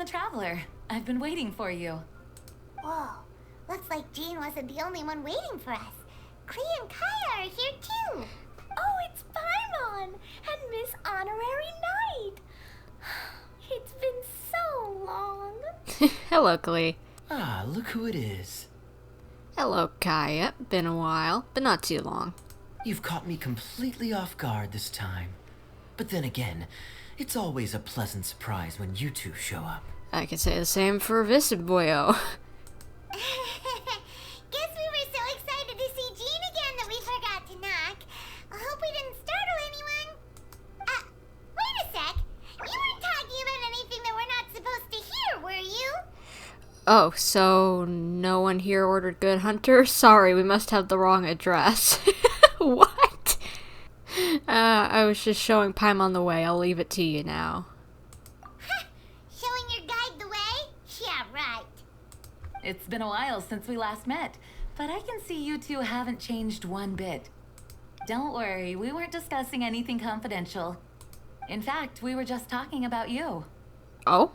the Traveler. I've been waiting for you. Whoa, looks like Jean wasn't the only one waiting for us. Klee and Kaeya are here too. Oh, it's Paimon and Miss Honorary Knight. It's been so long. Hello, Klee. Ah, look who it is. Hello, Kaeya. Been a while, but not too long. You've caught me completely off guard this time. But then again, it's always a pleasant surprise when you two show up. I can say the same for Viscid Boyo. Guess we were so excited to see Jean again that we forgot to knock. I hope we didn't startle anyone. Wait a sec. You weren't talking about anything that we're not supposed to hear, were you? Oh, so no one here ordered Good Hunter? Sorry, we must have the wrong address. What? I was just showing Paimon the way. I'll leave it to you now. Showing your guide the way? Yeah, right. It's been a while since we last met, but I can see you two haven't changed one bit. Don't worry, we weren't discussing anything confidential. In fact, we were just talking about you. Oh?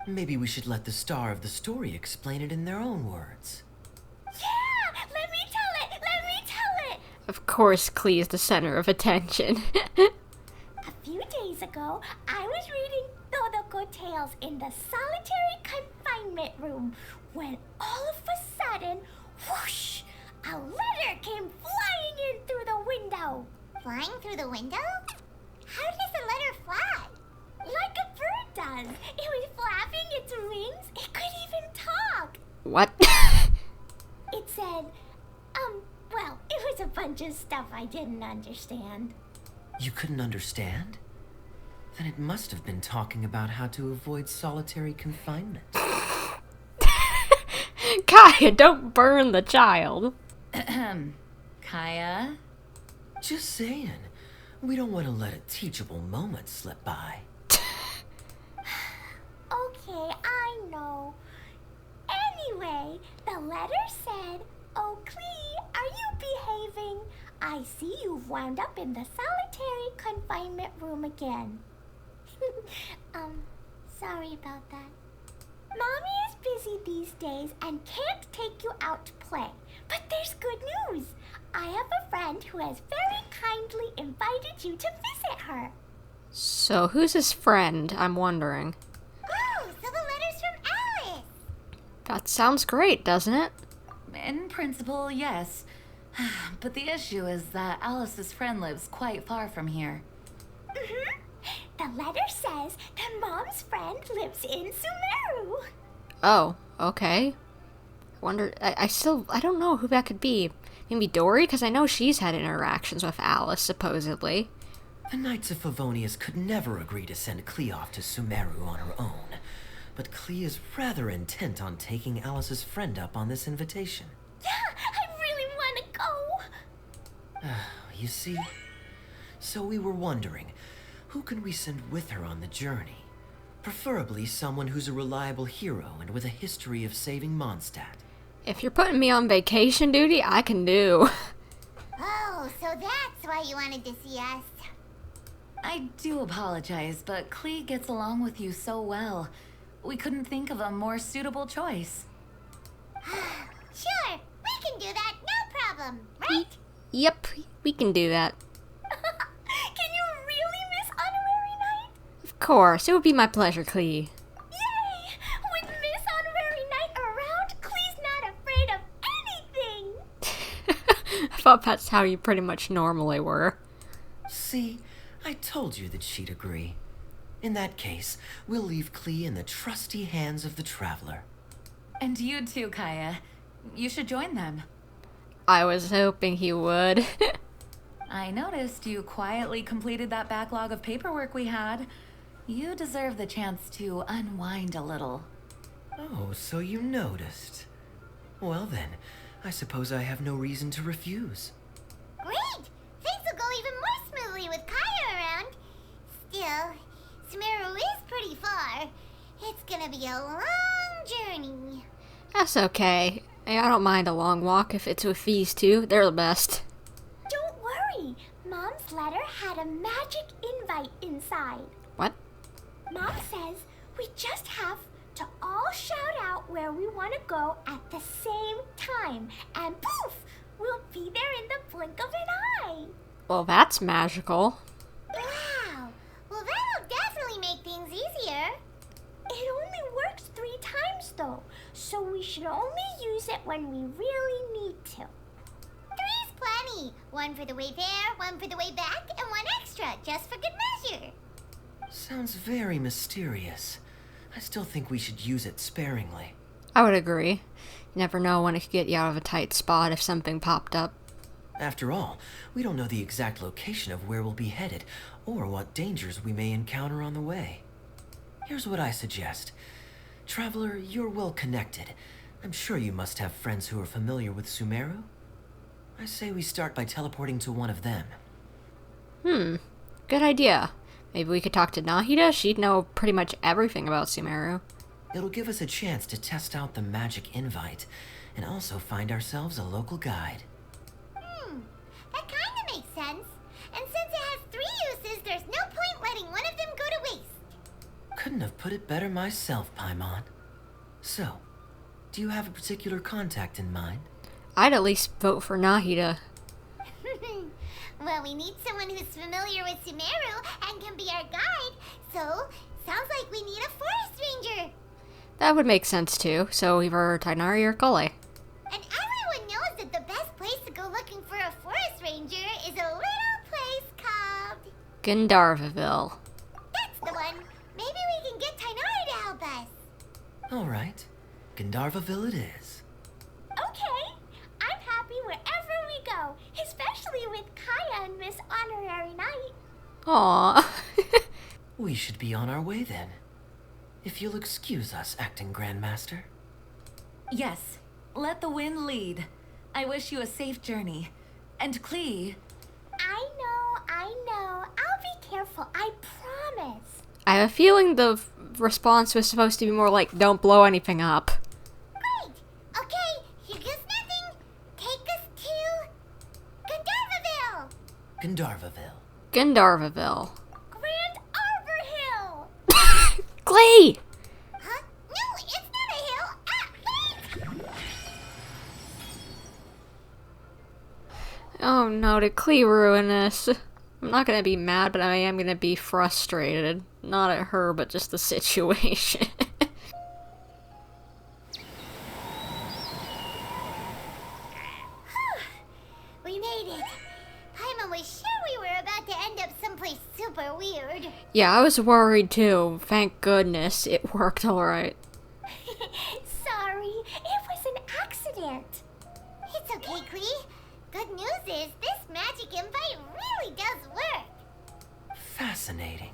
Maybe we should let the star of the story explain it in their own words. Yeah, let me tell it. Of course, Klee is the center of attention. A few days ago, I was reading Todoko Tales in the solitary confinement room when all of a sudden, whoosh, a letter came flying in through the window. Flying through the window? How does a letter fly? Like a bird does. It was flapping its wings. It could even talk. What? It said, well, it was a bunch of stuff I didn't understand. You couldn't understand? Then it must have been talking about how to avoid solitary confinement. Kaeya, don't burn the child. Kaeya? Just saying. We don't want to let a teachable moment slip by. Okay, I know. Anyway, the letter said, "Oh, Klee, are you behaving? I see you've wound up in the solitary confinement room again." Sorry about that. Mommy is busy these days and can't take you out to play. But there's good news. I have a friend who has very kindly invited you to visit her. So who's his friend, I'm wondering? Oh, so the letter's from Alice. That sounds great, doesn't it? In principle, yes. But the issue is that Alice's friend lives quite far from here. Mm-hmm. The letter says that Mom's friend lives in Sumeru. Oh, okay. I don't know who that could be. Maybe Dory? Because I know she's had interactions with Alice, supposedly. The Knights of Favonius could never agree to send Klee off to Sumeru on her own. But Klee is rather intent on taking Alice's friend up on this invitation. Yeah, I really want to go. You see? So we were wondering, who can we send with her on the journey? Preferably someone who's a reliable hero and with a history of saving Mondstadt. If you're putting me on vacation duty, I can do. Oh, so that's why you wanted to see us. I do apologize, but Klee gets along with you so well. We couldn't think of a more suitable choice. Sure, we can do that, no problem, right? Yep, we can do that. Can you really, Miss Honorary Knight? Of course, it would be my pleasure, Klee. Yay! With Miss Honorary Knight around, Klee's not afraid of anything. I thought that's how you pretty much normally were. See, I told you that she'd agree. In that case, we'll leave Klee in the trusty hands of the Traveler. And you too, Kaeya. You should join them. I was hoping he would. I noticed you quietly completed that backlog of paperwork we had. You deserve the chance to unwind a little. Oh, so you noticed. Well then, I suppose I have no reason to refuse. Great! Things will go even more smoothly with Kaeya around. Still, Sumeru is pretty far. It's gonna be a long journey. That's okay. I don't mind a long walk if it's with these two. They're the best. Don't worry. Mom's letter had a magic invite inside. What? Mom says we just have to all shout out where we want to go at the same time. And poof! We'll be there in the blink of an eye. Well, that's magical. Wow. Well, that'll definitely make things easier. It only works 3 times though, so we should only use it when we really need to. 3's plenty. 1 for the way there, 1 for the way back, and 1 extra, just for good measure. Sounds very mysterious. I still think we should use it sparingly. I would agree. You never know when it could get you out of a tight spot if something popped up. After all, we don't know the exact location of where we'll be headed, or what dangers we may encounter on the way. Here's what I suggest. Traveler, you're well connected. I'm sure you must have friends who are familiar with Sumeru. I say we start by teleporting to one of them. Good idea. Maybe we could talk to Nahida? She'd know pretty much everything about Sumeru. It'll give us a chance to test out the magic invite, and also find ourselves a local guide. That kind of makes sense. And since it has 3 uses, there's no point letting one of them go to waste. Couldn't have put it better myself, Paimon. So, do you have a particular contact in mind? I'd at least vote for Nahida. Well, we need someone who's familiar with Sumeru and can be our guide, so sounds like we need a forest ranger. That would make sense too, so either Tainari or Collei. And everyone knows that the best place to go looking for a forest ranger is a little place called... Gandharvaville. That's the one. Maybe we can get Tainari to help us. All right, Gandharvaville it is. Okay, I'm happy wherever we go, especially with Kaeya and Miss Honorary Knight. Aww. We should be on our way then. If you'll excuse us, Acting Grandmaster. Yes, let the wind lead. I wish you a safe journey. And Klee, I know. I'll be careful, I promise. I have a feeling the response was supposed to be more like, don't blow anything up. Great. Okay, here goes nothing. Take us to... Gandharvaville. Gandharvaville. Gandharvaville. Grand Arbor Hill! Klee! Huh? No, it's not a hill. Wait! Oh no, did Klee ruin this? I'm not gonna be mad, but I am gonna be frustrated. Not at her, but just the situation. We made it. Paimon was sure we were about to end up someplace super weird. Yeah, I was worried too. Thank goodness it worked alright. Sorry, it was an accident. It's okay, Klee. Good news is this magic invite really does work. Fascinating.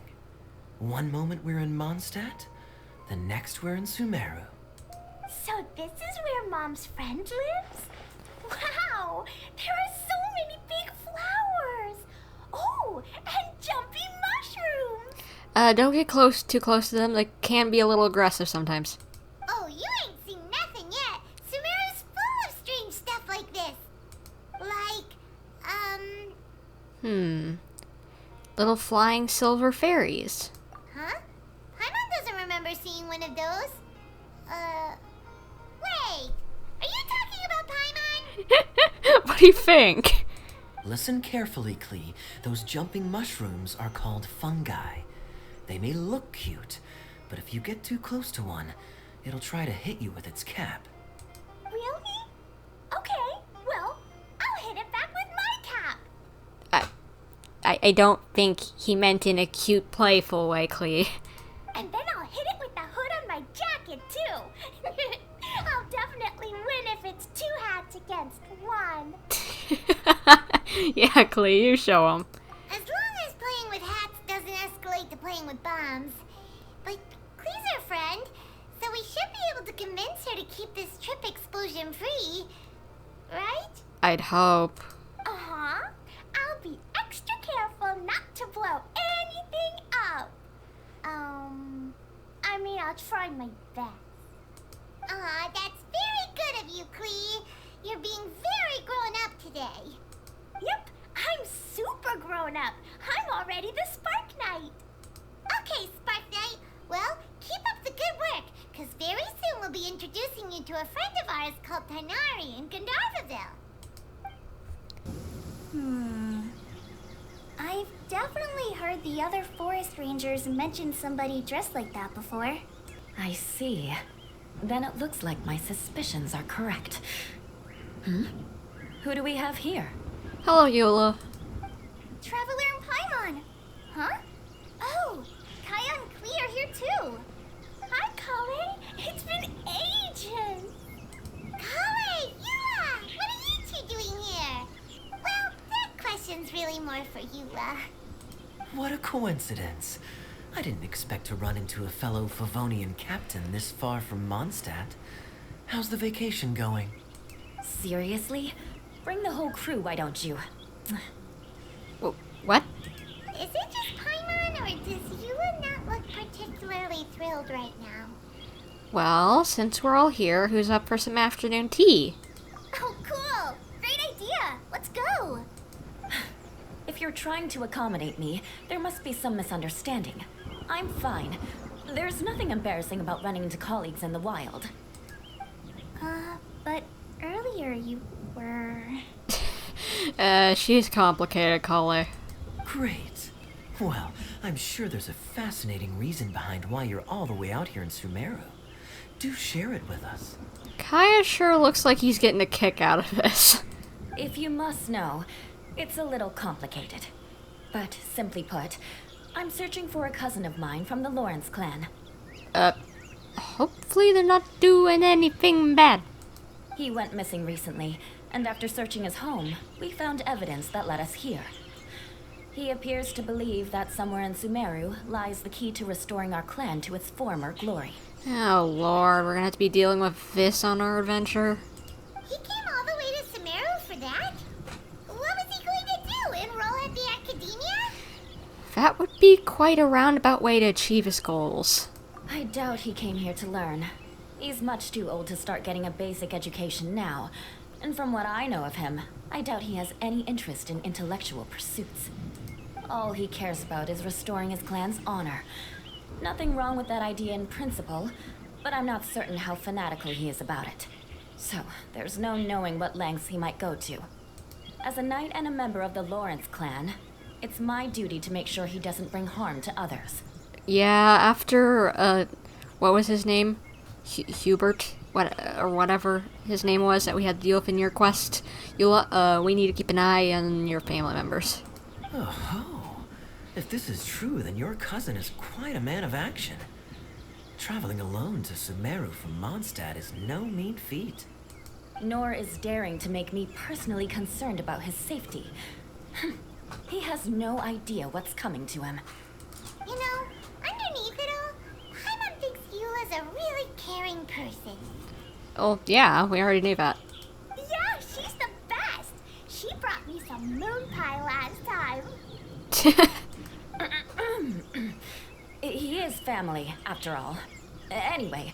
One moment we're in Mondstadt, the next we're in Sumeru. So this is where Mom's friend lives? Wow, there are so many big flowers. Oh, and jumpy mushrooms. Don't get too close to them. They can be a little aggressive sometimes. Oh, you ain't seen nothing yet. Sumeru's full of strange stuff like this. Like, Little flying silver fairies. huh? Paimon doesn't remember seeing one of those. Wait. Are you talking about Paimon? What do you think? Listen carefully, Klee. Those jumping mushrooms are called fungi. They may look cute, but if you get too close to one, it'll try to hit you with its cap. Really? Okay, well, I'll hit it back with my cap. I don't think he meant in a cute, playful way, Klee. And then I'll hit it with the hood on my jacket, too. I'll definitely win if it's 2 hats against 1. Yeah, Klee, you show him. As long as playing with hats doesn't escalate to playing with bombs. But Klee's our friend, so we should be able to convince her to keep this trip explosion free. Right? I'd hope. Uh-huh. I'll be extra careful not to blow anything up. I'll try my best. Aw, that's very good of you, Klee. You're being very grown up today. Yep, I'm super grown up. I'm already the Spark Knight. Okay, Spark Knight. Well, keep up the good work, because very soon we'll be introducing you to a friend of ours called Tainari in Gandharvaville. I've definitely heard the other forest rangers mention somebody dressed like that before. I see. Then it looks like my suspicions are correct. Who do we have here? Hello, Eula. Traveler and Paimon! Huh? Oh, Kaeya and Klee are here too! Hi, Collei! It's been ages! Collei, Eula! What are you two doing here? Well, that question's really more for Eula. What a coincidence. I didn't expect to run into a fellow Favonian captain this far from Mondstadt. How's the vacation going? Seriously? Bring the whole crew, why don't you? What? Is it just Paimon, or does Eula not look particularly thrilled right now? Well, since we're all here, who's up for some afternoon tea? Oh, cool! Great idea! Let's go! If you're trying to accommodate me, there must be some misunderstanding. I'm fine. There's nothing embarrassing about running into colleagues in the wild. But earlier you were... She's complicated, Collei. Great. Well, I'm sure there's a fascinating reason behind why you're all the way out here in Sumeru. Do share it with us. Kaeya sure looks like he's getting a kick out of this. If you must know, it's a little complicated. But simply put, I'm searching for a cousin of mine from the Lawrence clan. Hopefully they're not doing anything bad. He went missing recently, and after searching his home, we found evidence that led us here. He appears to believe that somewhere in Sumeru lies the key to restoring our clan to its former glory. Oh lord, we're gonna have to be dealing with this on our adventure. He came all the way to Sumeru for that? What was he going to do, enroll at the academia? That would be quite a roundabout way to achieve his goals. I doubt he came here to learn. He's much too old to start getting a basic education now. And from what I know of him, I doubt he has any interest in intellectual pursuits. All he cares about is restoring his clan's honor. Nothing wrong with that idea in principle, but I'm not certain how fanatical he is about it. So, there's no knowing what lengths he might go to. As a knight and a member of the Lawrence clan, it's my duty to make sure he doesn't bring harm to others. Yeah, after, what was his name? Hubert? Or whatever his name was that we had to deal with in your quest. We need to keep an eye on your family members. Oh, if this is true, then your cousin is quite a man of action. Traveling alone to Sumeru from Mondstadt is no mean feat. Nor is daring to make me personally concerned about his safety. He has no idea what's coming to him. You know, underneath it all, Paimon thinks Eula's a really caring person. Oh, yeah, we already knew that. Yeah, she's the best! She brought me some moon pie last time. He is family, after all. Anyway,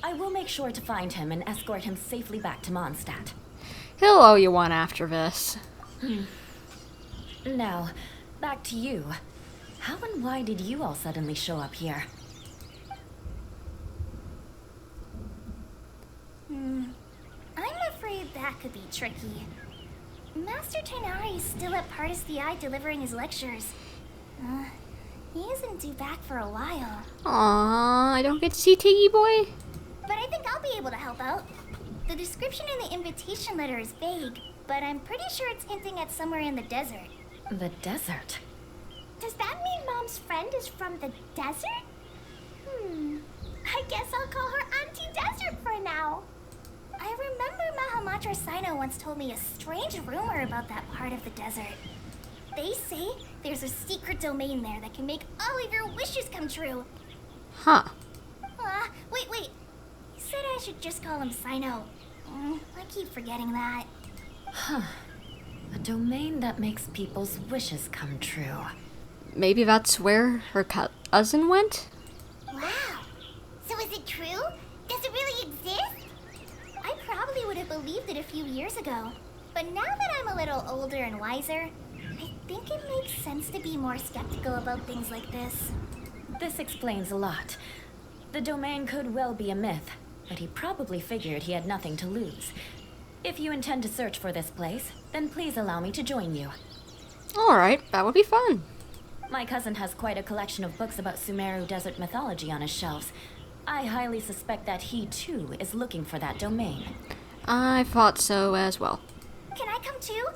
I will make sure to find him and escort him safely back to Mondstadt. He'll owe you one after this. Now, back to you. How and why did you all suddenly show up here? I'm afraid that could be tricky. Master Tainari is still at Partis the Eye delivering his lectures. He isn't due back for a while. Aww, I don't get to see Tiggy Boy? But I think I'll be able to help out. The description in the invitation letter is vague, but I'm pretty sure it's hinting at somewhere in the desert. The desert? Does that mean Mom's friend is from the desert? I guess I'll call her Auntie Desert for now. I remember Mahamatra Sino once told me a strange rumor about that part of the desert. They say there's a secret domain there that can make all of your wishes come true. Huh. Wait. He said I should just call him Sino. I keep forgetting that. A domain that makes people's wishes come true. Maybe that's where her cousin went? Wow. So is it true? Does it really exist? I probably would have believed it a few years ago. But now that I'm a little older and wiser, I think it makes sense to be more skeptical about things like this. This explains a lot. The domain could well be a myth, but he probably figured he had nothing to lose. If you intend to search for this place, then please allow me to join you. Alright, that would be fun. My cousin has quite a collection of books about Sumeru desert mythology on his shelves. I highly suspect that he, too, is looking for that domain. I thought so as well. Can I come too?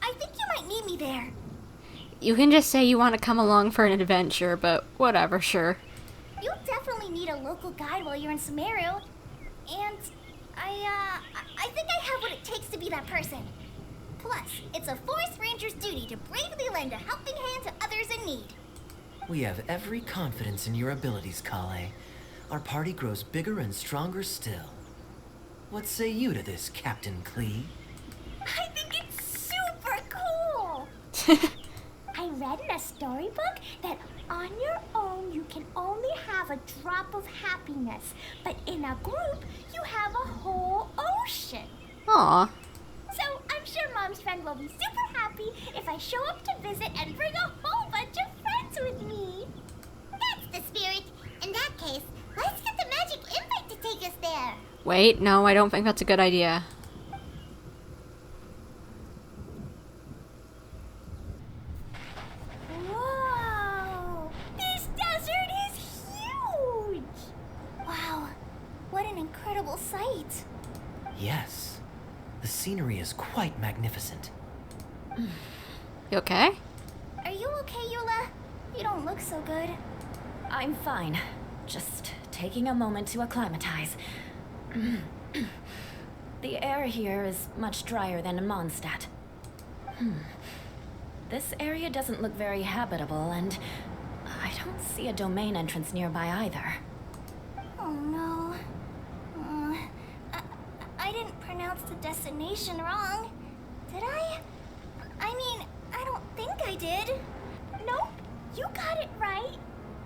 I think you might need me there. You can just say you want to come along for an adventure, but whatever, sure. You'll definitely need a local guide while you're in Sumeru. And I think I have what it takes to be that person. Plus, it's a forest ranger's duty to bravely lend a helping hand to others in need. We have every confidence in your abilities, Collei. Our party grows bigger and stronger still. What say you to this, Captain Klee? I think it's super cool! I read in a storybook that on your own you can only have a drop of happiness, but in a group you have a whole ocean. Aw. So I'm sure Mom's friend will be super happy if I show up to visit and bring a whole bunch of friends with me. That's the spirit. In that case, let's get the magic invite to take us there. Wait, no, I don't think that's a good idea. Whoa! This desert is huge! Wow, what an incredible sight. Yes. The scenery is quite magnificent. You okay? Are you okay, Eula? You don't look so good. I'm fine. Just taking a moment to acclimatize. The air here is much drier than in Mondstadt. This area doesn't look very habitable, and I don't see a domain entrance nearby either. Oh no. I didn't pronounce the destination wrong. Did I? I mean, I don't think I did. Nope, you got it right.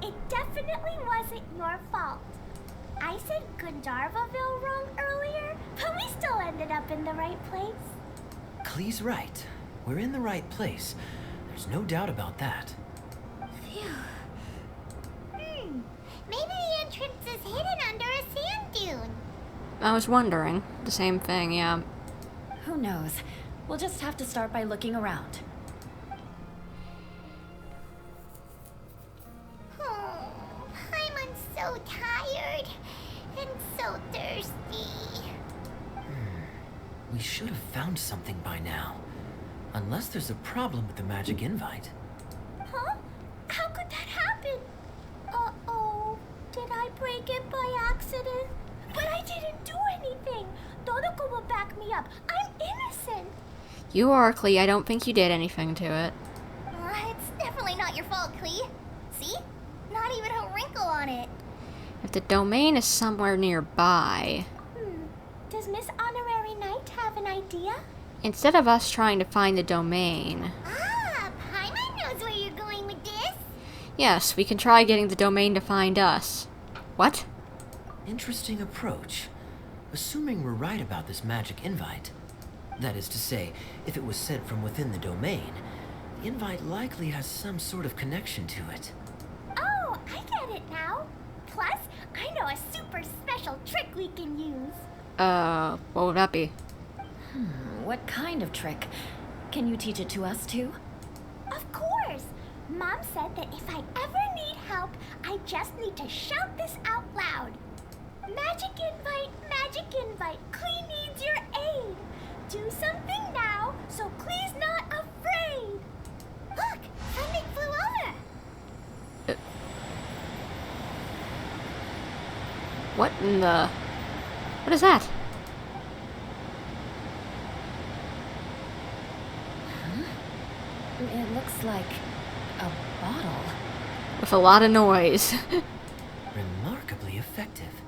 It definitely wasn't your fault. I said Gandharvaville wrong earlier, but we still ended up in the right place. Klee's right. We're in the right place. There's no doubt about that. Phew. Maybe the entrance is hidden under a sand dune. I was wondering. The same thing, yeah. Who knows? We'll just have to start by looking around. Oh, Paimon's so tired and so thirsty. We should have found something by now. Unless there's a problem with the magic invite. Huh? How could that happen? Uh-oh. Did I break it by accident? But I didn't do anything. Todoko will back me up. I'm innocent. You are, Klee. I don't think you did anything to it. It's definitely not your fault, Klee. See? Not even a wrinkle on it. If the domain is somewhere nearby, Does Miss Honorary Knight have an idea? instead of us trying to find the domain, Paimon knows where you're going with this. yes, we can try getting the domain to find us. What? Interesting approach. Assuming we're right about this magic invite. That is to say, if it was sent from within the domain, the invite likely has some sort of connection to it. Oh, I get it now. Plus, I know a super special trick we can use. What would that be? What kind of trick? Can you teach it to us too? Of course. Mom said that if I ever need help, I just need to shout this out loud. Magic invite, Klee needs your aid. Do something now, so Klee's not afraid. Look, something flew over. What in the... What is that? It looks like a bottle. With a lot of noise. Remarkably effective.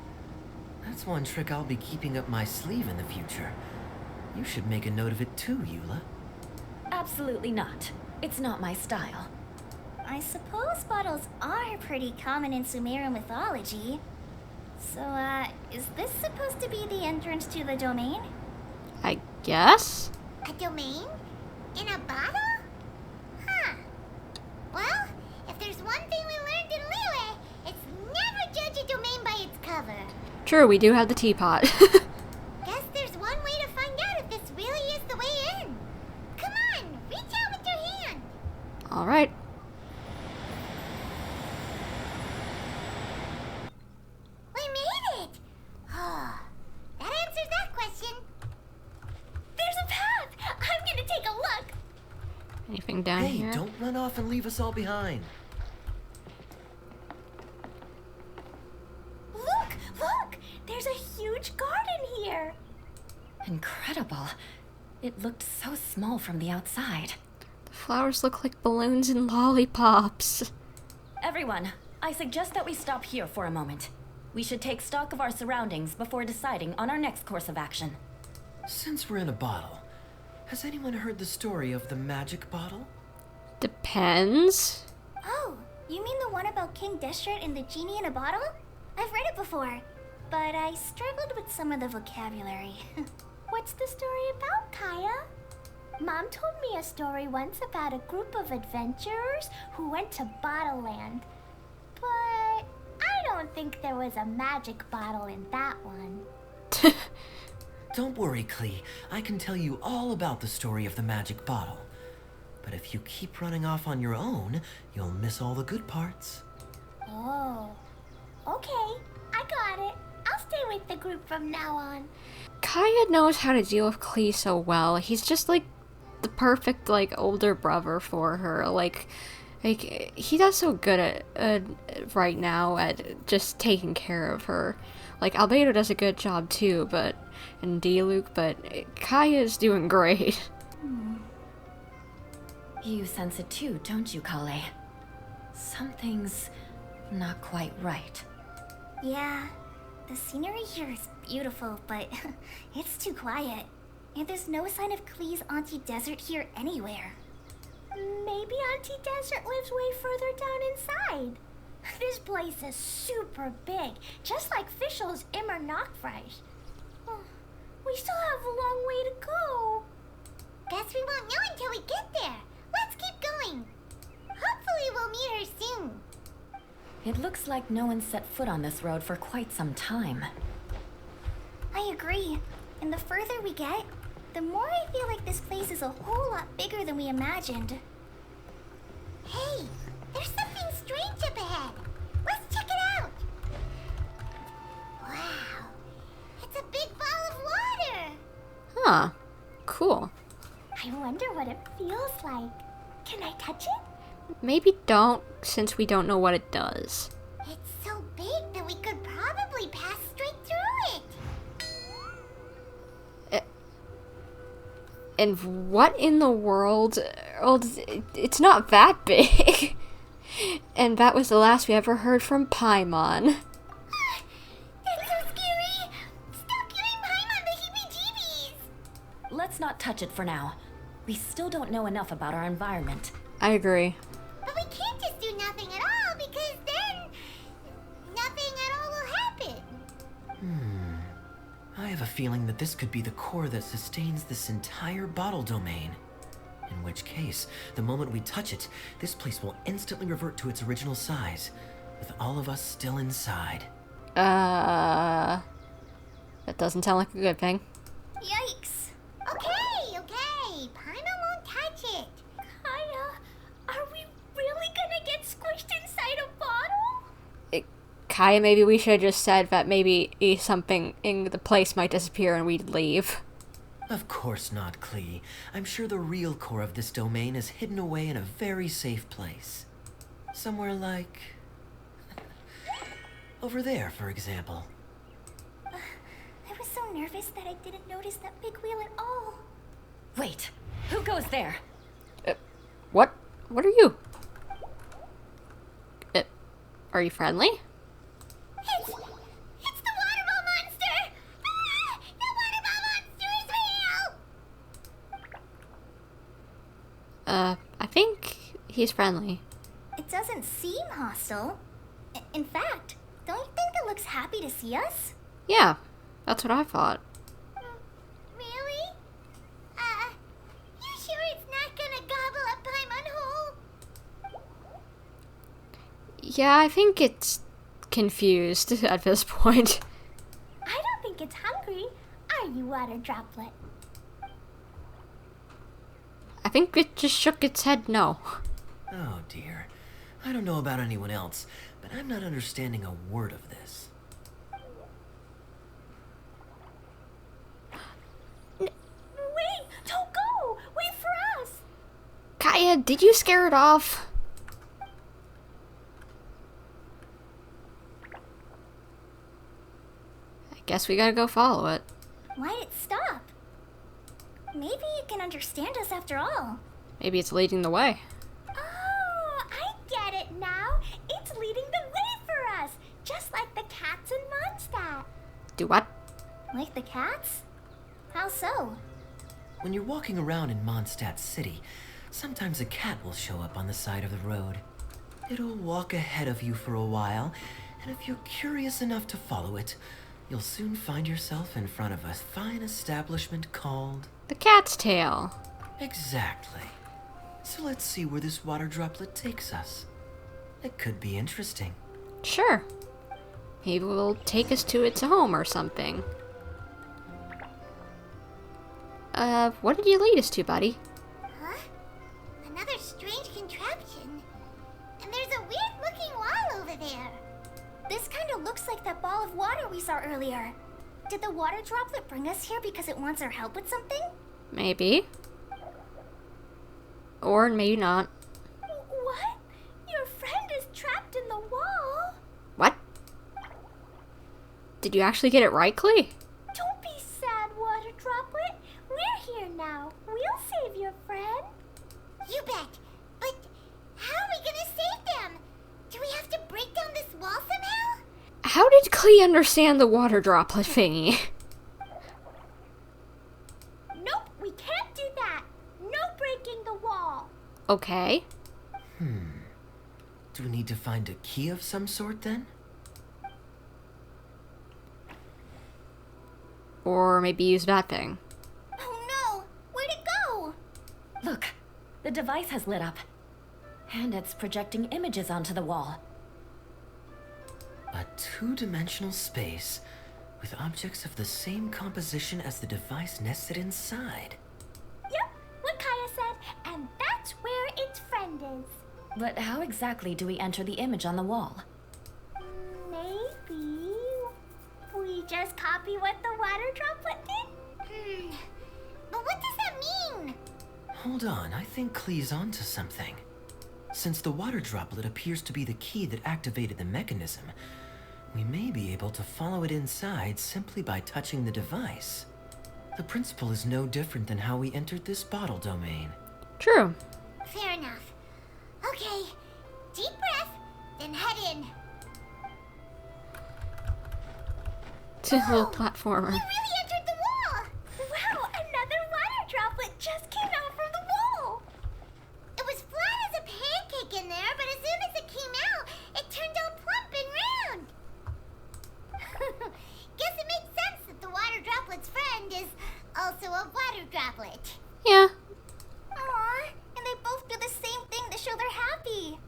That's one trick I'll be keeping up my sleeve in the future. You should make a note of it too, Eula. Absolutely not. It's not my style. I suppose bottles are pretty common in Sumeru mythology. So, is this supposed to be the entrance to the domain? I guess? A domain? In a bottle? Well, if there's one thing we learned in Liyue, it's never judge a True, we do have the teapot. Guess there's one way to find out if this really is the way in. Come on, reach out with your hand. Alright. We made it! Oh, that answers that question. There's a path! I'm gonna take a look! Anything down Hey, here? don't run off and leave us all behind. Look! Look! There's a huge garden here! Incredible. It looked so small from the outside. The flowers look like balloons and lollipops. Everyone, I suggest that we stop here for a moment. We should take stock of our surroundings before deciding on our next course of action. Since we're in a bottle, has anyone heard the story of the magic bottle? Depends. Oh, you mean the one about King Destret and the genie in a bottle? I've read it before, but I struggled with some of the vocabulary. What's the story about, Kaeya? Mom told me a story once about a group of adventurers who went to Bottle Land. But I don't think there was a magic bottle in that one. Don't worry, Klee. I can tell you all about the story of the magic bottle. But if you keep running off on your own, you'll miss all the good parts. Oh, okay, I got it. I'll stay with the group from now on. Kaeya knows how to deal with Klee so well. He's just like the perfect like older brother for her. Like he does so good at right now at just taking care of her. Like Albedo does a good job too, and Diluc, but Kaeya's doing great. You sense it too, don't you, Collei? Something's not quite right. Yeah, the scenery here is beautiful, but it's too quiet. And there's no sign of Klee's Auntie Desert here anywhere. Maybe Auntie Desert lives way further down inside. This place is super big, just like Fischl's Immer Nachtreich. Oh, we still have a long way to go. Guess we won't know until we get there. Let's keep going. Hopefully we'll meet her soon. It looks like no one set foot on this road for quite some time. I agree. And the further we get, the more I feel like this place is a whole lot bigger than we imagined. Hey, there's something strange up ahead. Let's check it out. Wow, it's a big ball of water. Huh. Cool. I wonder what it feels like. Can I touch it? Maybe don't, since we don't know what it does. It's so big that we could probably pass straight through it. And what in the world? It's not that big. And that was the last we ever heard from Paimon. That's so scary. Stop giving Paimon the heebie-jeebies. Let's not touch it for now. We still don't know enough about our environment. I agree. But we can't just do nothing at all because then nothing at all will happen. I have a feeling that this could be the core that sustains this entire bottle domain. In which case, the moment we touch it, this place will instantly revert to its original size, with all of us still inside. That doesn't sound like a good thing. Yikes. Okay. Paimon won't touch it. Kaeya, are we really gonna get squished inside a bottle? Kaeya, maybe we should have just said that maybe something in the place might disappear and we'd leave. Of course not, Klee. I'm sure the real core of this domain is hidden away in a very safe place. Somewhere like... over there, for example. I was so nervous that I didn't notice that big wheel at all. Wait, who goes there? What? What are you? Are you friendly? It's the waterball monster! Ah, the waterball monster is real! I think he's friendly. It doesn't seem hostile. In fact, don't you think it looks happy to see us? Yeah, that's what I thought. Really? You sure it's not gonna gobble up Paimon whole? Yeah, I think it's confused at this point. water droplet. I think it just shook its head no. Oh dear. I don't know about anyone else, but I'm not understanding a word of this. Wait! Don't go! Wait for us! Kaeya, did you scare it off? I guess we gotta go follow it. Why'd it stop? Maybe it can understand us after all. Maybe it's leading the way. Oh, I get it now. It's leading the way for us, just like the cats in Mondstadt. Do what? Like the cats? How so? When you're walking around in Mondstadt City, sometimes a cat will show up on the side of the road. It'll walk ahead of you for a while, and if you're curious enough to follow it, you'll soon find yourself in front of a fine establishment called... The cat's tail. Exactly. So let's see where this water droplet takes us. It could be interesting. Sure. Maybe will take us to its home or something. What did you lead us to, buddy? Huh? Another strange contraption. And there's a weird-looking wall over there. This kind of looks like that ball of water we saw earlier. Did the water droplet bring us here because it wants our help with something? Maybe. Or maybe not. What? Your friend is trapped in the wall? What? Did you actually get it right, Klee? Don't be sad, water droplet. We're here now. We'll save your friend. You bet. But how are we gonna save them? Do we have to break down this wall somehow? How did Klee understand the water droplet thingy? Nope, we can't do that. No breaking the wall. Okay. Do we need to find a key of some sort then? Or maybe use that thing. Oh no! Where'd it go? Look, the device has lit up. And it's projecting images onto the wall. A two-dimensional space with objects of the same composition as the device nested inside. Yep, what Kaeya said, and that's where its friend is. But how exactly do we enter the image on the wall? Maybe we just copy what the water droplet did? But what does that mean? Hold on, I think Klee's onto something. Since the water droplet appears to be the key that activated the mechanism, we may be able to follow it inside simply by touching the device. The principle is no different than how we entered this bottle domain. True. Fair enough. Okay, deep breath, then head in. It's a little platformer. You really entered the wall! Wow, another water droplet just came out from the wall. It was flat as a pancake in there, but as soon as it came out, it turned out plump and round. Guess it makes sense that the water droplet's friend is also a water droplet. Yeah. Aw, and they both do the same thing to show they're happy.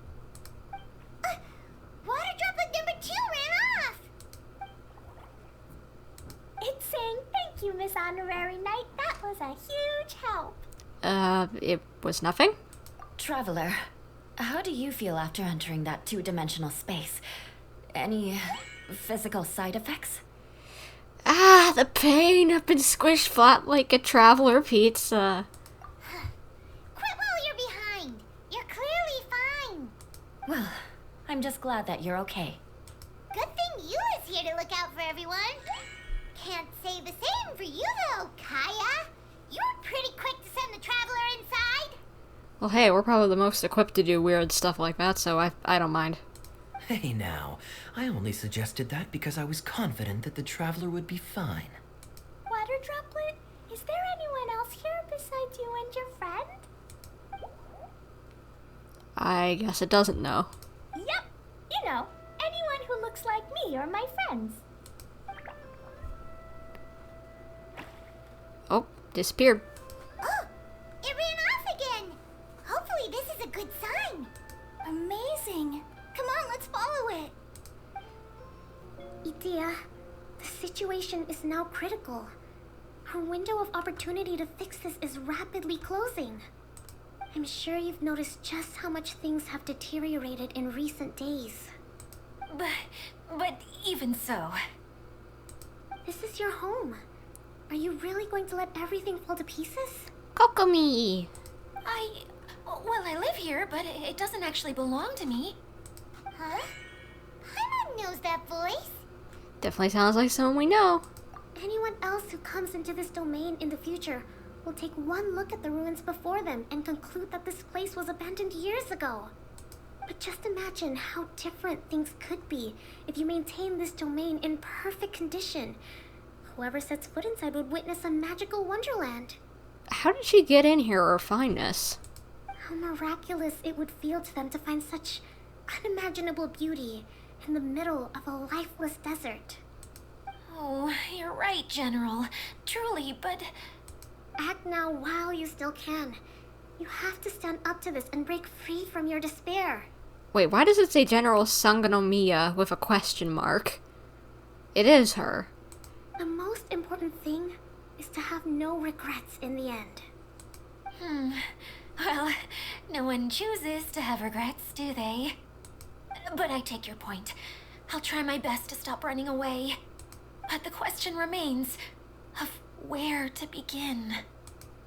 Water droplet number 2 ran off. It's saying, thank you, Miss Honorary Knight. That was a huge help. It was nothing? Traveler, how do you feel after entering that two-dimensional space? Any physical side effects? Ah, the pain. I've been squished flat like a traveler pizza. Quit while you're behind. You're clearly fine. Well, I'm just glad that you're okay. Good thing Eula's here to look out for everyone. Can't say the same for you though, Kaeya. You were pretty quick to send the traveler inside. Well, hey, we're probably the most equipped to do weird stuff like that, so I don't mind. Hey now, I only suggested that because I was confident that the traveler would be fine. Water droplet, is there anyone else here besides you and your friend? I guess it doesn't know. Yep, you know, anyone who looks like me or my friends. Oh, disappeared. Oh, it ran off again. Hopefully this is a good sign. Amazing. Come on, let's follow it. Itia, the situation is now critical. Her window of opportunity to fix this is rapidly closing. I'm sure you've noticed just how much things have deteriorated in recent days. But even so... This is your home. Are you really going to let everything fall to pieces? Kokomi! Well, I live here, but it doesn't actually belong to me. Huh? Paimon knows that voice. Definitely sounds like someone we know. Anyone else who comes into this domain in the future will take one look at the ruins before them and conclude that this place was abandoned years ago. But just imagine how different things could be if you maintain this domain in perfect condition. Whoever sets foot inside would witness a magical wonderland. How did she get in here or find us? How miraculous it would feel to them to find such unimaginable beauty in the middle of a lifeless desert. Oh, you're right, General. Truly, but... Act now while you still can. You have to stand up to this and break free from your despair. Wait, why does it say General Sangonomiya with a question mark? It is her. The most important thing is to have no regrets in the end. Well, no one chooses to have regrets, do they? But I take your point. I'll try my best to stop running away. But the question remains of where to begin.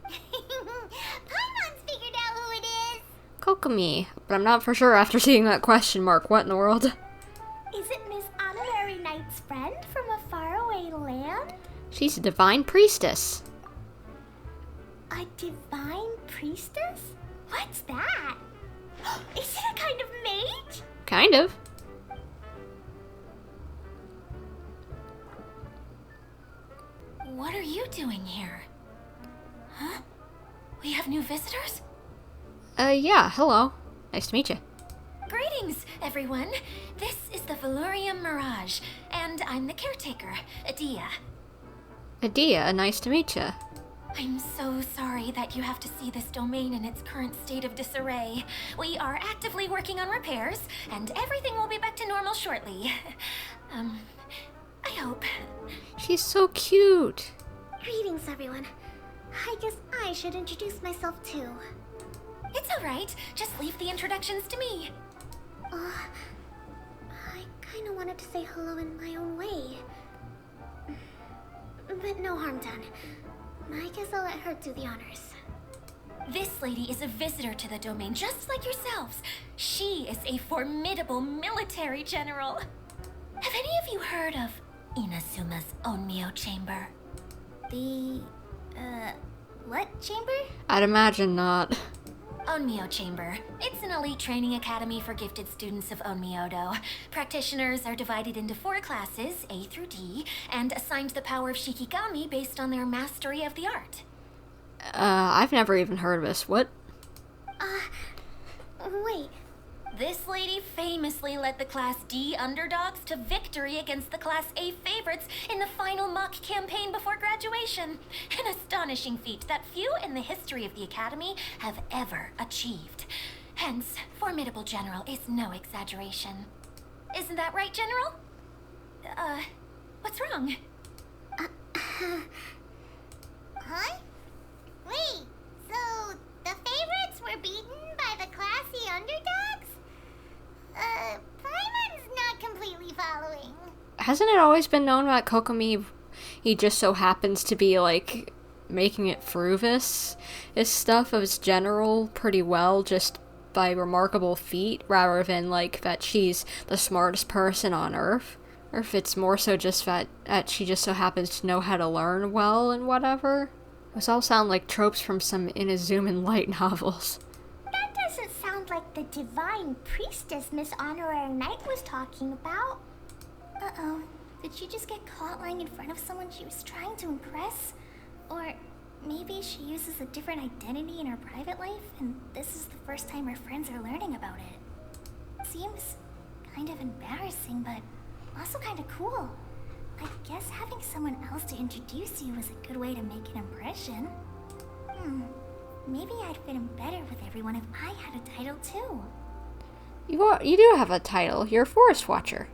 Paimon's figured out who it is. Kokomi, but I'm not for sure after seeing that question mark. What in the world? Is it Miss Honorary Knight's friend from a faraway land? She's a divine priestess. A divine priestess? What's that? Is it a kind of mage? Kind of. What are you doing here? Huh? We have new visitors? Yeah, hello. Nice to meet you. Greetings, everyone. This is the Veluriyam Mirage, and I'm the caretaker, Adia. Adia, nice to meet you. I'm so sorry that you have to see this domain in its current state of disarray. We are actively working on repairs, and everything will be back to normal shortly. I hope. She's so cute. Greetings, everyone. I guess I should introduce myself too. It's alright. Just leave the introductions to me. I kinda wanted to say hello in my own way. But no harm done. I guess I'll let her do the honors. This lady is a visitor to the domain, just like yourselves. She is a formidable military general. Have any of you heard of Inasuma's Onmyo Chamber? The, what chamber? I'd imagine not. Onmyo Chamber. It's an elite training academy for gifted students of Onmyodo. Practitioners are divided into 4 classes, A through D, and assigned the power of Shikigami based on their mastery of the art. I've never even heard of this. What? Wait. This lady famously led the Class D underdogs to victory against the Class A favorites in the final mock campaign before graduation. An astonishing feat that few in the history of the Academy have ever achieved. Hence, formidable general is no exaggeration. Isn't that right, General? What's wrong? Huh? Wait, so the favorites were beaten by the classy underdogs? Paimon's not completely following. Hasn't it always been known that Kokomi, he just so happens to be, like, making it through this stuff of his general pretty well just by remarkable feat, rather than, like, that she's the smartest person on Earth? Or if it's more so just that she just so happens to know how to learn well and whatever? Those all sound like tropes from some Inazuma Light novels. That doesn't sound like the divine priestess Miss Honorary Knight was talking about. Uh-oh. Did she just get caught lying in front of someone she was trying to impress? Or maybe she uses a different identity in her private life, and this is the first time her friends are learning about it. Seems kind of embarrassing, but also kind of cool. I guess having someone else to introduce you is a good way to make an impression. Maybe I'd fit in better with everyone if I had a title too. You do have a title. You're a forest watcher.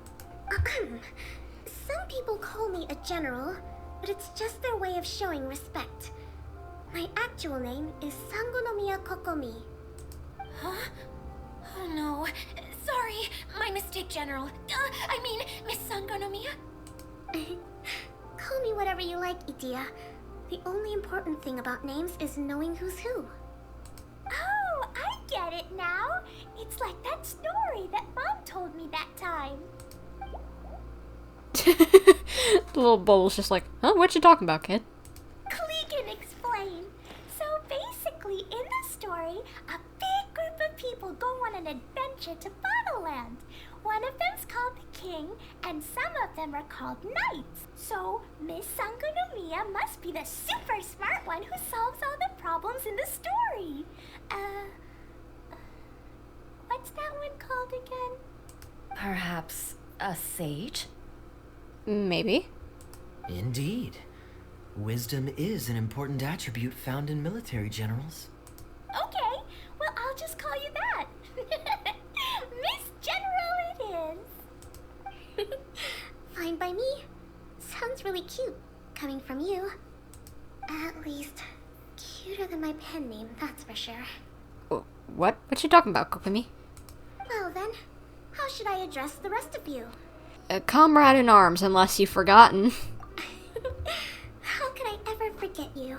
Some people call me a general, but it's just their way of showing respect. My actual name is Sangonomiya Kokomi. Huh? Oh no. Sorry, my mistake, General. I mean, Miss Sangonomiya. Call me whatever you like, Idia. The only important thing about names is knowing who's who. Oh, I get it now. It's like that story that Mom told me that time. The little bull's just like, huh? What you talking about, kid? Klee can explain. So basically, in the story, a big group of people go on an adventure to Bottleland. One of them's called the King, and some of them are called Knights. So Miss Sangonomiya must be the super smart one who solves all the problems in the story. What's that one called again? Perhaps a sage? Maybe. Indeed. Wisdom is an important attribute found in military generals. Okay, well, I'll just call you that. Miss General it is. Fine by me. Sounds really cute, coming from you. At least, cuter than my pen name, that's for sure. What? What you talking about, Kokomi? Well then, how should I address the rest of you? A comrade in arms, unless you've forgotten. How could I ever forget you?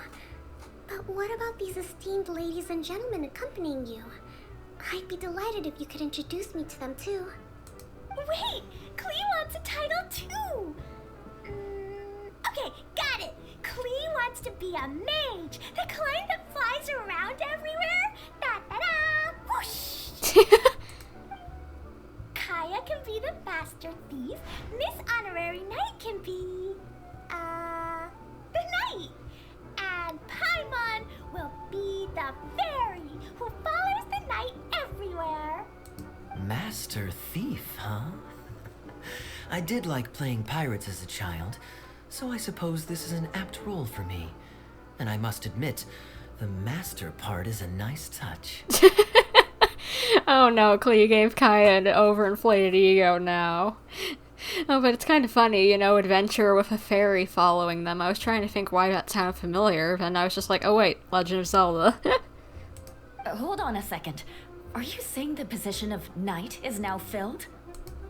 But what about these esteemed ladies and gentlemen accompanying you? I'd be delighted if you could introduce me to them too. Wait, Klee wants a title too. Okay, got it. Klee wants to be a mage, the kind that flies around everywhere. Da da da! Whoosh! Kaeya can be the master thief. Miss Honorary Knight can be, the knight. And Paimon will be the fairy who follows the knight everywhere. Master thief, huh? I did like playing pirates as a child, so I suppose this is an apt role for me. And I must admit, the master part is a nice touch. Oh no, Klee gave Kaeya an overinflated ego now. Oh, but it's kind of funny, you know, adventure with a fairy following them. I was trying to think why that sounded familiar, and I was just like, oh wait, Legend of Zelda. Hold on a second. Are you saying the position of knight is now filled?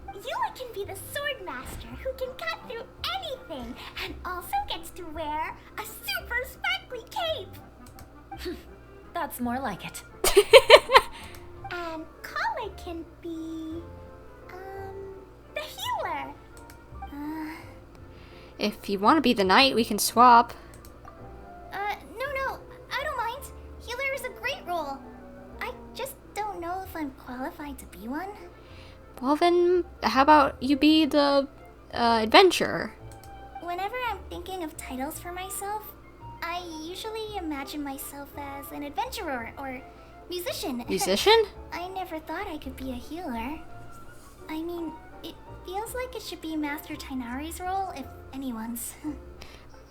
Eula can be the sword master who can cut through anything and also gets to wear a super sparkly cape. That's more like it. And Collei can be, the healer. If you want to be the knight, we can swap. No, I don't mind. Healer is a great role. I just don't know if I'm qualified to be one. Well then, how about you be the, adventurer? Whenever I'm thinking of titles for myself, I usually imagine myself as an adventurer or musician. Musician? I never thought I could be a healer. I mean, it feels like it should be Master Tainari's role, if anyone's.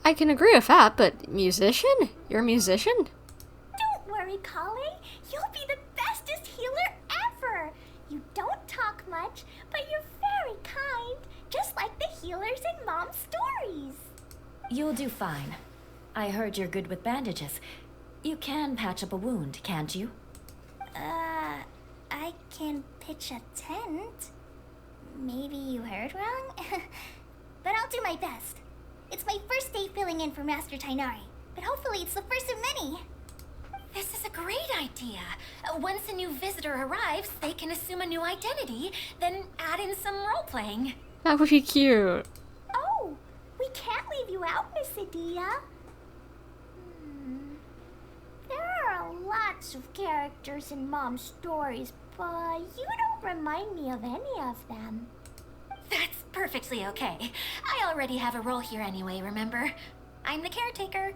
I can agree with that, but musician? You're a musician? Don't worry, Collei. You'll be the bestest healer ever. You don't talk much, but you're very kind, just like the healers in Mom's stories. You'll do fine. I heard you're good with bandages. You can patch up a wound, can't you? I can pitch a tent. Maybe you heard wrong? But I'll do my best. It's my first day filling in for Master Tainari, but hopefully it's the first of many. This is a great idea. Once a new visitor arrives, they can assume a new identity, then add in some role-playing. That would be cute. Oh, we can't leave you out, Miss Adia. There are lots of characters in Mom's stories, but you don't remind me of any of them. That's perfectly okay. I already have a role here anyway, remember? I'm the caretaker.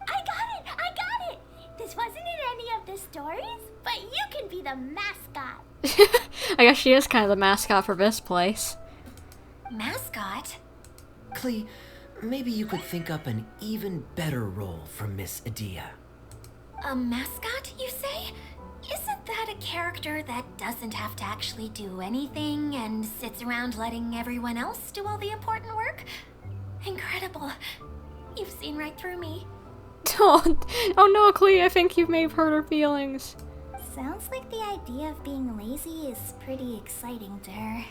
I got it! This wasn't in any of the stories, but you can be the mascot. I guess she is kind of the mascot for this place. Mascot? Klee, maybe you could think up an even better role for Miss Adia. A mascot, you say? Isn't that a character that doesn't have to actually do anything and sits around letting everyone else do all the important work? Incredible. You've seen right through me. Oh no, Klee, I think you may have hurt her feelings. Sounds like the idea of being lazy is pretty exciting to her.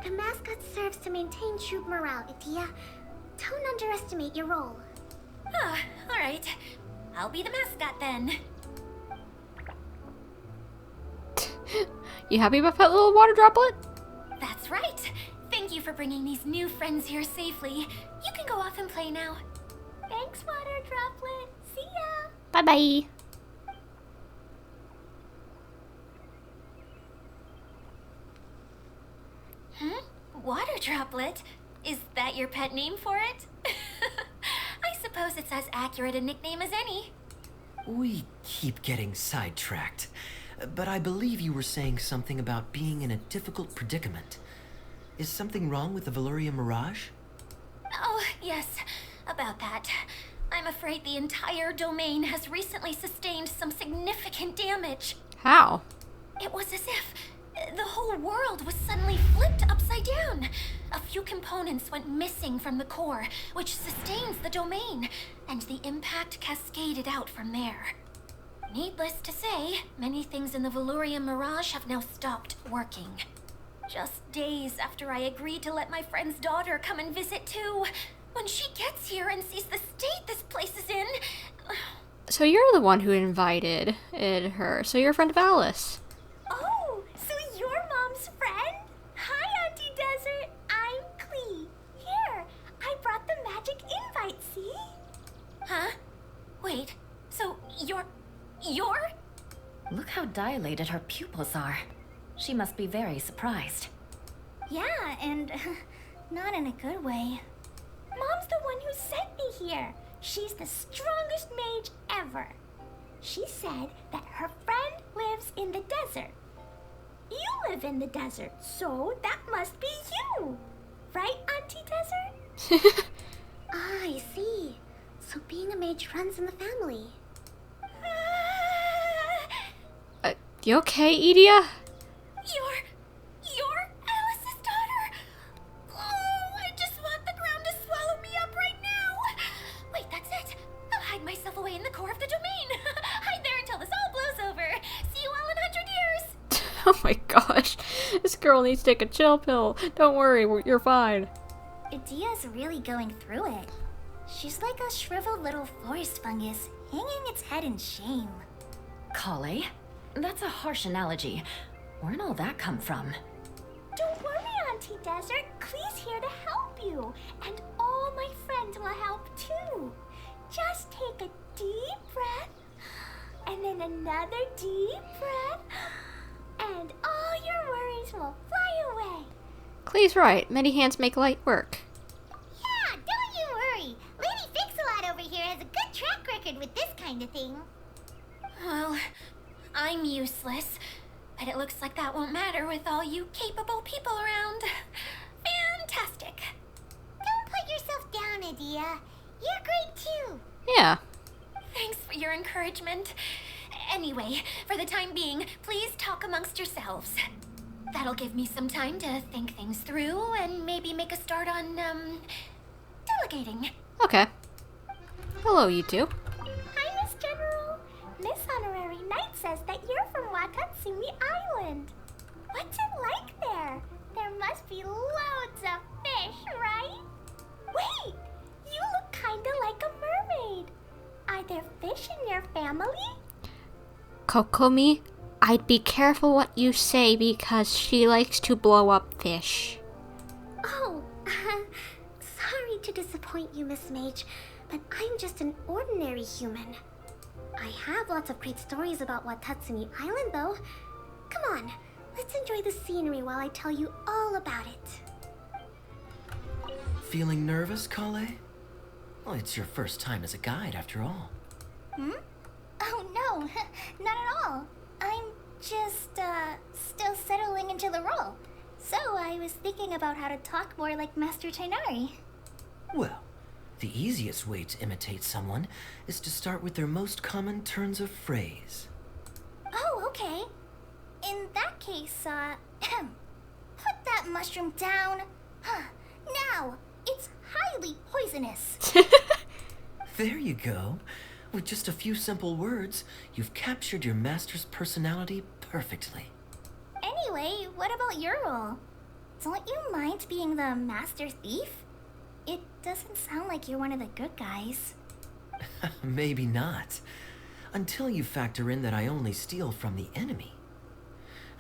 The mascot serves to maintain troop morale, Idia. Don't underestimate your role. Ah, alright. I'll be the mascot then. You happy about that little water droplet? That's right. Thank you for bringing these new friends here safely. You can go off and play now. Thanks, Water Droplet. See ya. Bye-bye. Water Droplet? Is that your pet name for it? I suppose it's as accurate a nickname as any. We keep getting sidetracked. But I believe you were saying something about being in a difficult predicament. Is something wrong with the Veluriyam Mirage? Oh, yes, about that. I'm afraid the entire domain has recently sustained some significant damage. How? It was as if the whole world was suddenly flipped upside down. A few components went missing from the core, which sustains the domain, and the impact cascaded out from there. Needless to say, many things in the Veluriyam Mirage have now stopped working. Just days after I agreed to let my friend's daughter come and visit too. When she gets here and sees the state this place is in... So you're the one who invited her. So you're a friend of Alice. Oh, so you're Mom's friend? Hi, Auntie Desert. I'm Klee. Here, I brought the magic invite, see? Huh? Wait, so you're... Look how dilated her pupils are. She must be very surprised. Yeah, and not in a good way. Mom's the one who sent me here. She's the strongest mage ever. She said that her friend lives in the desert. You live in the desert, so that must be you. Right, Auntie Desert? Ah, I see. So being a mage runs in the family. You okay, Idia? You're Alice's daughter. Oh, I just want the ground to swallow me up right now. Wait, that's it. I'll hide myself away in the core of the domain. Hide there until this all blows over. See you all in 100 years. Oh my gosh. This girl needs to take a chill pill. Don't worry, you're fine. Idia's really going through it. She's like a shriveled little forest fungus, hanging its head in shame. Collei? That's a harsh analogy. Where'd all that come from? Don't worry, Auntie Desert. Klee's here to help you. And all my friends will help too. Just take a deep breath, and then another deep breath, and all your worries will fly away. Klee's right. Many hands make light work. Yeah, don't you worry. Lady Fix-A-Lot over here has a good track record with this kind of thing. Well, I'm useless, but it looks like that won't matter with all you capable people around. Fantastic. Don't put yourself down, Idia. You're great too. Yeah. Thanks for your encouragement. Anyway, for the time being, please talk amongst yourselves. That'll give me some time to think things through and maybe make a start on, delegating. Okay. Hello, you two. Hi, Miss General. Miss Honorary Knight says that you're from Watatsumi Island. What's it like there? There must be loads of fish, right? Wait, you look kinda like a mermaid. Are there fish in your family? Kokomi, I'd be careful what you say because she likes to blow up fish. Oh, sorry to disappoint you, Miss Mage, but I'm just an ordinary human. I have lots of great stories about Watatsumi Island, though. Come on, let's enjoy the scenery while I tell you all about it. Feeling nervous, Collei? Well, it's your first time as a guide, after all. Oh, no, not at all. I'm just, still settling into the role. So I was thinking about how to talk more like Master Tainari. Well, the easiest way to imitate someone is to start with their most common turns of phrase. Oh, okay. In that case, put that mushroom down. Now, it's highly poisonous. There you go. With just a few simple words, you've captured your master's personality perfectly. Anyway, what about your role? Don't you mind being the master thief? It doesn't sound like you're one of the good guys. Maybe not. Until you factor in that I only steal from the enemy.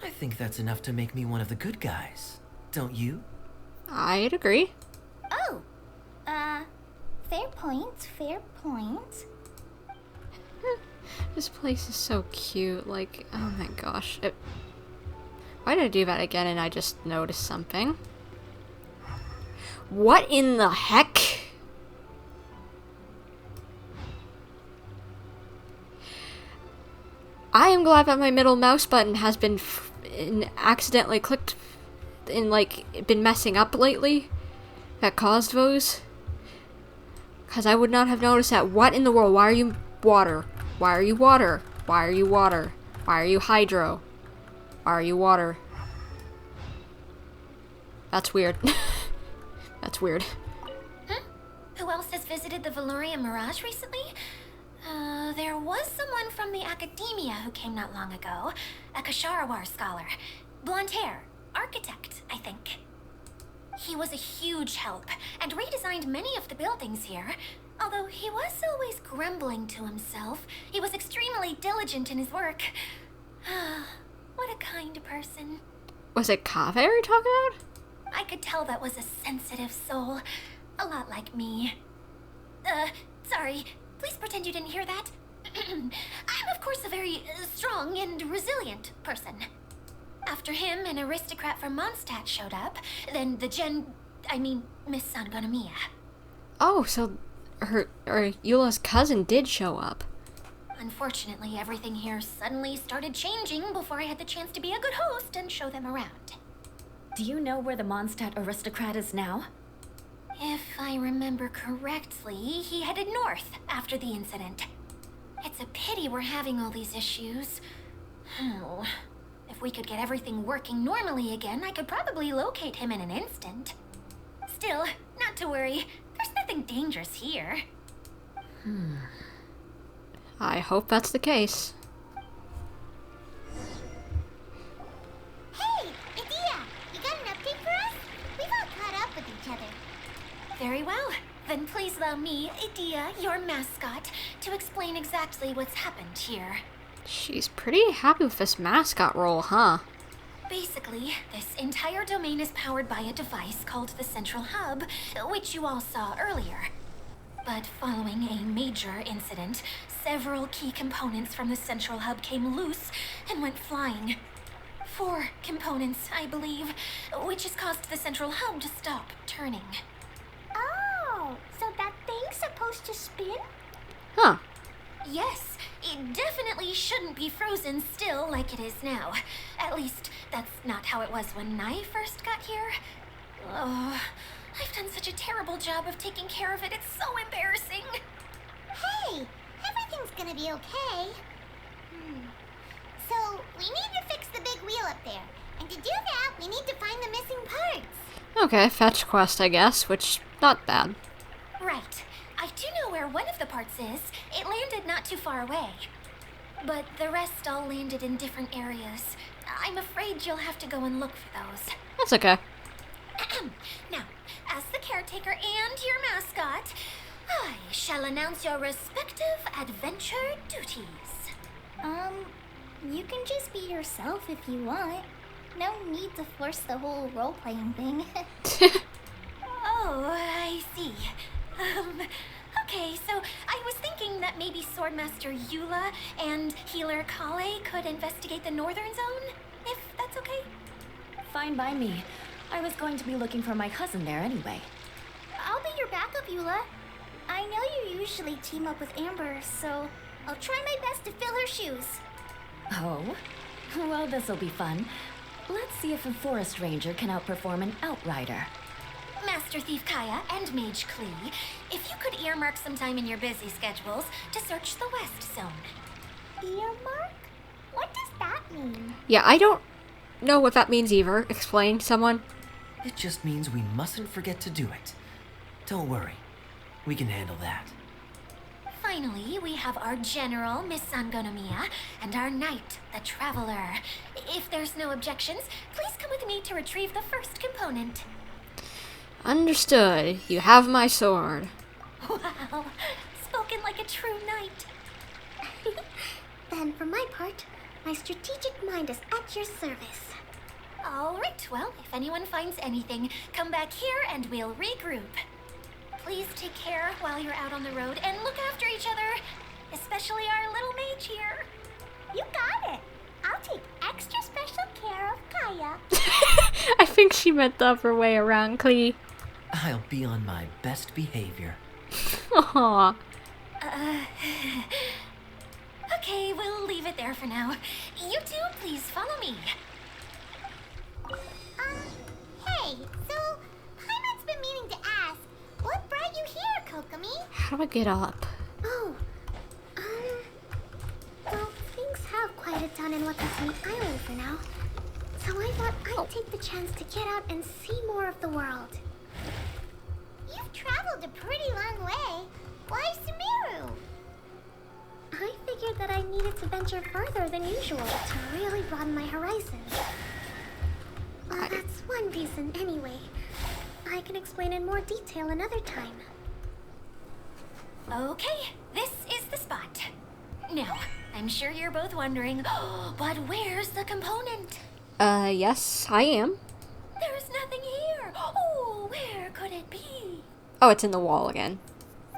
I think that's enough to make me one of the good guys. Don't you? I'd agree. Oh, fair point, fair point. This place is so cute. Like, oh my gosh. Why did I do that again and I just noticed something? What in the heck? I am glad that my middle mouse button has been accidentally clicked and like been messing up lately. That caused those. Because I would not have noticed that. What in the world? Why are you water? Why are you water? Why are you water? Why are you hydro? Why are you water? That's weird. That's weird. Who else has visited the Veluriyam Mirage recently? There was someone from the academia who came not long ago. A Kasharawar scholar. Blonde hair. Architect, I think. He was a huge help, and redesigned many of the buildings here. Although he was always grumbling to himself, he was extremely diligent in his work. What a kind person. Was it Kaveh you're talking about? I could tell that was a sensitive soul. A lot like me. Sorry. Please pretend you didn't hear that. I'm, of course, a very strong and resilient person. After him, an aristocrat from Mondstadt showed up. Then Miss Sangonomiya. Oh, so Eula's cousin did show up. Unfortunately, everything here suddenly started changing before I had the chance to be a good host and show them around. Do you know where the Mondstadt aristocrat is now? If I remember correctly, he headed north after the incident. It's a pity we're having all these issues. Oh, if we could get everything working normally again, I could probably locate him in an instant. Still, not to worry. There's nothing dangerous here. I hope that's the case. Hey, Idea! You got an update for us? We've all caught up with each other. Very well. Then please allow me, Idea, your mascot, to explain exactly what's happened here. She's pretty happy with this mascot role, huh? Basically, this entire domain is powered by a device called the Central Hub, which you all saw earlier. But following a major incident, several key components from the Central Hub came loose and went flying. 4 components, I believe, which has caused the Central Hub to stop turning. Oh, so that thing's supposed to spin? Huh. Yes, it definitely shouldn't be frozen still like it is now. At least, that's not how it was when I first got here. Oh, I've done such a terrible job of taking care of it. It's so embarrassing. Hey, everything's gonna be okay. So, we need to fix the big wheel up there. And to do that, we need to find the missing parts. Okay, fetch quest, I guess, which, not bad. Right. I do know where one of the parts is. It landed not too far away. But the rest all landed in different areas. I'm afraid you'll have to go and look for those. That's okay. Now, as the caretaker and your mascot, I shall announce your respective adventure duties. You can just be yourself if you want. No need to force the whole role-playing thing. Oh, I see. Okay, so I was thinking that maybe Swordmaster Eula and Healer Collei could investigate the northern zone, if that's okay? Fine by me. I was going to be looking for my cousin there anyway. I'll be your backup, Eula. I know you usually team up with Amber, so I'll try my best to fill her shoes. Oh? Well, this'll be fun. Let's see if a forest ranger can outperform an outrider. Master Thief Kaeya and Mage Klee, if you could earmark some time in your busy schedules to search the West Zone. Earmark? What does that mean? Yeah, I don't know what that means either. Explain, someone. It just means we mustn't forget to do it. Don't worry. We can handle that. Finally, we have our general, Miss Sangonomiya, and our knight, the Traveler. If there's no objections, please come with me to retrieve the first component. Understood. You have my sword. Wow, spoken like a true knight. Then, for my part, my strategic mind is at your service. All right, well, if anyone finds anything, come back here and we'll regroup. Please take care while you're out on the road and look after each other, especially our little mage here. You got it. I'll take extra special care of Kaeya. I think she meant the upper way around, Klee. I'll be on my best behavior. Aww. Okay, we'll leave it there for now. You two, please follow me. Hey, so Paimon's been meaning to ask, what brought you here, Kokomi? How do I get up? Oh, well, things have quieted down in Wakasumi Island for now. So I thought I'd take the chance to get out and see more of the world. You've traveled a pretty long way. Why Sumeru? I figured that I needed to venture further than usual to really broaden my horizons. Well, that's one reason anyway. I can explain in more detail another time. Okay, this is the spot. Now, I'm sure you're both wondering, but where's the component? Yes, I am. There's nothing here. Oh, where could it be? Oh, it's in the wall again.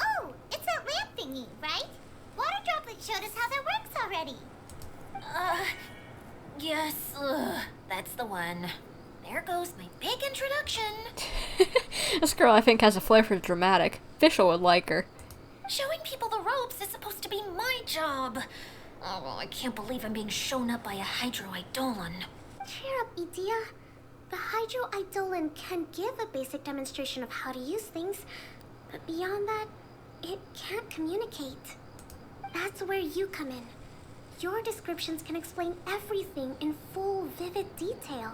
Oh, it's that lamp thingy, right? Water Droplet showed us how that works already. Yes, that's the one. There goes my big introduction. This girl, I think, has a flair for dramatic. Fischl would like her. Showing people the ropes is supposed to be my job. Oh, I can't believe I'm being shown up by a Hydro-Eidolon. Cheer up, Edea. The Hydro-Eidolon can give a basic demonstration of how to use things, but beyond that, it can't communicate. That's where you come in. Your descriptions can explain everything in full, vivid detail.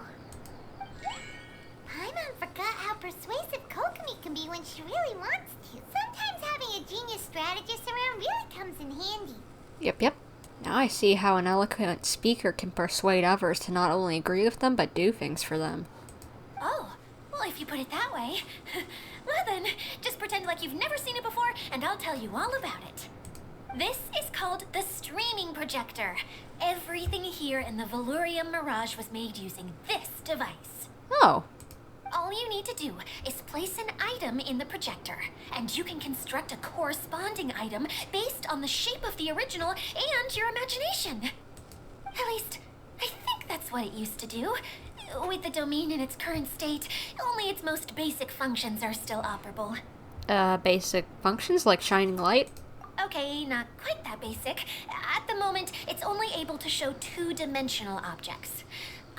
Paimon forgot how persuasive Kokomi can be when she really wants to. Sometimes having a genius strategist around really comes in handy. Yep. Now I see how an eloquent speaker can persuade others to not only agree with them, but do things for them. Oh, well, if you put it that way. Well then, just pretend like you've never seen it before, and I'll tell you all about it. This is called the streaming projector. Everything here in the Veluriyam Mirage was made using this device. Oh. All you need to do is place an item in the projector, and you can construct a corresponding item based on the shape of the original and your imagination. At least, I think that's what it used to do. With the domain in its current state, only its most basic functions are still operable. Basic functions like shining light? Okay, not quite that basic. At the moment, it's only able to show two-dimensional objects.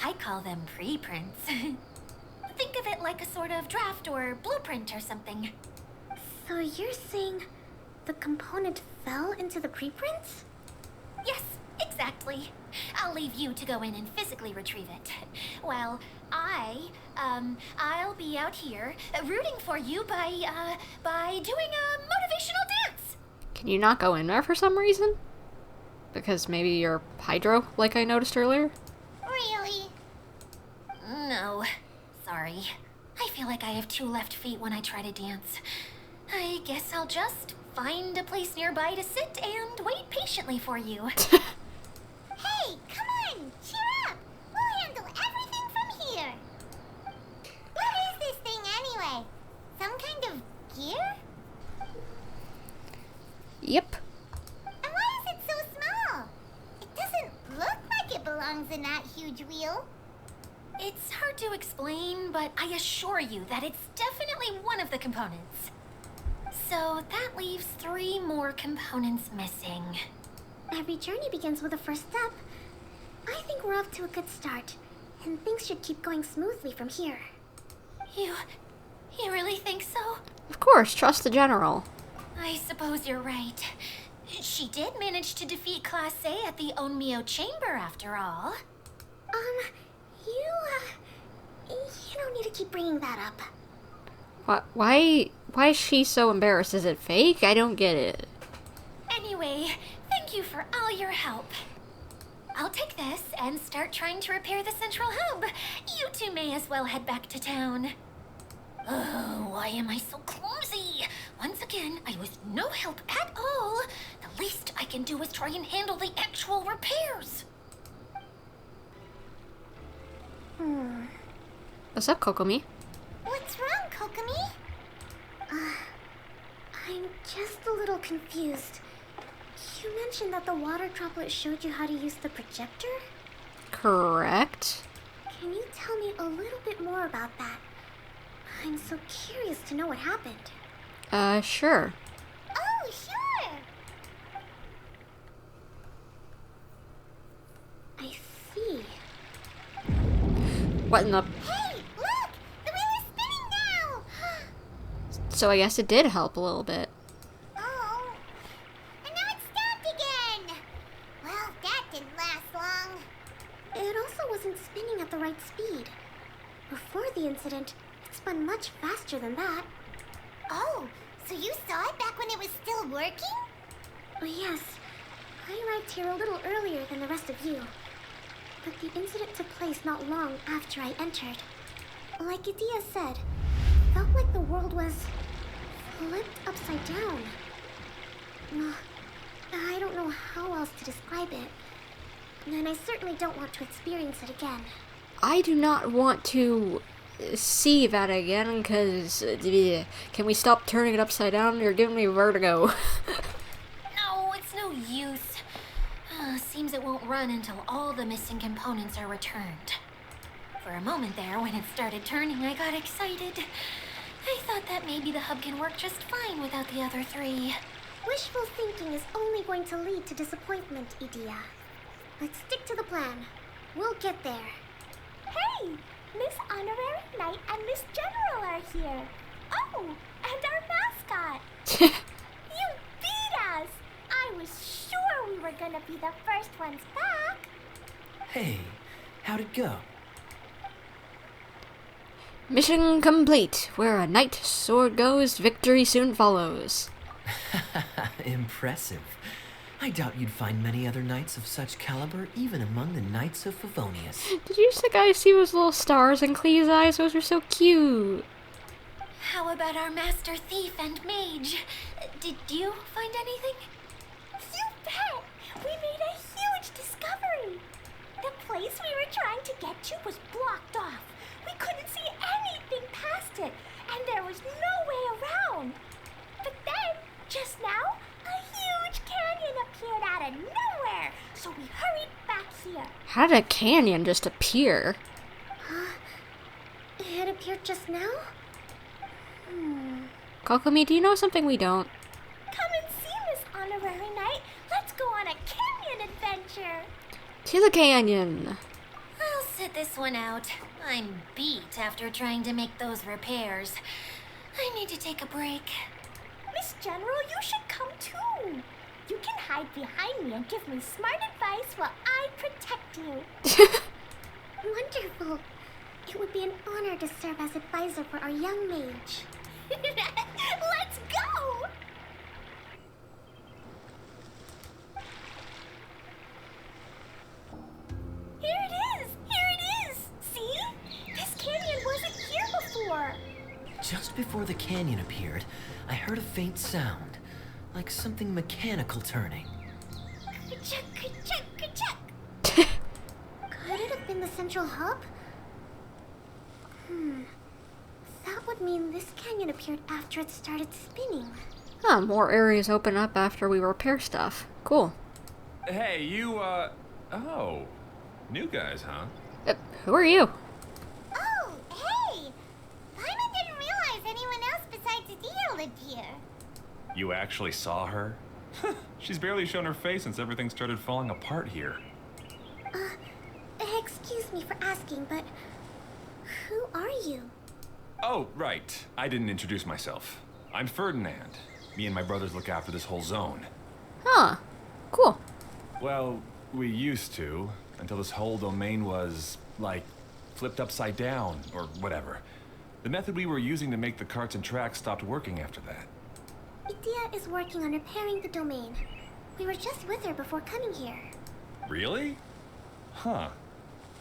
I call them preprints. Think of it like a sort of draft or blueprint or something. So you're saying the component fell into the preprints? Yes, exactly. I'll leave you to go in and physically retrieve it. Well, I'll be out here rooting for you by doing a motivational dance. Can you not go in there for some reason? Because maybe you're hydro, like I noticed earlier? Really? No, sorry. I feel like I have two left feet when I try to dance. I guess I'll just find a place nearby to sit and wait patiently for you. Hey, come on! Cheer up! We'll handle everything from here! What is this thing anyway? Some kind of gear? Yep. And why is it so small? It doesn't look like it belongs in that huge wheel. It's hard to explain, but I assure you that it's definitely one of the components. So that leaves 3 more components missing. Every journey begins with a first step. I think we're off to a good start, and things should keep going smoothly from here. You really think so? Of course, trust the general. I suppose you're right. She did manage to defeat Class A at the Onmyo Chamber after all. You don't need to keep bringing that up. Why Why is she so embarrassed? Is it fake? I don't get it. Anyway, thank you for all your help. I'll take this and start trying to repair the central hub. You two may as well head back to town. Oh, why am I so clumsy? Once again, I was no help at all. The least I can do is try and handle the actual repairs. What's up, Kokomi? What's wrong, Kokomi? I'm just a little confused. You mentioned that the water droplet showed you how to use the projector? Correct. Can you tell me a little bit more about that? I'm so curious to know what happened. Sure. Oh, sure. I see. What in the... Hey, look! The wheel is spinning now! So I guess it did help a little bit. Oh. And now it's stopped again! Well, that didn't last long. It also wasn't spinning at the right speed. Before the incident, it spun much faster than that. Oh, so you saw it back when it was still working? Oh, yes. I arrived here a little earlier than the rest of you. But the incident took place not long after I entered. Like Idia said, it felt like the world was flipped upside down. I don't know how else to describe it. And I certainly don't want to experience it again. I do not want to see that again, because... can we stop turning it upside down? You're giving me vertigo. No, it's no use. Seems it won't run until all the missing components are returned. For a moment there, when it started turning, I got excited. I thought that maybe the hub can work just fine without the other three. Wishful thinking is only going to lead to disappointment, Idia. Let's stick to the plan. We'll get there. Hey, Miss Honorary Knight and Miss General are here. Oh, and our mascot. You beat us! I was sure we were gonna be the first ones back. Hey, how'd it go? Mission complete. Where a knight sword goes, victory soon follows. Impressive. I doubt you'd find many other knights of such caliber even among the knights of Favonius. Did you guys see those little stars in Klee's eyes? Those are so cute. How about our master thief and mage? Did you find anything? You bet! We made a huge discovery. The place we were trying to get to was blocked off. We couldn't see anything past it, and there was no way around. But then, just now, a huge canyon appeared out of nowhere, so we hurried back here. How did a canyon just appear? It appeared just now? Kokomi, do you know something we don't? Come and see, Miss Honorary Knight. Let's go on a canyon adventure. To the canyon. I'll sit this one out. I'm beat after trying to make those repairs. I need to take a break. Miss General, you should come too. You can hide behind me and give me smart advice while I protect you. Wonderful. It would be an honor to serve as advisor for our young mage. Let's go! Here it is! Here it is! See? This canyon wasn't here before. Just before the canyon appeared, I heard a faint sound, like something mechanical turning. Ka-chuck, ka-chuck, ka-chuck. Could it have been the central hub? That would mean this canyon appeared after it started spinning. Huh, more areas open up after we repair stuff. Cool. Hey, you, oh. New guys, huh? Who are you? Oh, hey! Paimon didn't realize anyone else besides Adele lived here. You actually saw her? She's barely shown her face since everything started falling apart here. Excuse me for asking, but who are you? Oh, right. I didn't introduce myself. I'm Ferdinand. Me and my brothers look after this whole zone. Huh. Cool. Well, we used to, until this whole domain was, like, flipped upside down, or whatever. The method we were using to make the carts and tracks stopped working after that. Idia is working on repairing the domain. We were just with her before coming here. Really? Huh.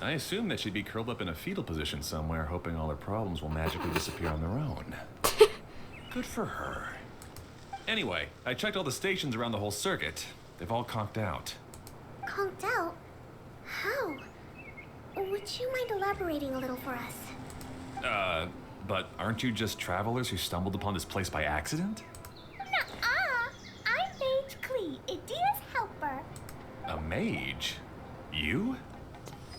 I assumed that she'd be curled up in a fetal position somewhere, hoping all her problems will magically disappear on their own. Good for her. Anyway, I checked all the stations around the whole circuit. They've all conked out. Conked out? How? Would you mind elaborating a little for us? But aren't you just travelers who stumbled upon this place by accident? Nuh-uh. I'm Mage Klee, Idia's helper. A mage? You?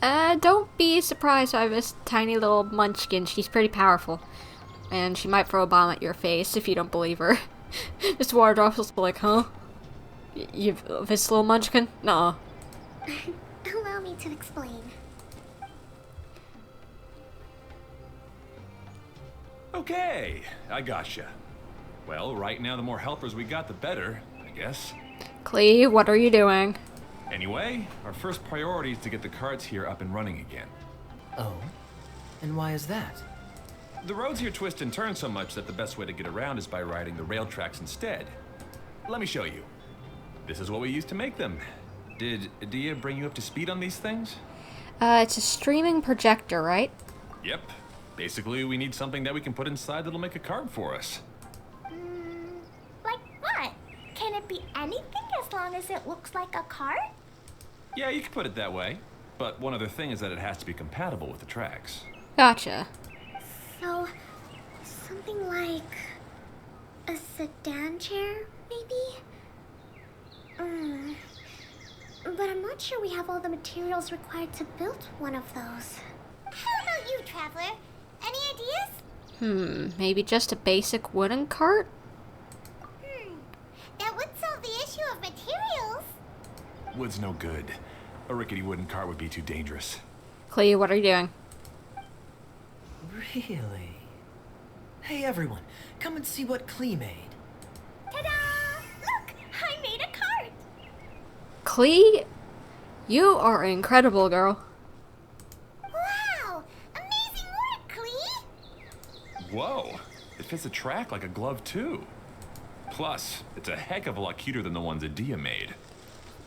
Don't be surprised by this tiny little munchkin. She's pretty powerful. And she might throw a bomb at your face if you don't believe her. Mr. Waterdrop will be like, huh? This little munchkin? Nah. Allow me to explain. Okay, I gotcha. Well, right now the more helpers we got, the better, I guess. Klee, what are you doing? Anyway, our first priority is to get the carts here up and running again. Oh? And why is that? The roads here twist and turn so much that the best way to get around is by riding the rail tracks instead. Let me show you. This is what we used to make them. Did Idia bring you up to speed on these things? It's a streaming projector, right? Yep. Basically, we need something that we can put inside that'll make a cart for us. Like what? Can it be anything as long as it looks like a cart? Yeah, you can put it that way. But one other thing is that it has to be compatible with the tracks. Gotcha. So, something like a sedan chair, maybe? But I'm not sure we have all the materials required to build one of those. How about you, Traveler? Any ideas? Maybe just a basic wooden cart? That would solve the issue of materials. Wood's no good. A rickety wooden cart would be too dangerous. Klee, what are you doing? Really? Hey everyone, come and see what Klee made. Ta-da! Look, I made a cart. Klee, you are incredible, girl. Wow! Amazing work, Klee! Whoa! It fits the track like a glove, too. Plus, it's a heck of a lot cuter than the ones Idia made.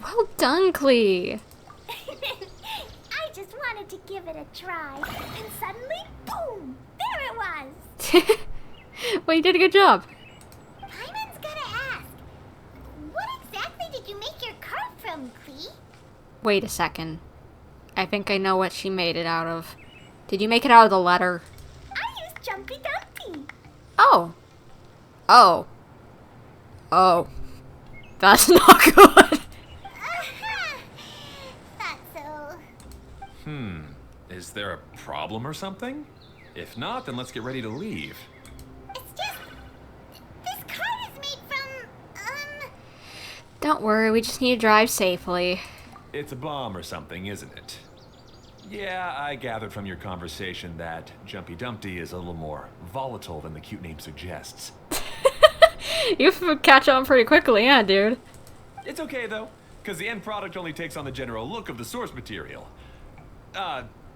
Well done, Klee. I just wanted to give it a try, and suddenly, boom! There it was! Well, you did a good job. Paimon's gotta ask, what exactly did you make your cart from, Klee? Wait a second. I think I know what she made it out of. Did you make it out of the letter? I used Jumpy Dumpy. Oh. Oh. Oh. That's not good. Thought so. Is there a problem or something? If not, then let's get ready to leave. It's just... this cart is made from, Don't worry, we just need to drive safely. It's a bomb or something, isn't it? Yeah, I gathered from your conversation that Jumpy Dumpty is a little more volatile than the cute name suggests. You catch on pretty quickly, yeah, dude. It's okay, though, because the end product only takes on the general look of the source material.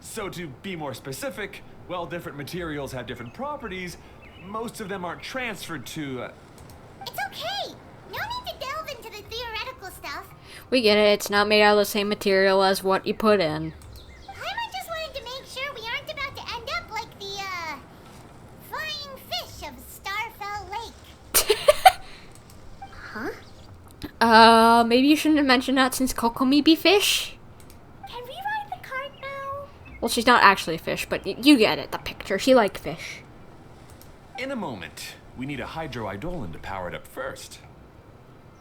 So to be more specific, while different materials have different properties, most of them aren't transferred to, it's okay. No need to delve into the theoretical stuff. We get it, it's not made out of the same material as what you put in. Paimon just wanted to make sure we aren't about to end up like the, flying fish of Starfell Lake. Huh? Maybe you shouldn't have mentioned that since Kokomi be fish? Can we ride the cart now? Well, she's not actually a fish, but you get it, the picture. She like fish. in a moment. We need a hydroidolin to power it up first.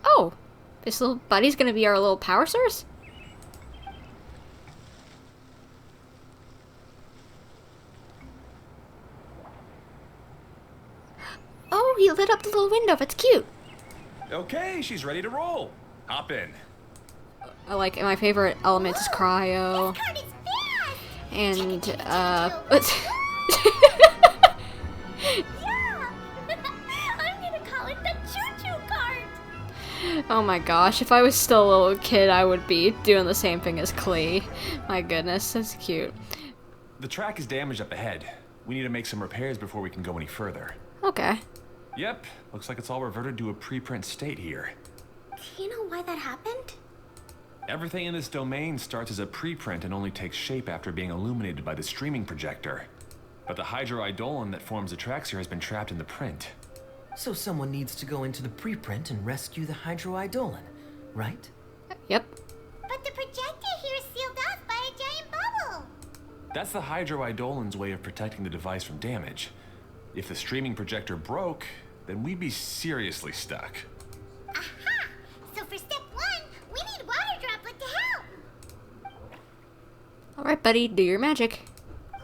Oh, this little buddy's gonna be our little power source? Oh, he lit up the little window. That's cute. Okay, she's ready to roll. Hop in. I like my favorite element is cryo. This card is fast! And Yeah! I'm gonna call it the choo-choo cart. Oh my gosh, if I was still a little kid, I would be doing the same thing as Klee. My goodness, that's cute. The track is damaged up ahead. We need to make some repairs before we can go any further. Okay. Yep, looks like it's all reverted to a preprint state here. Do you know why that happened? Everything in this domain starts as a preprint and only takes shape after being illuminated by the streaming projector. But the hydroidolin that forms the tracks here has been trapped in the print. So someone needs to go into the preprint and rescue the hydroidolin, right? Yep. But the projector here is sealed off by a giant bubble. That's the hydroidolin's way of protecting the device from damage. If the streaming projector broke, then we'd be seriously stuck. Aha! So for step 1, we need water droplet to help. Alright, buddy, do your magic. Aw,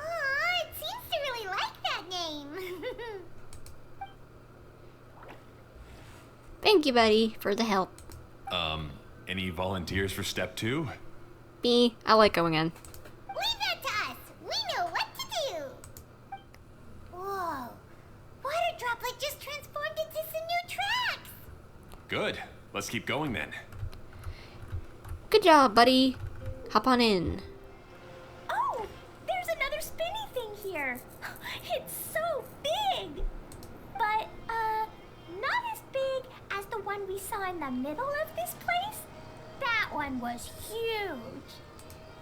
it seems to really like that name. Thank you, buddy, for the help. Any volunteers for step 2? Me, I like going in. Leave that to us. We know what to do. Whoa. Water droplet just transformed into some new tracks. Good. Let's keep going then. Good job, buddy. Hop on in. Oh, there's another spinny thing here. It's so big. But, not as big as the one we saw in the middle of this place. That one was huge.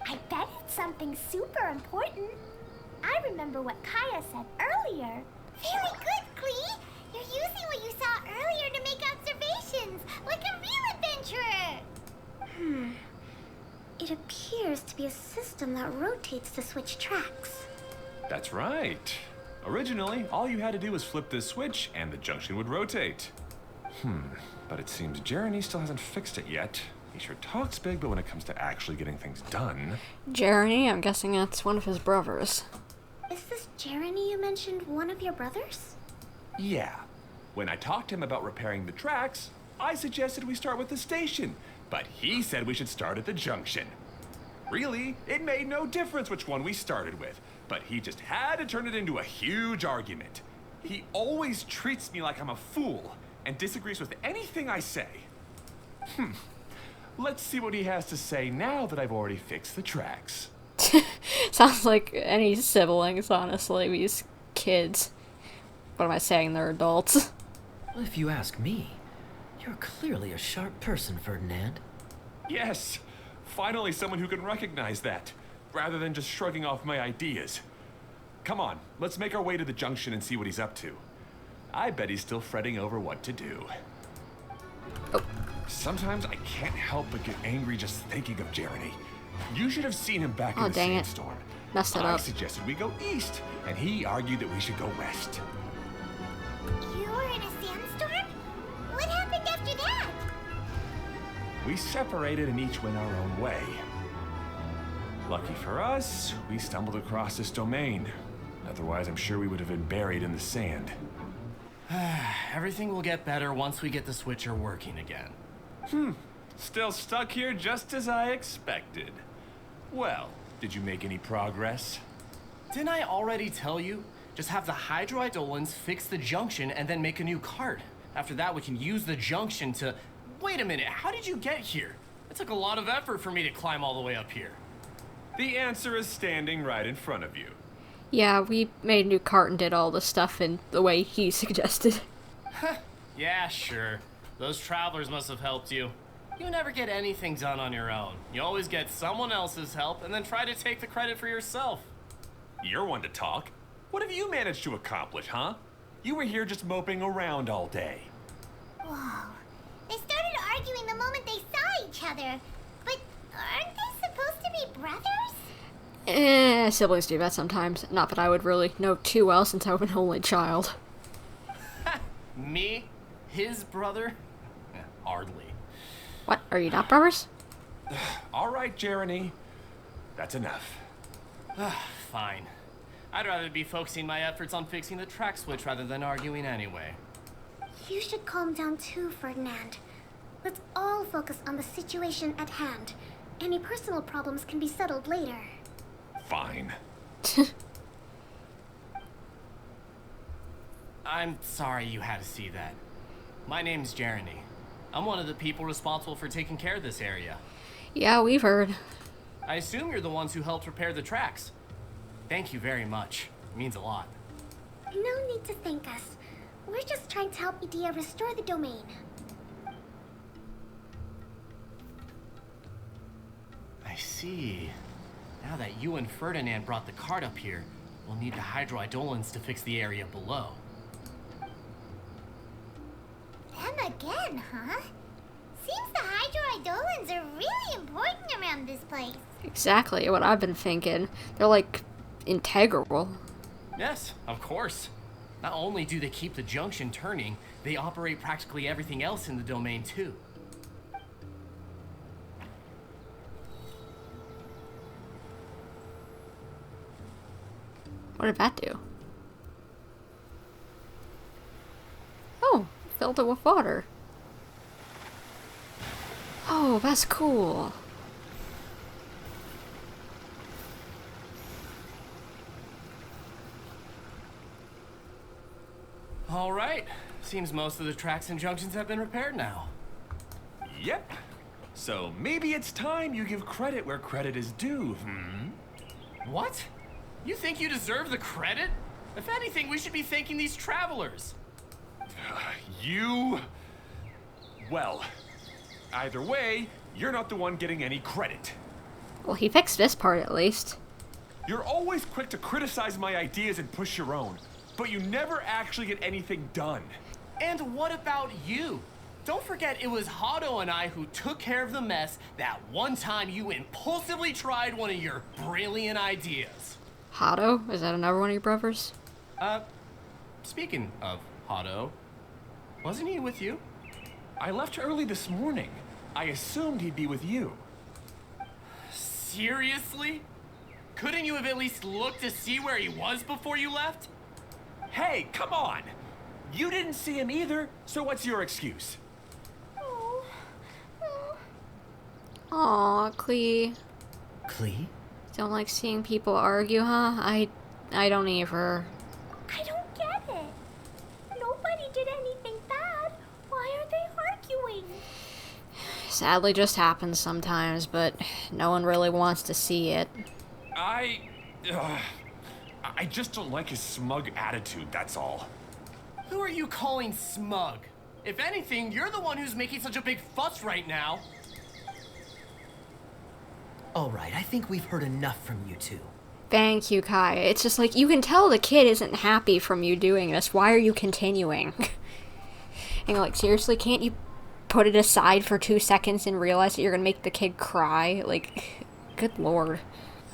I bet it's something super important. I remember what Kaeya said earlier. Very good, Klee. You're using what you saw earlier to make observations, like a real adventurer. It appears to be a system that rotates to switch tracks. That's right. Originally, all you had to do was flip this switch and the junction would rotate. But it seems Jeremy still hasn't fixed it yet. He sure talks big, but when it comes to actually getting things done... Jeremy, I'm guessing that's one of his brothers. Is this Jeremy you mentioned one of your brothers? Yeah. When I talked to him about repairing the tracks, I suggested we start with the station, but he said we should start at the junction. Really, it made no difference which one we started with, but he just had to turn it into a huge argument. He always treats me like I'm a fool and disagrees with anything I say. Let's see what he has to say now that I've already fixed the tracks. Sounds like any siblings, honestly, these kids. What am I saying? They're adults. Well, if you ask me, you're clearly a sharp person, Ferdinand. Yes, finally someone who can recognize that, rather than just shrugging off my ideas. Come on, let's make our way to the junction and see what he's up to. I bet he's still fretting over what to do. Oh. Sometimes I can't help but get angry just thinking of Jeremy. You should have seen him back in the dang it. sandstorm. Messed it I up. suggested we go east, and he argued that we should go west. You were in a sandstorm? What happened after that? We separated and each went our own way. Lucky for us, we stumbled across this domain. Otherwise, I'm sure we would have been buried in the sand. Everything will get better once we get the switcher working again. Still stuck here just as I expected. Well, did you make any progress? Didn't I already tell you? Just have the hydroidolins fix the junction and then make a new cart. After that, we can use the junction to... Wait a minute, how did you get here? It took a lot of effort for me to climb all the way up here. The answer is standing right in front of you. Yeah, we made a new cart and did all the stuff in the way he suggested. Yeah, sure. Those travelers must have helped you. You never get anything done on your own. You always get someone else's help and then try to take the credit for yourself. You're one to talk. What have you managed to accomplish, huh? You were here just moping around all day. Whoa. They started arguing the moment they saw each other. But aren't they supposed to be brothers? Siblings do that sometimes. Not that I would really know too well since I'm an only child. Me? His brother? Hardly. What? Are you not brothers? All right, Jeremy. That's enough. Fine. I'd rather be focusing my efforts on fixing the track switch rather than arguing anyway. You should calm down too, Ferdinand. Let's all focus on the situation at hand. Any personal problems can be settled later. Fine. I'm sorry you had to see that. My name's Jeremy. I'm one of the people responsible for taking care of this area. Yeah, we've heard. I assume you're the ones who helped repair the tracks. Thank you very much. It means a lot. No need to thank us. We're just trying to help Idea restore the domain. I see. Now that you and Ferdinand brought the cart up here, we'll need the hydroidolins to fix the area below. Them again, huh? Seems the hydroidolins are really important around this place. Exactly what I've been thinking. They're like integral. Yes, of course. Not only do they keep the junction turning, they operate practically everything else in the domain too. What did that do? Oh, filled it with water. Oh, that's cool. All right. Seems most of the tracks and junctions have been repaired now. Yep. So maybe it's time you give credit where credit is due, What? You think you deserve the credit? If anything, we should be thanking these travelers. You... Well, either way, you're not the one getting any credit. Well, he fixed this part at least. You're always quick to criticize my ideas and push your own, but you never actually get anything done. And what about you? Don't forget it was Hado and I who took care of the mess that one time you impulsively tried one of your brilliant ideas. Hado? Is that another one of your brothers? Speaking of Hado, wasn't he with you? I left early this morning. I assumed he'd be with you. Seriously? Couldn't you have at least looked to see where he was before you left? Hey, come on! You didn't see him either, so what's your excuse? Aw, Klee. Klee? Don't like seeing people argue, huh? I don't either. I don't get it. Nobody did anything bad. Why are they arguing? Sadly just happens sometimes, but no one really wants to see it. I just don't like his smug attitude, that's all. Who are you calling smug? If anything, you're the one who's making such a big fuss right now. Alright, I think we've heard enough from you two. Thank you, Kaeya. It's just like, you can tell the kid isn't happy from you doing this. Why are you continuing? And like, seriously, can't you put it aside for 2 seconds and realize that you're gonna make the kid cry? Like, good lord.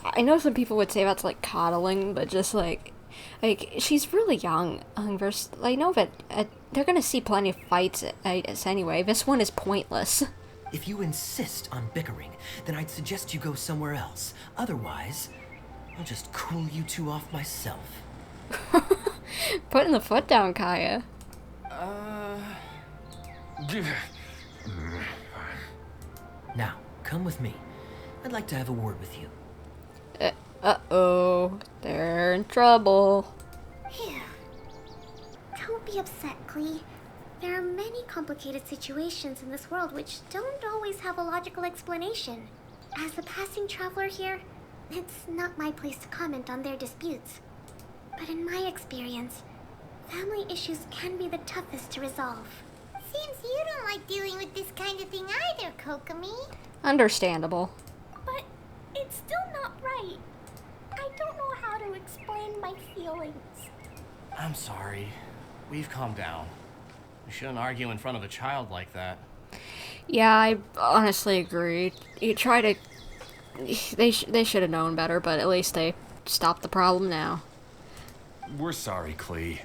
I know some people would say that's like coddling, but just like she's really young. I know that they're gonna see plenty of fights anyway. This one is pointless. If you insist on bickering, then I'd suggest you go somewhere else. Otherwise, I'll just cool you two off myself. Putting the foot down, Kaeya. Now, come with me. I'd like to have a word with you. Uh-oh. They're in trouble. Phew. Don't be upset, Klee. There are many complicated situations in this world which don't always have a logical explanation. As a passing traveler here, it's not my place to comment on their disputes. But in my experience, family issues can be the toughest to resolve. Seems you don't like dealing with this kind of thing either, Kokomi. Understandable. But it's still not right. I don't know how to explain my feelings. I'm sorry. We've calmed down. We shouldn't argue in front of a child like that. Yeah, I honestly agree. You try to... They should have known better, but at least they stopped the problem now. We're sorry, Klee.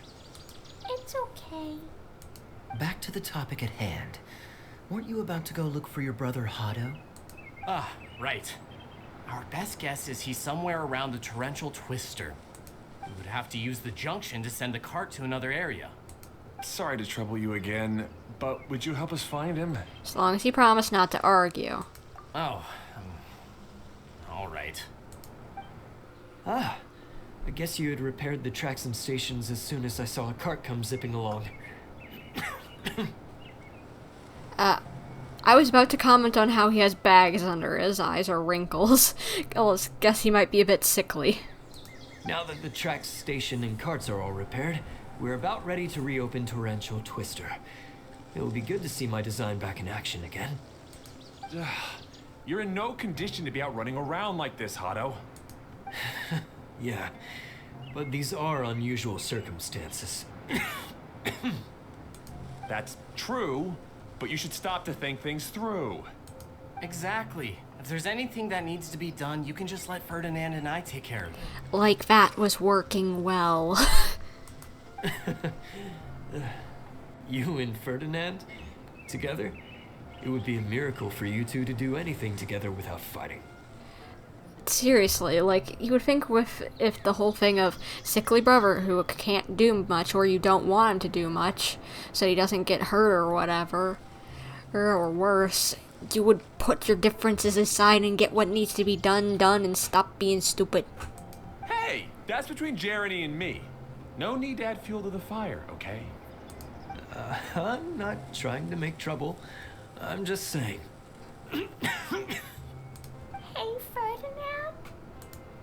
It's okay. Back to the topic at hand. Weren't you about to go look for your brother Hado? Ah, right. Our best guess is he's somewhere around the torrential twister. We would have to use the junction to send the cart to another area. Sorry to trouble you again, but would you help us find him? As long as you promise not to argue. Oh, all right. Ah, I guess you had repaired the tracks and stations as soon as I saw a cart come zipping along. I was about to comment on how he has bags under his eyes or wrinkles. I guess he might be a bit sickly. Now that the track station and carts are all repaired, we're about ready to reopen Torrential Twister. It'll be good to see my design back in action again. You're in no condition to be out running around like this, Hado. Yeah, but these are unusual circumstances. That's true, but you should stop to think things through. Exactly. If there's anything that needs to be done, you can just let Ferdinand and I take care of it. Like that was working well. You and Ferdinand? Together? It would be a miracle for you two to do anything together without fighting. Seriously, like, you would think if the whole thing of sickly brother who can't do much, or you don't want him to do much, so he doesn't get hurt or whatever, or worse, you would put your differences aside and get what needs to be done and stop being stupid. Hey, that's between Jeremy and me. No need to add fuel to the fire, okay? I'm not trying to make trouble. I'm just saying. Hey, Ferdinand?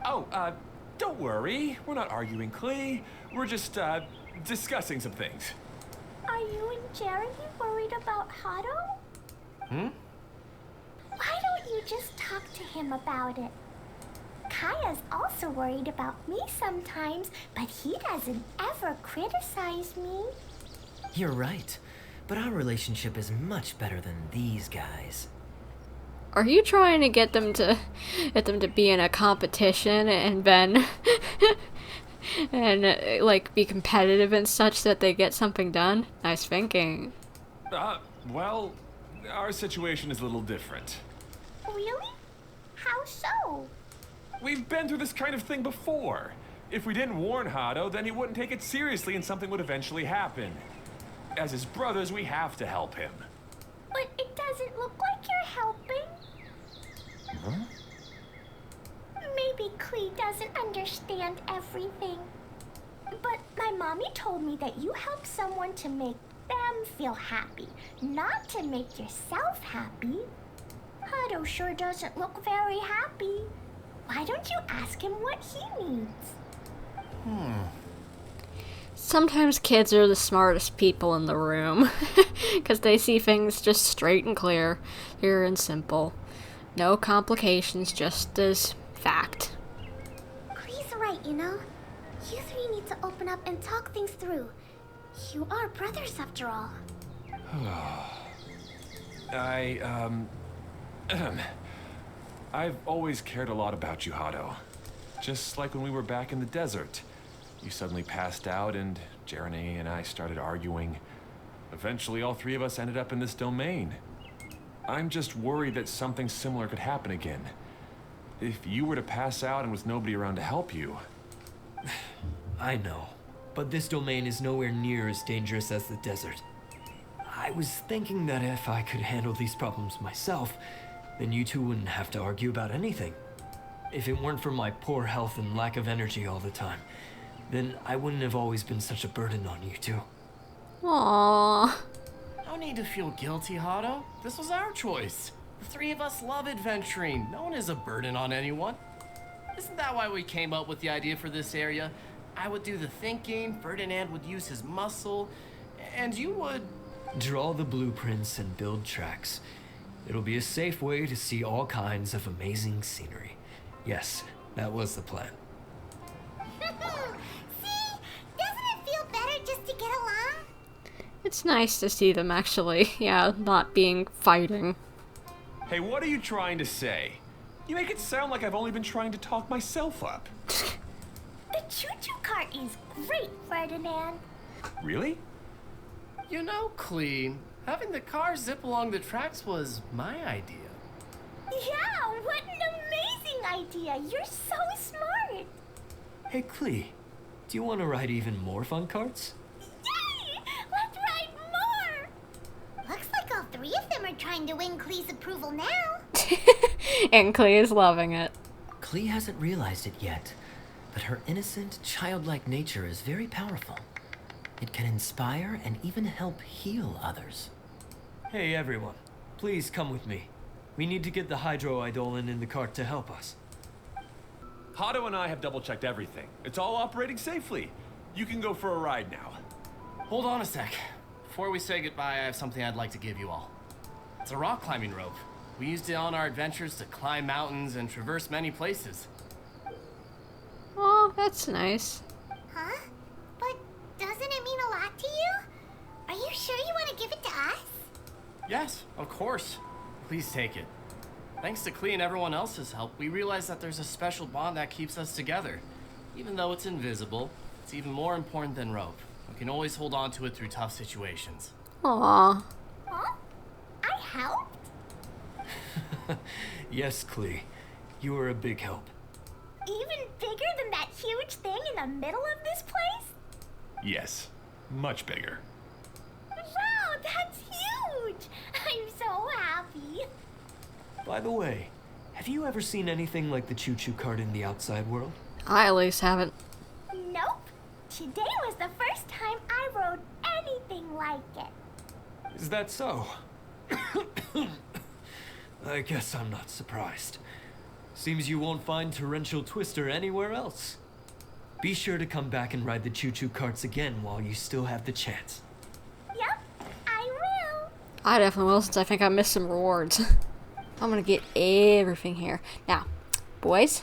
Oh, don't worry. We're not arguing, Klee. We're just, discussing some things. Are you and Jeremy worried about Hado? Why don't you just talk to him about it? Kaeya's also worried about me sometimes, but he doesn't ever criticize me. You're right, but our relationship is much better than these guys. Are you trying to get them to be in a competition and then and like be competitive and such that they get something done? Nice thinking. Well, our situation is a little different. Really? How so? We've been through this kind of thing before. If we didn't warn Hado, then he wouldn't take it seriously and something would eventually happen. As his brothers, we have to help him. But it doesn't look like you're helping. Huh? Maybe Klee doesn't understand everything. But my mommy told me that you help someone to make them feel happy, not to make yourself happy. Hado sure doesn't look very happy. Why don't you ask him what he needs? Sometimes kids are the smartest people in the room because they see things just straight and clear and simple. No complications, just as fact. Klee's right, you know? You three need to open up and talk things through. You are brothers after all. I've always cared a lot about you, Hado. Just like when we were back in the desert. You suddenly passed out and Jeremy and I started arguing. Eventually, all three of us ended up in this domain. I'm just worried that something similar could happen again. If you were to pass out and with nobody around to help you. I know, but this domain is nowhere near as dangerous as the desert. I was thinking that if I could handle these problems myself, then you two wouldn't have to argue about anything. If it weren't for my poor health and lack of energy all the time, then I wouldn't have always been such a burden on you two. Aww. No need to feel guilty, Hado. This was our choice. The three of us love adventuring. No one is a burden on anyone. Isn't that why we came up with the idea for this area? I would do the thinking, Ferdinand would use his muscle, and you would... Draw the blueprints and build tracks. It'll be a safe way to see all kinds of amazing scenery. Yes, that was the plan. See? Doesn't it feel better just to get along? It's nice to see them actually, not being fighting. Hey, what are you trying to say? You make it sound like I've only been trying to talk myself up. The choo-choo cart is great, Ferdinand. Really? You know, Klee, having the car zip along the tracks was my idea. Yeah, what an amazing idea. You're so smart. Hey, Klee, do you want to ride even more fun carts? Yay! Let's ride more. Looks like all three of them are trying to win Klee's approval now. And Klee is loving it. Klee hasn't realized it yet, but her innocent, childlike nature is very powerful. It can inspire and even help heal others. Hey, everyone. Please come with me. We need to get the hydroidolin in the cart to help us. Hato and I have double-checked everything. It's all operating safely. You can go for a ride now. Hold on a sec. Before we say goodbye, I have something I'd like to give you all. It's a rock climbing rope. We used it on our adventures to climb mountains and traverse many places. Oh, that's nice. Huh? But doesn't it mean a lot to you? Are you sure you want to give it to us? Yes, of course. Please take it. Thanks to Klee and everyone else's help, we realized that there's a special bond that keeps us together. Even though it's invisible, it's even more important than rope. We can always hold on to it through tough situations. Aww. Huh? I helped? Yes, Klee. You were a big help. Even bigger than that huge thing in the middle of this place? Yes, much bigger. Wow, that's huge! I'm so happy. By the way, have you ever seen anything like the choo-choo cart in the outside world? I at least haven't. Nope. Today was the first time I rode anything like it. Is that so? I guess I'm not surprised. Seems you won't find Torrential Twister anywhere else. Be sure to come back and ride the choo-choo carts again while you still have the chance. Yep, I will. I definitely will, since I think I missed some rewards. I'm gonna get everything here. Now, boys.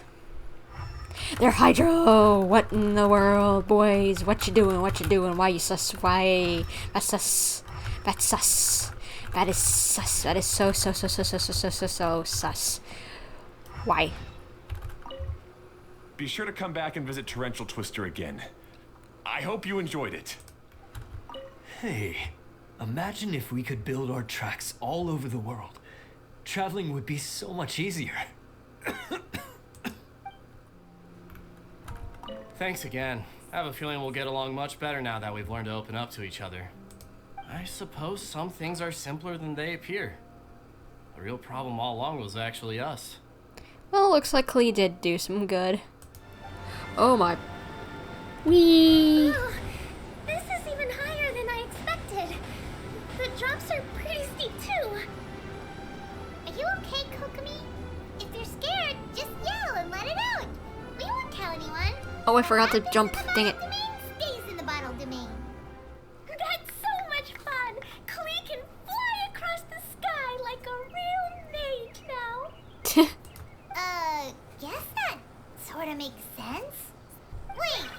They're Hydro! What in the world, boys? What you doing? What you doing? Why you sus? Why? That's sus. That's sus. That is sus. That is so sus. Why? Be sure to come back and visit Torrential Twister again. I hope you enjoyed it. Hey, imagine if we could build our tracks all over the world. Traveling would be so much easier. Thanks again. I have a feeling we'll get along much better now that we've learned to open up to each other. I suppose some things are simpler than they appear. The real problem all along was actually us. Well, looks like Klee did do some good. Oh my. Whee! Oh, this is even higher than I expected. The drops are pretty steep too. Are you okay, Kokomi? If you're scared, just yell and let it out. We won't tell anyone. Oh, I forgot to What jump. happens Dang in it. the bottle domain stays in the bottle domain. That's so much fun. Klee can fly across the sky like a real mage now. Guess that sort of makes sense. Wait,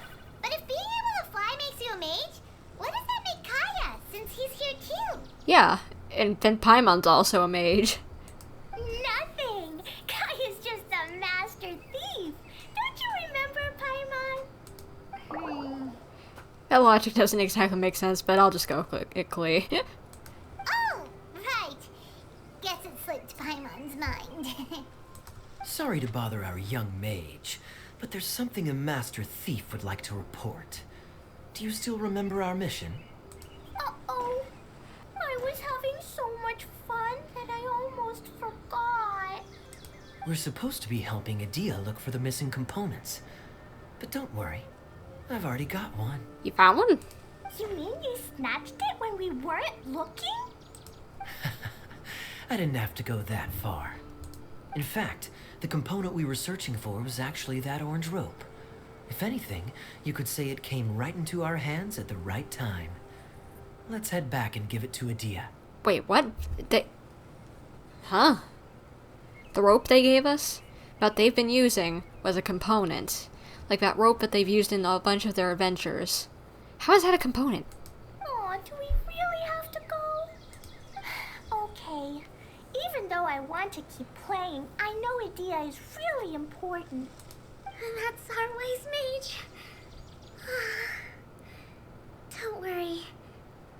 but if being able to fly makes you a mage, what does that make Kaeya, since he's here too? Yeah, and then Paimon's also a mage. Nothing. Kaeya's just a master thief. Don't you remember, Paimon? That logic doesn't exactly make sense, but I'll just go click it, Klee. Oh, right. Guess it slipped Paimon's mind. Sorry to bother our young mage, but there's something a master thief would like to report. Do you still remember our mission? Uh-oh. I was having so much fun that I almost forgot. We're supposed to be helping Adia look for the missing components. But don't worry, I've already got one. You found one? You mean you snatched it when we weren't looking? I didn't have to go that far. In fact, the component we were searching for was actually that orange rope. If anything, you could say it came right into our hands at the right time. Let's head back and give it to Adia. Wait, what? Huh? The rope they gave us? That they've been using was a component. Like that rope that they've used in a bunch of their adventures. How is that a component? Aw, do we really have to go? Okay. Even though I want to keep playing, I know Adia is really important. And that's our wise mage. Don't worry.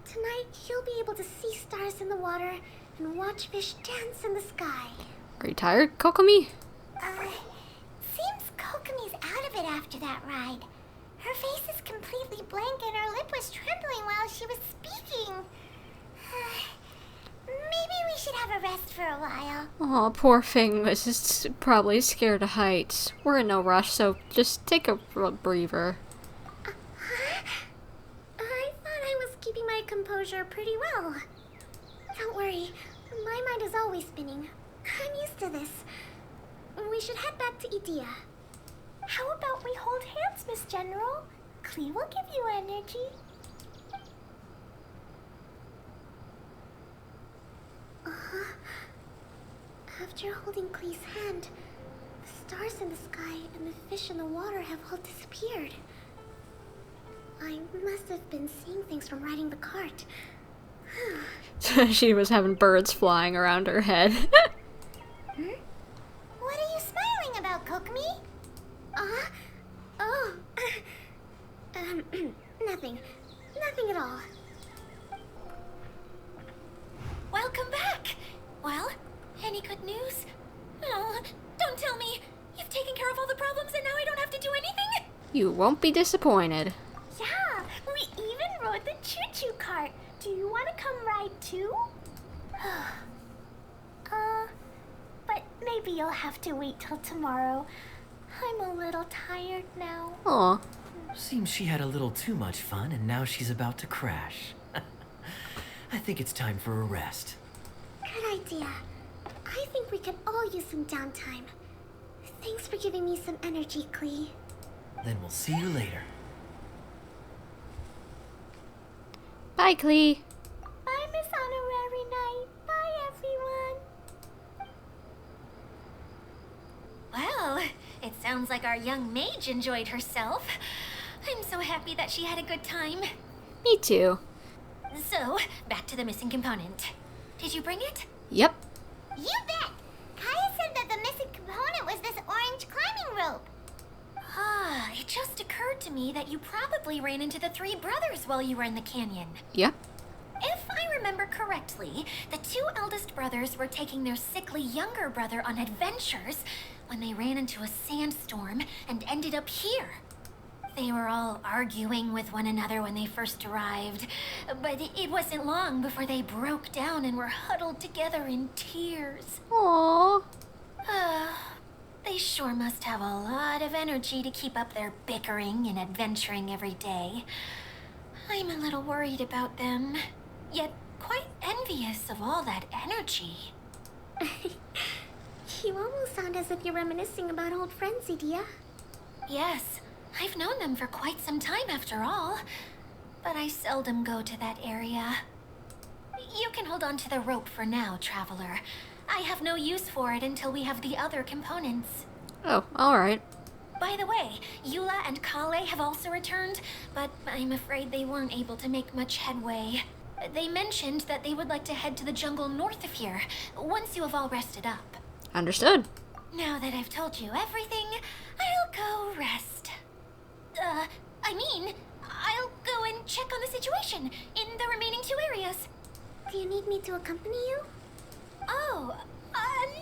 Tonight, you'll be able to see stars in the water and watch fish dance in the sky. Are you tired, Kokomi? Seems Kokomi's out of it after that ride. Her face is completely blank and her lip was trembling while she was speaking. Maybe we should have a rest for a while. Aw, poor thing was just probably scared of heights. We're in no rush, so just take a breather. I thought I was keeping my composure pretty well. Don't worry, my mind is always spinning. I'm used to this. We should head back to Adia. How about we hold hands, Miss General? Klee will give you energy. After holding Klee's hand, the stars in the sky and the fish in the water have all disappeared. I must have been seeing things from riding the cart. She was having birds flying around her head. What are you smiling about, Kokomi? Nothing. Nothing at all. Welcome back! Well, any good news? No, don't tell me. You've taken care of all the problems and now I don't have to do anything? You won't be disappointed. Yeah, we even rode the choo-choo cart. Do you want to come ride too? But maybe you'll have to wait till tomorrow. I'm a little tired now. Aw. Seems she had a little too much fun and now she's about to crash. I think it's time for a rest. Good idea. I think we could all use some downtime. Thanks for giving me some energy, Klee. Then we'll see you later. Bye, Klee. Bye, Miss Honorary Knight. Bye, everyone. Well, it sounds like our young mage enjoyed herself. I'm so happy that she had a good time. Me too. So, back to the missing component. Did you bring it? Yep. You bet! Kaeya said that the missing component was this orange climbing rope. It just occurred to me that you probably ran into the three brothers while you were in the canyon. Yep. If I remember correctly, the two eldest brothers were taking their sickly younger brother on adventures when they ran into a sandstorm and ended up here. They were all arguing with one another when they first arrived, but it wasn't long before they broke down and were huddled together in tears. Aww. They sure must have a lot of energy to keep up their bickering and adventuring every day. I'm a little worried about them, yet quite envious of all that energy. You almost sound as if you're reminiscing about old friends, Edea. Yes, I've known them for quite some time after all, but I seldom go to that area. You can hold on to the rope for now, Traveler. I have no use for it until we have the other components. Oh, alright. By the way, Eula and Collei have also returned, but I'm afraid they weren't able to make much headway. They mentioned that they would like to head to the jungle north of here, once you have all rested up. Understood. Now that I've told you everything, I'll go rest. I'll go and check on the situation in the remaining two areas. Do you need me to accompany you? Oh,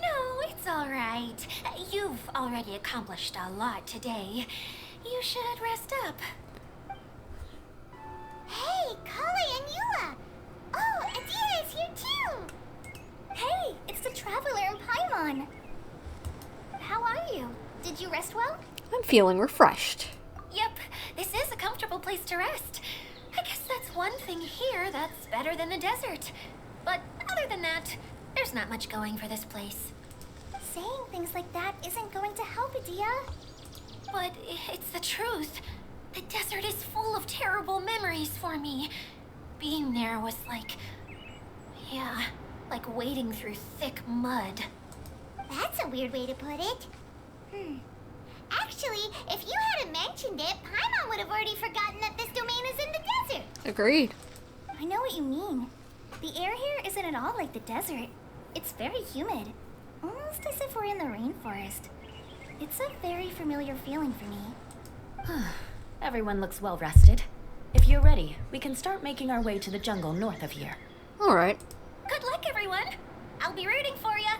no, it's all right. You've already accomplished a lot today. You should rest up. Hey, Collei and Eula! Oh, Edea is here too! Hey, it's the Traveler and Paimon. How are you? Did you rest well? I'm feeling refreshed. Yep, this is a comfortable place to rest. I guess that's one thing here that's better than the desert. But other than that, there's not much going for this place. Saying things like that isn't going to help, Edea. But it's the truth. The desert is full of terrible memories for me. Being there was like wading through thick mud. That's a weird way to put it. Actually, if you hadn't mentioned it, Paimon would have already forgotten that this domain is in the desert. Agreed. I know what you mean. The air here isn't at all like the desert. It's very humid, almost as if we're in the rainforest. It's a very familiar feeling for me. Everyone looks well rested. If you're ready, we can start making our way to the jungle north of here. Alright. Good luck, everyone. I'll be rooting for you.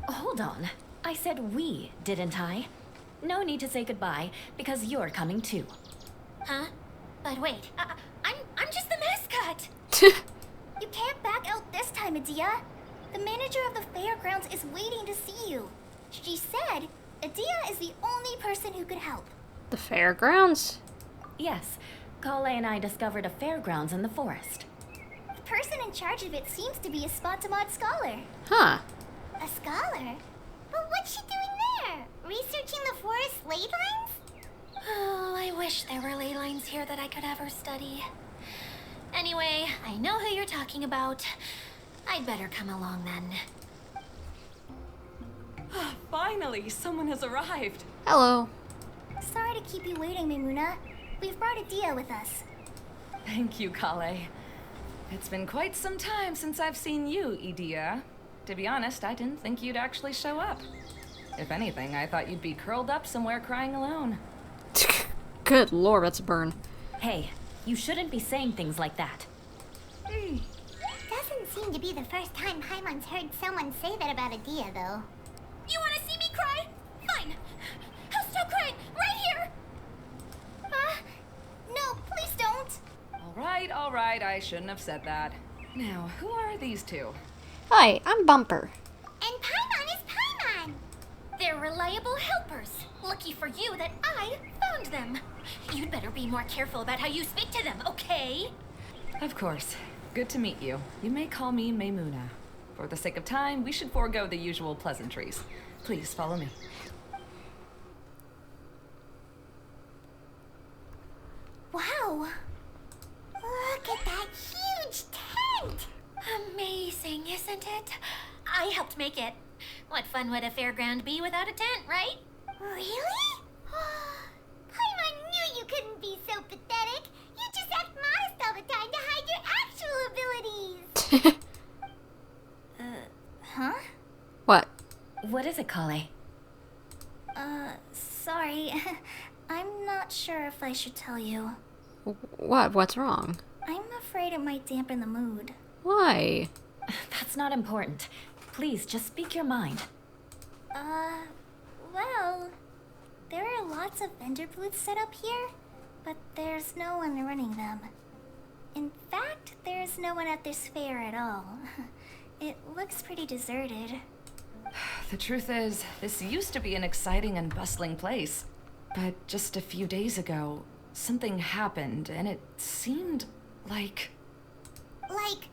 Hold on. I said we, didn't I? No need to say goodbye, because you're coming too. Huh? But wait, I'm just the mascot. You can't back out this time, Edea. The manager of the fairgrounds is waiting to see you. She said Edea is the only person who could help. The fairgrounds? Yes, Collei and I discovered a fairgrounds in the forest. The person in charge of it seems to be a Spontamod scholar. Huh. A scholar? But what's she doing there? researching the forest ley lines? Oh, I wish there were ley lines here that I could ever study. Anyway, I know who you're talking about. I'd better come along then. Finally, someone has arrived. Hello. Sorry to keep you waiting, Mimuna. We've brought Adia with us. Thank you, Collei. It's been quite some time since I've seen you, Idia. To be honest, I didn't think you'd actually show up. If anything, I thought you'd be curled up somewhere crying alone. Good lord, that's a burn. Hey, you shouldn't be saying things like that. Doesn't seem to be the first time Paimon's heard someone say that about Adia, though. You want to see me cry? Fine. I'll stop crying right here. No, please don't. All right, I shouldn't have said that. Now, who are these two? Hi, I'm Bumper. And Paimon is Paimon! They're reliable helpers. Lucky for you that I found them. You'd better be more careful about how you speak to them, okay? Of course. Good to meet you. You may call me Maymuna. For the sake of time, we should forego the usual pleasantries. Please follow me. Wow! Look at that huge tent! Amazing, isn't it? I helped make it. What fun would a fairground be without a tent, right? Really? Paimon knew you couldn't be so pathetic. You just act modest all the time to hide your actual abilities. Huh? What? What is it, Collei? Sorry. I'm not sure if I should tell you. What? What's wrong? I'm afraid it might dampen the mood. Why? That's not important. Please, just speak your mind. Well, there are lots of vendor booths set up here, but there's no one running them. In fact, there's no one at this fair at all. It looks pretty deserted. The truth is, this used to be an exciting and bustling place. But just a few days ago, something happened, and it seemed like... Like,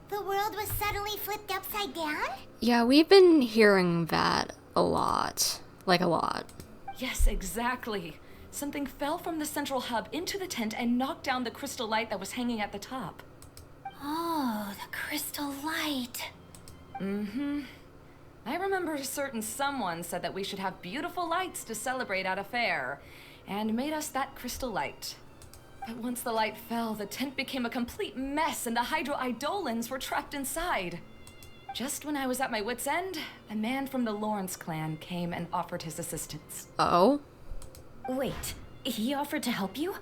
the world was suddenly flipped upside down? Yeah, we've been hearing that a lot. Like a lot. Yes, exactly. Something fell from the central hub into the tent and knocked down the crystal light that was hanging at the top. Oh, the crystal light. Mm-hmm. I remember a certain someone said that we should have beautiful lights to celebrate at a fair, and made us that crystal light. But once the light fell, the tent became a complete mess and the Hydro-Eidolons were trapped inside. Just when I was at my wit's end, a man from the Lawrence clan came and offered his assistance. Oh? Wait, he offered to help you?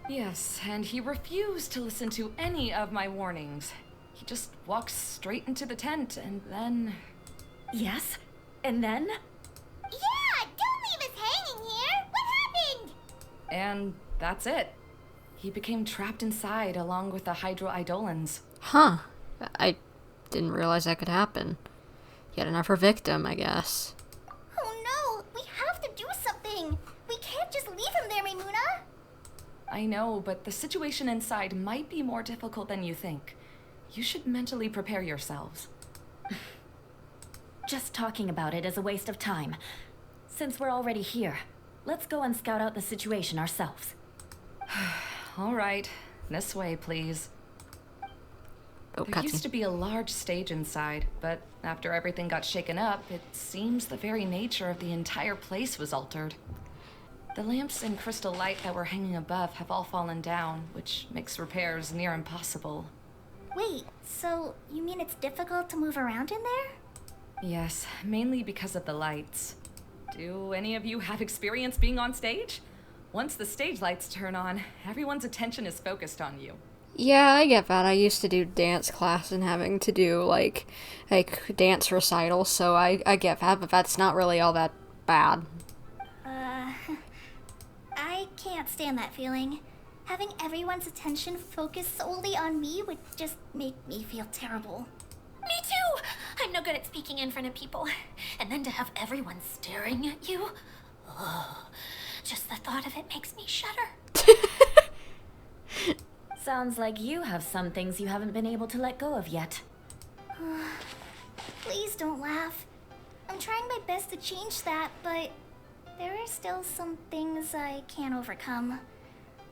Yes, and he refused to listen to any of my warnings. He just walked straight into the tent, and then... Yes? And then? Yeah, don't leave us hanging here! What happened? And that's it. He became trapped inside along with the Hydro-Eidolons. Huh. I didn't realize that could happen. Yet another victim, I guess. Oh no! We have to do something! We can't just leave him there, Maymuna! I know, but the situation inside might be more difficult than you think. You should mentally prepare yourselves. Just talking about it is a waste of time. Since we're already here, let's go and scout out the situation ourselves. All right, this way, please. Oh, There used to be a large stage inside, but after everything got shaken up, it seems the very nature of the entire place was altered. The lamps and crystal light that were hanging above have all fallen down, which makes repairs near impossible. Wait, so you mean it's difficult to move around in there? Yes, mainly because of the lights. Do any of you have experience being on stage? Once the stage lights turn on, everyone's attention is focused on you. Yeah, I get that. I used to do dance class and having to do, like dance recitals, so I get that, but that's not really all that bad. I can't stand that feeling. Having everyone's attention focused solely on me would just make me feel terrible. Me too! I'm no good at speaking in front of people. And then to have everyone staring at you. Oh, just the thought of it makes me shudder. Sounds like you have some things you haven't been able to let go of yet. Please don't laugh. I'm trying my best to change that, but there are still some things I can't overcome.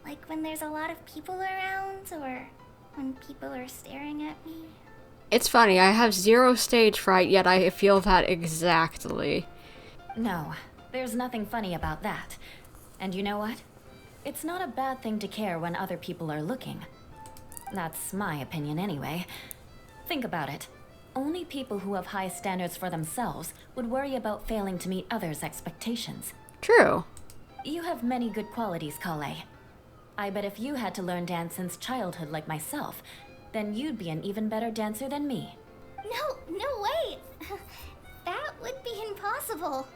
Like when there's a lot of people around, or when people are staring at me. It's funny, I have 0 stage fright, yet I feel that exactly. No, there's nothing funny about that. And you know what? It's not a bad thing to care when other people are looking. That's my opinion anyway. Think about it. Only people who have high standards for themselves would worry about failing to meet others' expectations. True. You have many good qualities, Collei. I bet if you had to learn dance since childhood like myself, then you'd be an even better dancer than me. No way! That would be impossible.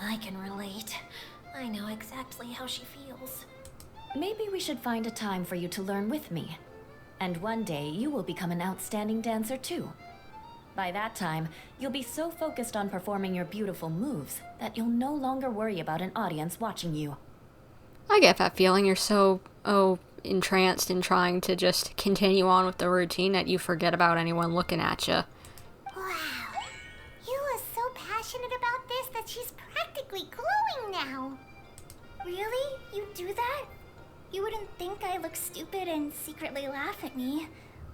I can relate. I know exactly how she feels. Maybe we should find a time for you to learn with me. And one day, you will become an outstanding dancer too. By that time, you'll be so focused on performing your beautiful moves that you'll no longer worry about an audience watching you. I get that feeling. You're so, entranced in trying to just continue on with the routine that you forget about anyone looking at you. Wow. Eula's so passionate about this that she's practically glowing now. Really? You do that? You wouldn't think I look stupid and secretly laugh at me,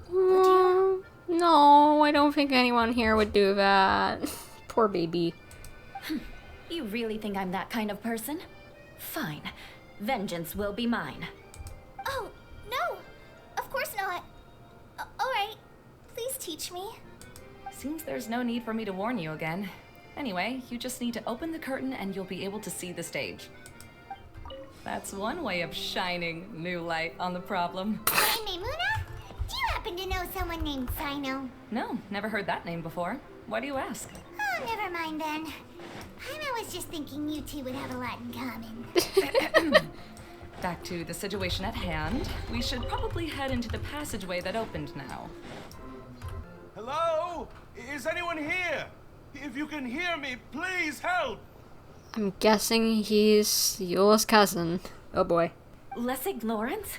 would you? No, I don't think anyone here would do that. Poor baby. You really think I'm that kind of person? Fine. Vengeance will be mine. Oh, no! Of course not. Alright, please teach me. Seems there's no need for me to warn you again. Anyway, you just need to open the curtain and you'll be able to see the stage. That's one way of shining new light on the problem. Hey, Maimuna? Do you happen to know someone named Sino? No, never heard that name before. Why do you ask? Oh, never mind then. I was just thinking you two would have a lot in common. Back to the situation at hand. We should probably head into the passageway that opened now. Hello? Is anyone here? If you can hear me, please help! I'm guessing he's Eula's cousin. Oh boy. Lessig Lawrence?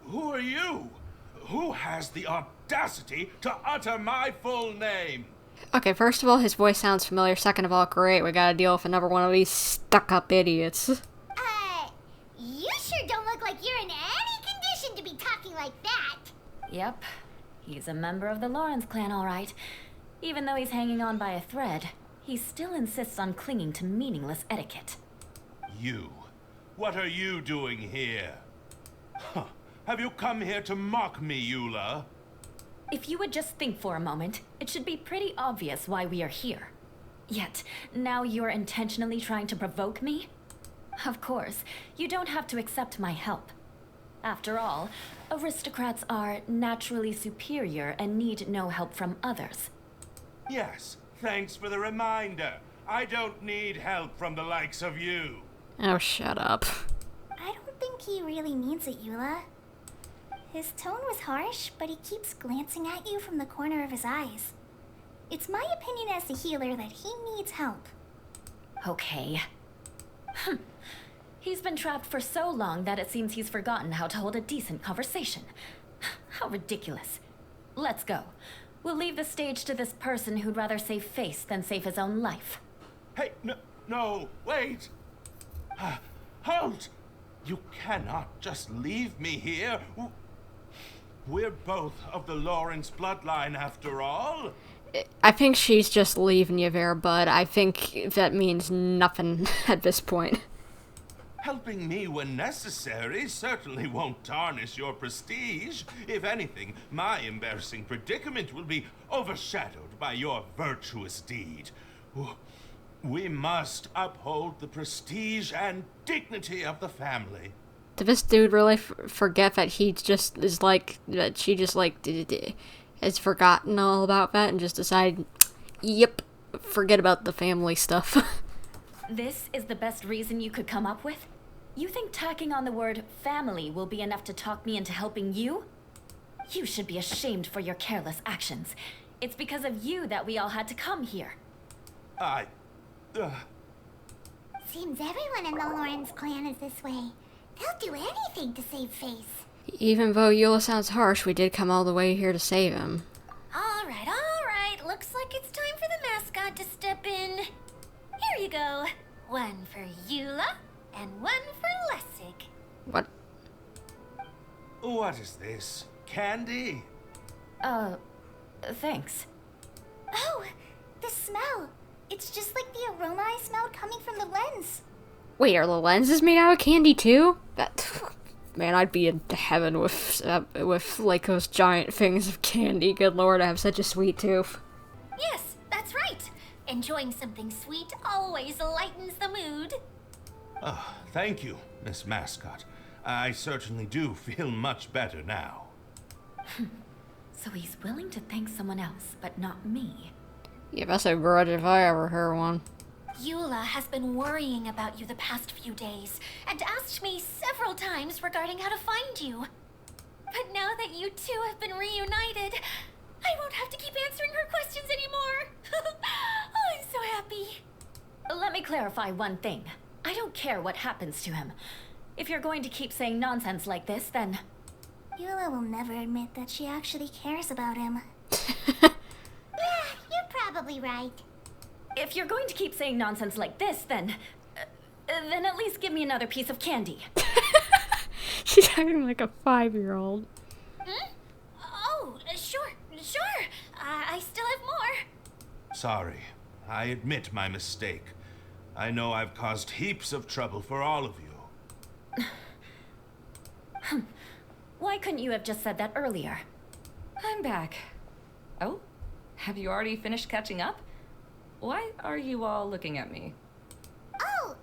Who are you? Who has the audacity to utter my full name? Okay, first of all, his voice sounds familiar. Second of all, great, we gotta deal with another one of these stuck-up idiots. You sure don't look like you're in any condition to be talking like that. Yep. He's a member of the Lawrence clan, all right. Even though he's hanging on by a thread, he still insists on clinging to meaningless etiquette. You? What are you doing here? Huh. Have you come here to mock me, Eula? If you would just think for a moment, it should be pretty obvious why we are here. Yet, now you're intentionally trying to provoke me? Of course, you don't have to accept my help. After all, aristocrats are naturally superior and need no help from others. Yes, thanks for the reminder. I don't need help from the likes of you. Oh, shut up. I don't think he really means it, Eula. His tone was harsh, but he keeps glancing at you from the corner of his eyes. It's my opinion as the healer that he needs help. Okay. He's been trapped for so long that it seems he's forgotten how to hold a decent conversation. How ridiculous. Let's go. We'll leave the stage to this person who'd rather save face than save his own life. Hey, no, wait! Halt! You cannot just leave me here. We're both of the Lawrence bloodline after all. I think she's just leaving you there, bud. I think that means nothing at this point. Helping me when necessary certainly won't tarnish your prestige. If anything, my embarrassing predicament will be overshadowed by your virtuous deed. We must uphold the prestige and dignity of the family. Did this dude really forget that he just is like, that she just like, has forgotten all about that and just decided, yep, forget about the family stuff. This is the best reason you could come up with? You think tacking on the word family will be enough to talk me into helping you? You should be ashamed for your careless actions. It's because of you that we all had to come here. Seems everyone in the Lawrence clan is this way. They'll do anything to save face. Even though Eula sounds harsh, we did come all the way here to save him. All right. Looks like it's time for the mascot to step in. Here you go. One for Eula, and one for Lessig. What? What is this? Candy? Thanks. Oh, the smell. It's just like the aroma I smelled coming from the lens. Wait, are the lenses made out of candy too? That, man, I'd be in heaven with like those giant things of candy. Good lord, I have such a sweet tooth. Yes, that's right. Enjoying something sweet always lightens the mood. Oh, thank you, Miss Mascot. I certainly do feel much better now. So he's willing to thank someone else, but not me. Yeah, that's a grudge if I ever heard one. Eula has been worrying about you the past few days and asked me several times regarding how to find you. But now that you two have been reunited, I won't have to keep answering her questions anymore. Oh, I'm so happy. Let me clarify one thing. I don't care what happens to him. If you're going to keep saying nonsense like this, then... Eula will never admit that she actually cares about him. Yeah, you're probably right. If you're going to keep saying nonsense like this, then at least give me another piece of candy. She's acting like a 5-year-old. Oh, sure. I still have more. Sorry. I admit my mistake. I know I've caused heaps of trouble for all of you. Why couldn't you have just said that earlier? I'm back. Oh? Have you already finished catching up? Why are you all looking at me? Oh,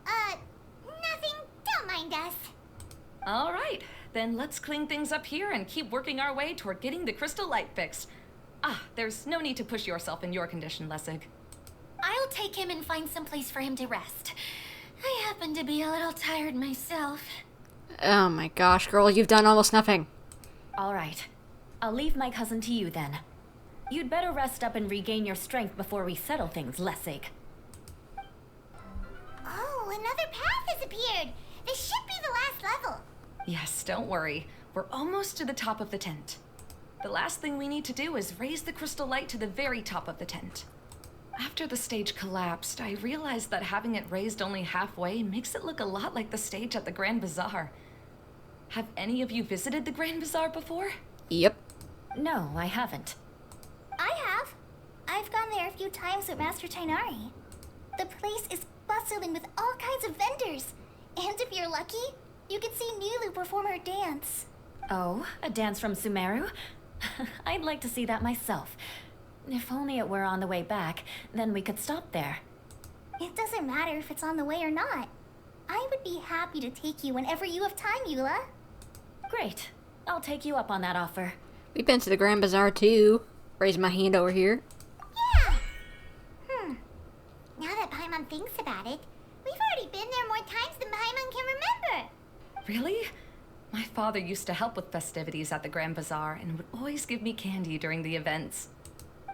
nothing. Don't mind us. All right, then let's clean things up here and keep working our way toward getting the crystal light fixed. Ah, there's no need to push yourself in your condition, Lessig. I'll take him and find some place for him to rest. I happen to be a little tired myself. Oh my gosh, girl, you've done almost nothing. All right, I'll leave my cousin to you then. You'd better rest up and regain your strength before we settle things, Lessig. Oh, another path has appeared. This should be the last level. Yes, don't worry. We're almost to the top of the tent. The last thing we need to do is raise the crystal light to the very top of the tent. After the stage collapsed, I realized that having it raised only halfway makes it look a lot like the stage at the Grand Bazaar. Have any of you visited the Grand Bazaar before? Yep. No, I haven't. I have. I've gone there a few times with Master Tainari. The place is bustling with all kinds of vendors. And if you're lucky, you can see Nilu perform her dance. Oh, a dance from Sumeru? I'd like to see that myself. If only it were on the way back, then we could stop there. It doesn't matter if it's on the way or not. I would be happy to take you whenever you have time, Eula. Great. I'll take you up on that offer. We've been to the Grand Bazaar too. Raise my hand over here. Yeah. Now that Paimon thinks about it, we've already been there more times than Paimon can remember. Really? My father used to help with festivities at the Grand Bazaar and would always give me candy during the events.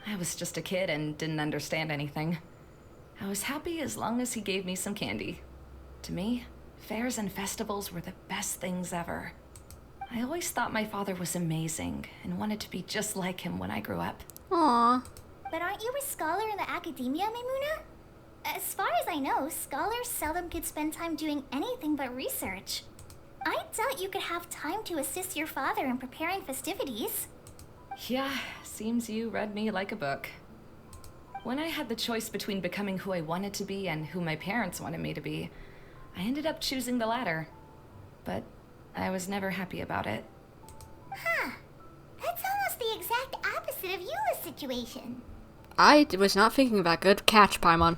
I was just a kid and didn't understand anything. I was happy as long as he gave me some candy. To me, fairs and festivals were the best things ever. I always thought my father was amazing and wanted to be just like him when I grew up. Aww. But aren't you a scholar in the academia, Maimuna? As far as I know, scholars seldom could spend time doing anything but research. I doubt you could have time to assist your father in preparing festivities. Yeah, seems you read me like a book. When I had the choice between becoming who I wanted to be and who my parents wanted me to be, I ended up choosing the latter. But I was never happy about it. Huh. That's almost the exact opposite of Eula's situation. I was not thinking of that. Good catch, Paimon.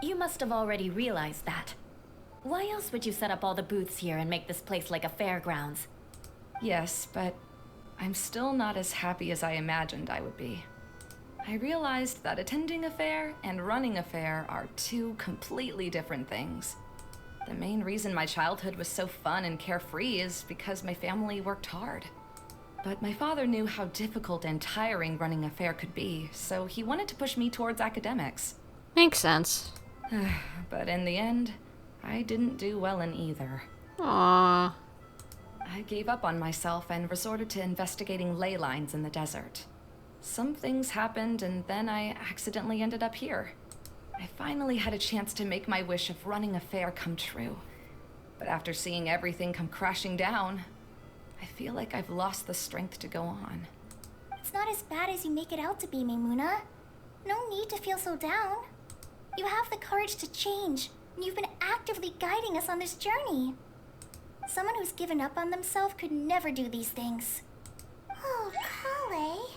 You must have already realized that. Why else would you set up all the booths here and make this place like a fairgrounds? Yes, but I'm still not as happy as I imagined I would be. I realized that attending a fair and running a fair are two completely different things. The main reason my childhood was so fun and carefree is because my family worked hard. But my father knew how difficult and tiring running a fair could be, so he wanted to push me towards academics. Makes sense. But in the end, I didn't do well in either. Aww. I gave up on myself and resorted to investigating ley lines in the desert. Some things happened and then I accidentally ended up here. I finally had a chance to make my wish of running a fair come true. But after seeing everything come crashing down, I feel like I've lost the strength to go on. It's not as bad as you make it out to be, Maimuna. No need to feel so down. You have the courage to change, and you've been actively guiding us on this journey. Someone who's given up on themselves could never do these things. Oh, Collei.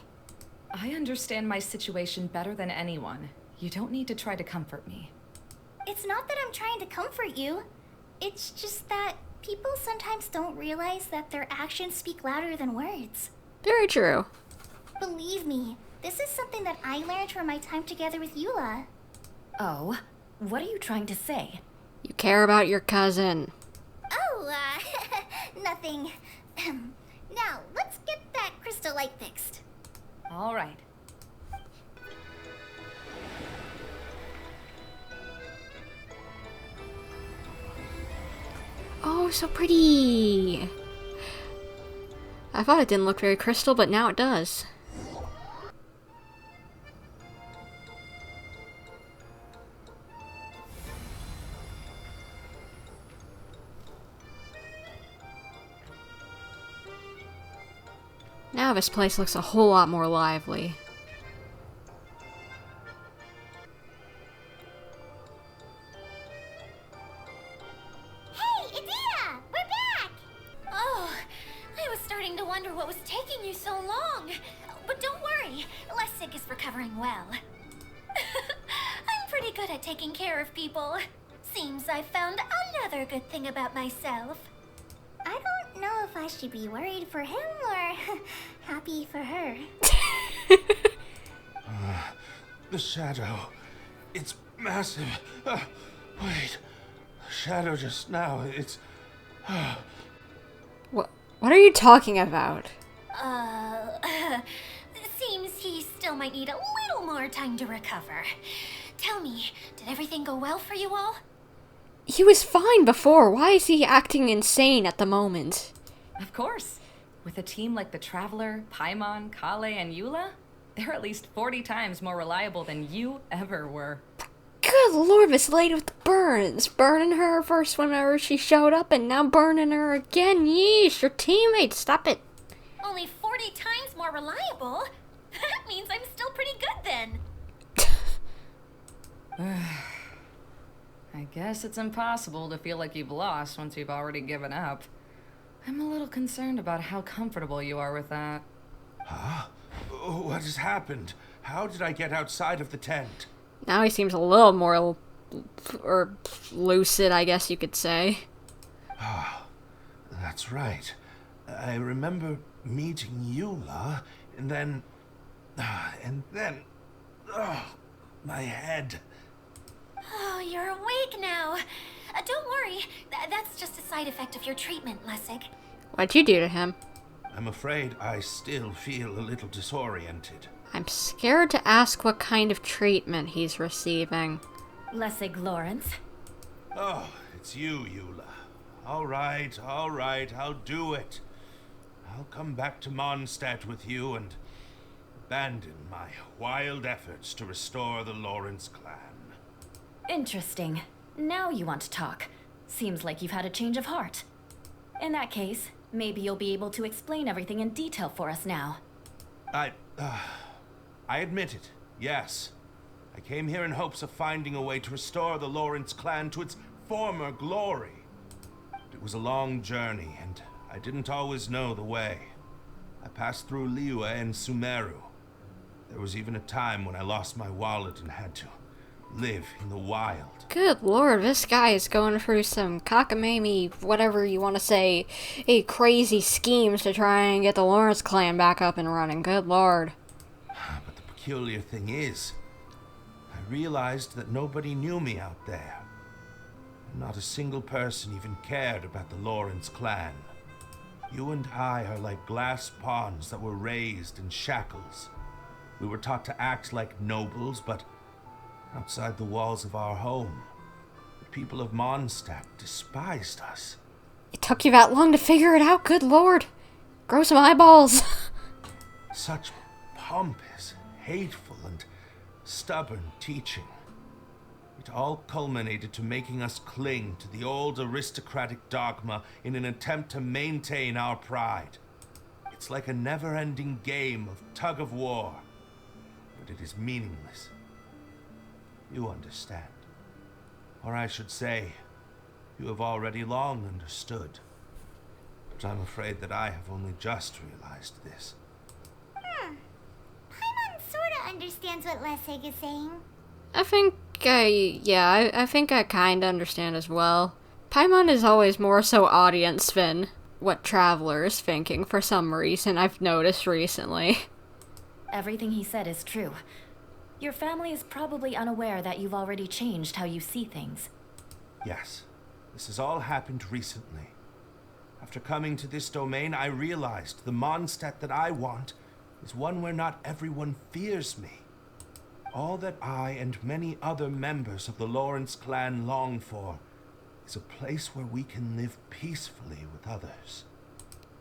I understand my situation better than anyone. You don't need to try to comfort me. It's not that I'm trying to comfort you. It's just that people sometimes don't realize that their actions speak louder than words. Very true. Believe me, this is something that I learned from my time together with Eula. Oh, what are you trying to say? You care about your cousin. Oh, nothing. Now, let's get that crystal light fixed. All right. Oh, so pretty. I thought it didn't look very crystal, but now it does. Now this place looks a whole lot more lively. Hey, it's Ida! We're back! Oh, I was starting to wonder what was taking you so long. But don't worry, Lessig is recovering well. I'm pretty good at taking care of people. Seems I found another good thing about myself. I don't know if I should be worried for him or happy for her. The shadow. It's massive. Wait. The shadow just now. It's... What are you talking about? Seems he still might need a little more time to recover. Tell me, did everything go well for you all? He was fine before. Why is he acting insane at the moment? Of course. With a team like the Traveler, Paimon, Collei, and Eula, they're at least 40 times more reliable than you ever were. Good lord, this lady with the burns. Burning her first whenever she showed up, and now burning her again. Yeesh, your teammates, stop it. Only 40 times more reliable? That means I'm still pretty good then. I guess it's impossible to feel like you've lost once you've already given up. I'm a little concerned about how comfortable you are with that. Huh? What has happened? How did I get outside of the tent? Now he seems a little more lucid, I guess you could say. Ah, that's right. I remember meeting Eula, and then... my head. Oh, you're awake now. Don't worry, that's just a side effect of your treatment, Lessig. What'd you do to him? I'm afraid I still feel a little disoriented. I'm scared to ask what kind of treatment he's receiving. Lessig Lawrence. Oh, it's you, Eula. All right, I'll do it. I'll come back to Mondstadt with you and abandon my wild efforts to restore the Lawrence clan. Interesting. Now you want to talk. Seems like you've had a change of heart. In that case, maybe you'll be able to explain everything in detail for us now. I admit it, yes. I came here in hopes of finding a way to restore the Lawrence clan to its former glory. It was a long journey, and I didn't always know the way. I passed through Liyue and Sumeru. There was even a time when I lost my wallet and had to live in the wild. Good lord, this guy is going through some cockamamie, whatever you want to say, crazy schemes to try and get the Lawrence clan back up and running. Good lord. But the peculiar thing is, I realized that nobody knew me out there. Not a single person even cared about the Lawrence clan. You and I are like glass pawns that were raised in shackles. We were taught to act like nobles, but outside the walls of our home, the people of Mondstadt despised us. It took you that long to figure it out? Good lord. Grow some eyeballs. Such pompous, hateful, and stubborn teaching. It all culminated to making us cling to the old aristocratic dogma in an attempt to maintain our pride. It's like a never-ending game of tug-of-war, but it is meaningless. You understand. Or I should say, you have already long understood. But I'm afraid that I have only just realized this. Paimon sorta understands what Lessig is saying. I think I think I kinda understand as well. Paimon is always more so audience than what Traveler is thinking for some reason I've noticed recently. Everything he said is true. Your family is probably unaware that you've already changed how you see things. Yes, this has all happened recently. After coming to this domain, I realized the Mondstadt that I want is one where not everyone fears me. All that I and many other members of the Lawrence clan long for is a place where we can live peacefully with others.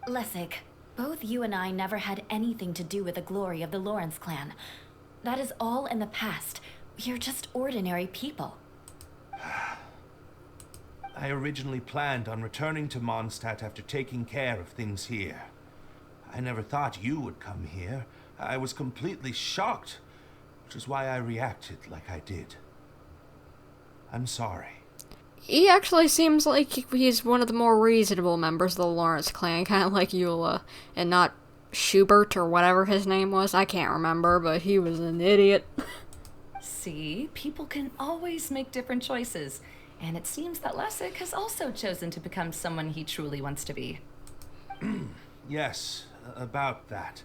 Lessig, both you and I never had anything to do with the glory of the Lawrence clan. That is all in the past. You're just ordinary people. I originally planned on returning to Mondstadt after taking care of things here. I never thought you would come here. I was completely shocked, which is why I reacted like I did. I'm sorry. He actually seems like he's one of the more reasonable members of the Lawrence clan, kind of like Eula, and not Schubert or whatever his name was. I can't remember, but he was an idiot. See, people can always make different choices, and it seems that Lessig has also chosen to become someone he truly wants to be. Yes, about that.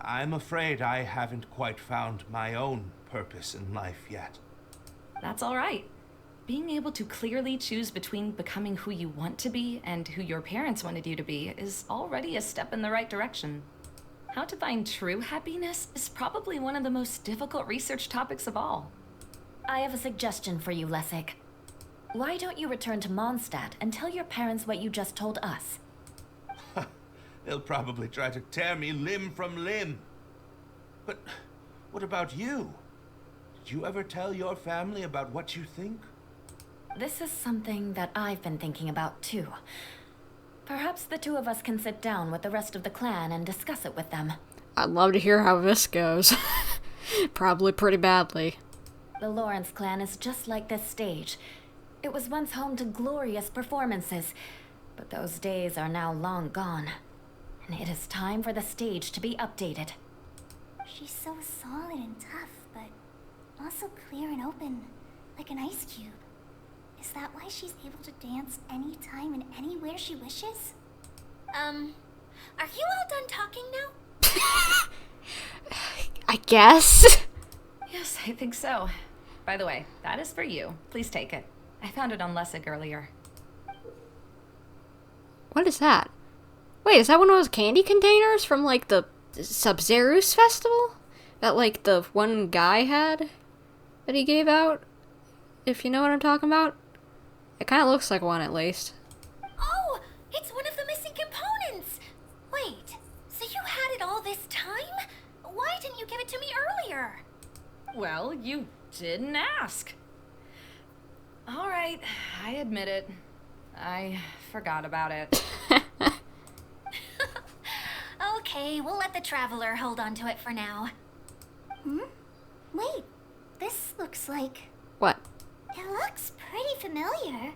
I'm afraid I haven't quite found my own purpose in life yet. That's all right. Being able to clearly choose between becoming who you want to be and who your parents wanted you to be is already a step in the right direction. How to find true happiness is probably one of the most difficult research topics of all. I have a suggestion for you, Lessig. Why don't you return to Mondstadt and tell your parents what you just told us? They'll probably try to tear me limb from limb. But what about you? Did you ever tell your family about what you think? This is something that I've been thinking about, too. Perhaps the two of us can sit down with the rest of the clan and discuss it with them. I'd love to hear how this goes. Probably pretty badly. The Lawrence clan is just like this stage. It was once home to glorious performances, but those days are now long gone. And it is time for the stage to be updated. She's so solid and tough, but also clear and open, like an ice cube. Is that why she's able to dance anytime and anywhere she wishes? Are you all done talking now? I guess. Yes, I think so. By the way, that is for you. Please take it. I found it on Lessig earlier. What is that? Wait, is that one of those candy containers from, like, the Sub-Zerus festival? That, like, the one guy had? That he gave out? If you know what I'm talking about? It kind of looks like one, at least. Oh, it's one of the missing components! Wait, so you had it all this time? Why didn't you give it to me earlier? Well, you didn't ask. All right, I admit it. I forgot about it. Okay, we'll let the Traveler hold on to it for now. Wait, this looks like... What? It looks pretty familiar.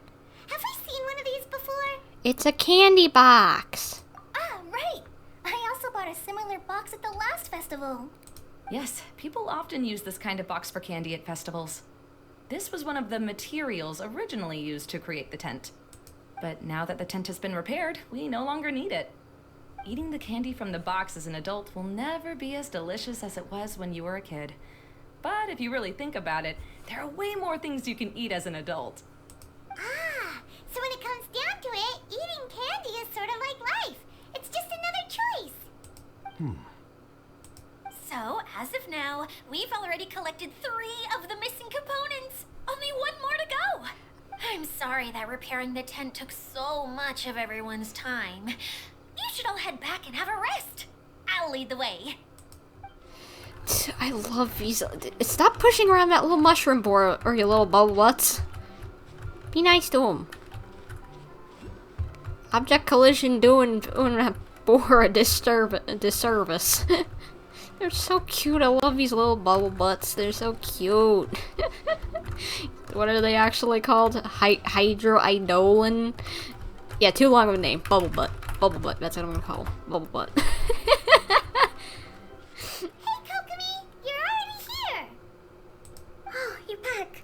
Have we seen one of these before? It's a candy box. Ah, right! I also bought a similar box at the last festival. Yes, people often use this kind of box for candy at festivals. This was one of the materials originally used to create the tent. But now that the tent has been repaired, we no longer need it. Eating the candy from the box as an adult will never be as delicious as it was when you were a kid. But if you really think about it, there are way more things you can eat as an adult. Ah, so when it comes down to it, eating candy is sort of like life. It's just another choice. So, as of now, we've already collected 3 of the missing components. Only 1 more to go. I'm sorry that repairing the tent took so much of everyone's time. You should all head back and have a rest. I'll lead the way. I love these. Stop pushing around that little mushroom boar, or you little bubble butts. Be nice to him. Object collision doing a boar a disservice. They're so cute. I love these little bubble butts. They're so cute. What are they actually called? Hydroidolin? Yeah, too long of a name. Bubble butt. Bubble butt. That's what I'm gonna call them. Bubble butt. Hey, Kokomi! You're already here! Oh, you're back.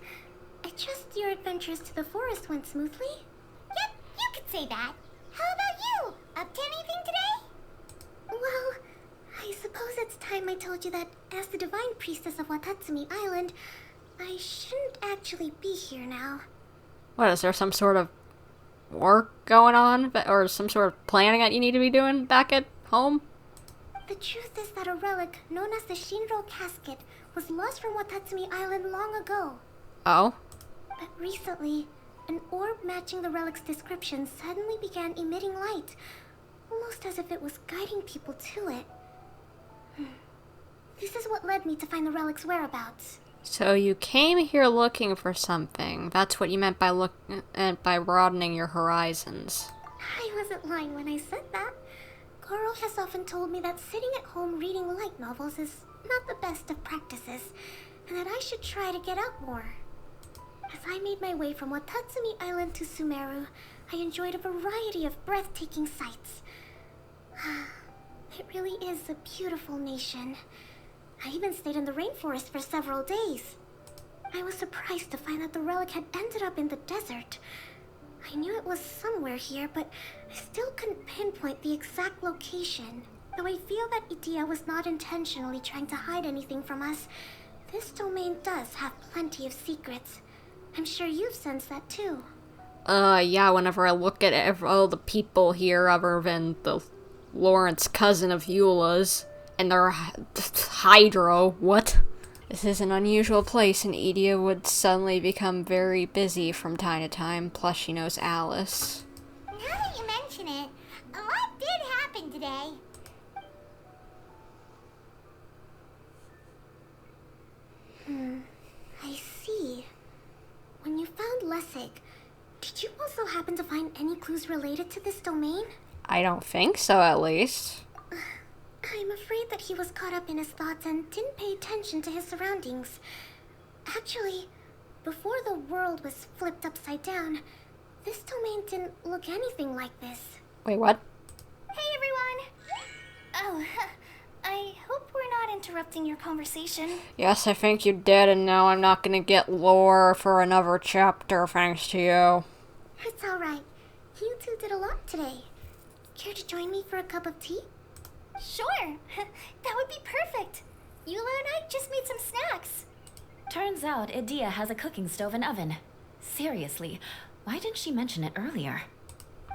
I trust your adventures to the forest went smoothly? Yep, you could say that. How about you? Up to anything today? Well, I suppose it's time I told you that as the divine priestess of Watatsumi Island, I shouldn't actually be here now. What, is there some sort of work going on? Or some sort of planning that you need to be doing back at home? The truth is that a relic known as the Shinro Casket was lost from Watatsumi Island long ago. Oh? But recently, an orb matching the relic's description suddenly began emitting light, almost as if it was guiding people to it. This is what led me to find the relic's whereabouts. So you came here looking for something. That's what you meant by broadening your horizons. I wasn't lying when I said that. Goro has often told me that sitting at home reading light novels is not the best of practices, and that I should try to get out more. As I made my way from Watatsumi Island to Sumeru, I enjoyed a variety of breathtaking sights. It really is a beautiful nation. I even stayed in the rainforest for several days. I was surprised to find that the relic had ended up in the desert. I knew it was somewhere here, but I still couldn't pinpoint the exact location. Though I feel that Idia was not intentionally trying to hide anything from us, this domain does have plenty of secrets. I'm sure you've sensed that too. Yeah, whenever I look at all the people here other than the Lawrence cousin of Eula's, and their hydro, what? This is an unusual place, and Idia would suddenly become very busy from time to time, plus she knows Alice. Now that you mention it, a lot did happen today. I see. When you found Lessig, did you also happen to find any clues related to this domain? I don't think so, at least. I'm afraid that he was caught up in his thoughts and didn't pay attention to his surroundings. Actually, before the world was flipped upside down, this domain didn't look anything like this. Wait, what? Hey everyone! Oh, I hope we're not interrupting your conversation. Yes, I think you did, and now I'm not gonna get lore for another chapter thanks to you. It's alright. You two did a lot today. Care to join me for a cup of tea? Sure! That would be perfect! Eula and I just made some snacks. Turns out Idia has a cooking stove and oven. Seriously, why didn't she mention it earlier?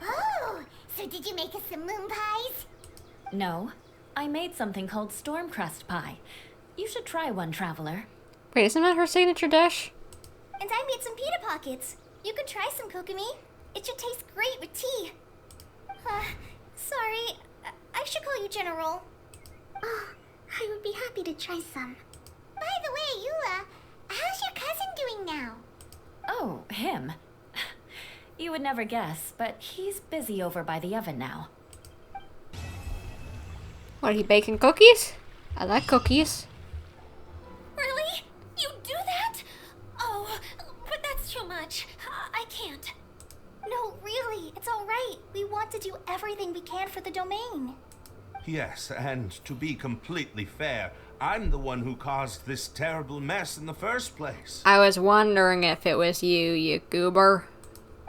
Oh, so did you make us some moon pies? No, I made something called storm crust pie. You should try one, traveler. Wait, isn't that her signature dish? And I made some pita pockets. You could try some, Kokomi. It should taste great with tea. Sorry, I should call you General. Oh, I would be happy to try some. By the way, Eula, how's your cousin doing now? Oh, him. You would never guess, but he's busy over by the oven now. What, are you baking cookies? I like cookies. Really? You do that? Oh, but that's too much. I can't. No, really, it's all right. We want to do everything we can for the domain. Yes, and to be completely fair, I'm the one who caused this terrible mess in the first place. I was wondering if it was you, you goober.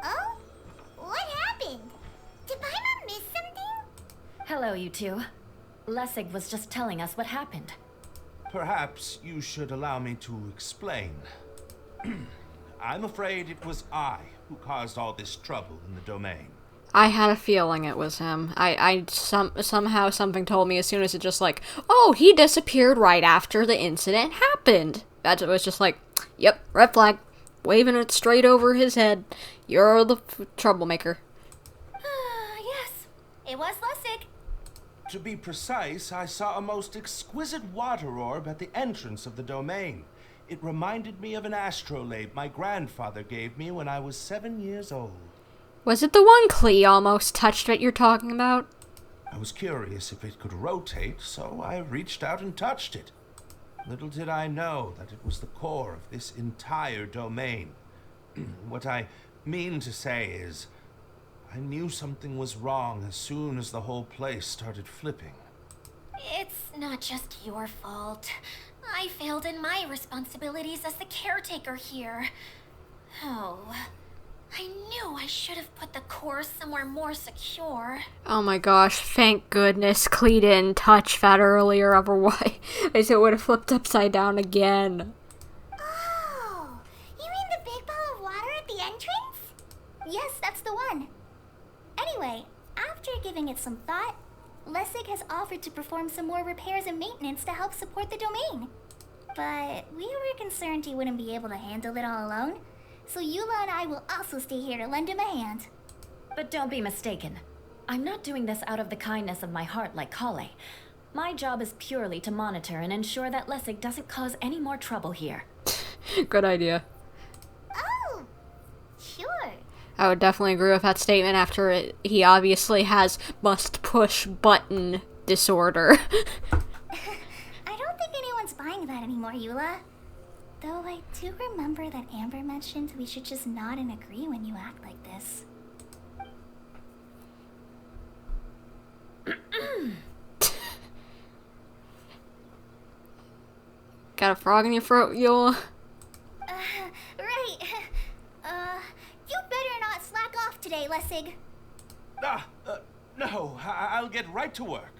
Oh? What happened? Did Paimon miss something? Hello, you two. Lessig was just telling us what happened. Perhaps you should allow me to explain. I'm afraid it was I who caused all this trouble in the domain. I had a feeling it was him. Somehow something told me as soon as it just like, oh, he disappeared right after the incident happened. That was just like, yep, red flag. Waving it straight over his head. You're the troublemaker. Yes, it was Lessig. To be precise, I saw a most exquisite water orb at the entrance of the domain. It reminded me of an astrolabe my grandfather gave me when I was 7 years old. Was it the one Klee almost touched that you're talking about? I was curious if it could rotate, so I reached out and touched it. Little did I know that it was the core of this entire domain. What I mean to say is, I knew something was wrong as soon as the whole place started flipping. It's not just your fault. I failed in my responsibilities as the caretaker here. Oh, I knew I should have put the core somewhere more secure. Oh my gosh, thank goodness Klee didn't touch that earlier, otherwise it would have flipped upside down again. Oh, you mean the big ball of water at the entrance? Yes, that's the one. Anyway, after giving it some thought, Lessig has offered to perform some more repairs and maintenance to help support the domain. But we were concerned he wouldn't be able to handle it all alone, so Eula and I will also stay here to lend him a hand. But don't be mistaken. I'm not doing this out of the kindness of my heart like Collei. My job is purely to monitor and ensure that Lessig doesn't cause any more trouble here. Good idea. Oh, sure. I would definitely agree with that statement after he obviously has must-push button disorder. I don't think anyone's buying that anymore, Eula. Though I do remember that Amber mentioned we should just nod and agree when you act like this. Got a frog in your throat, Eula? Right. You better not slack off today, Lessig. No, I'll get right to work.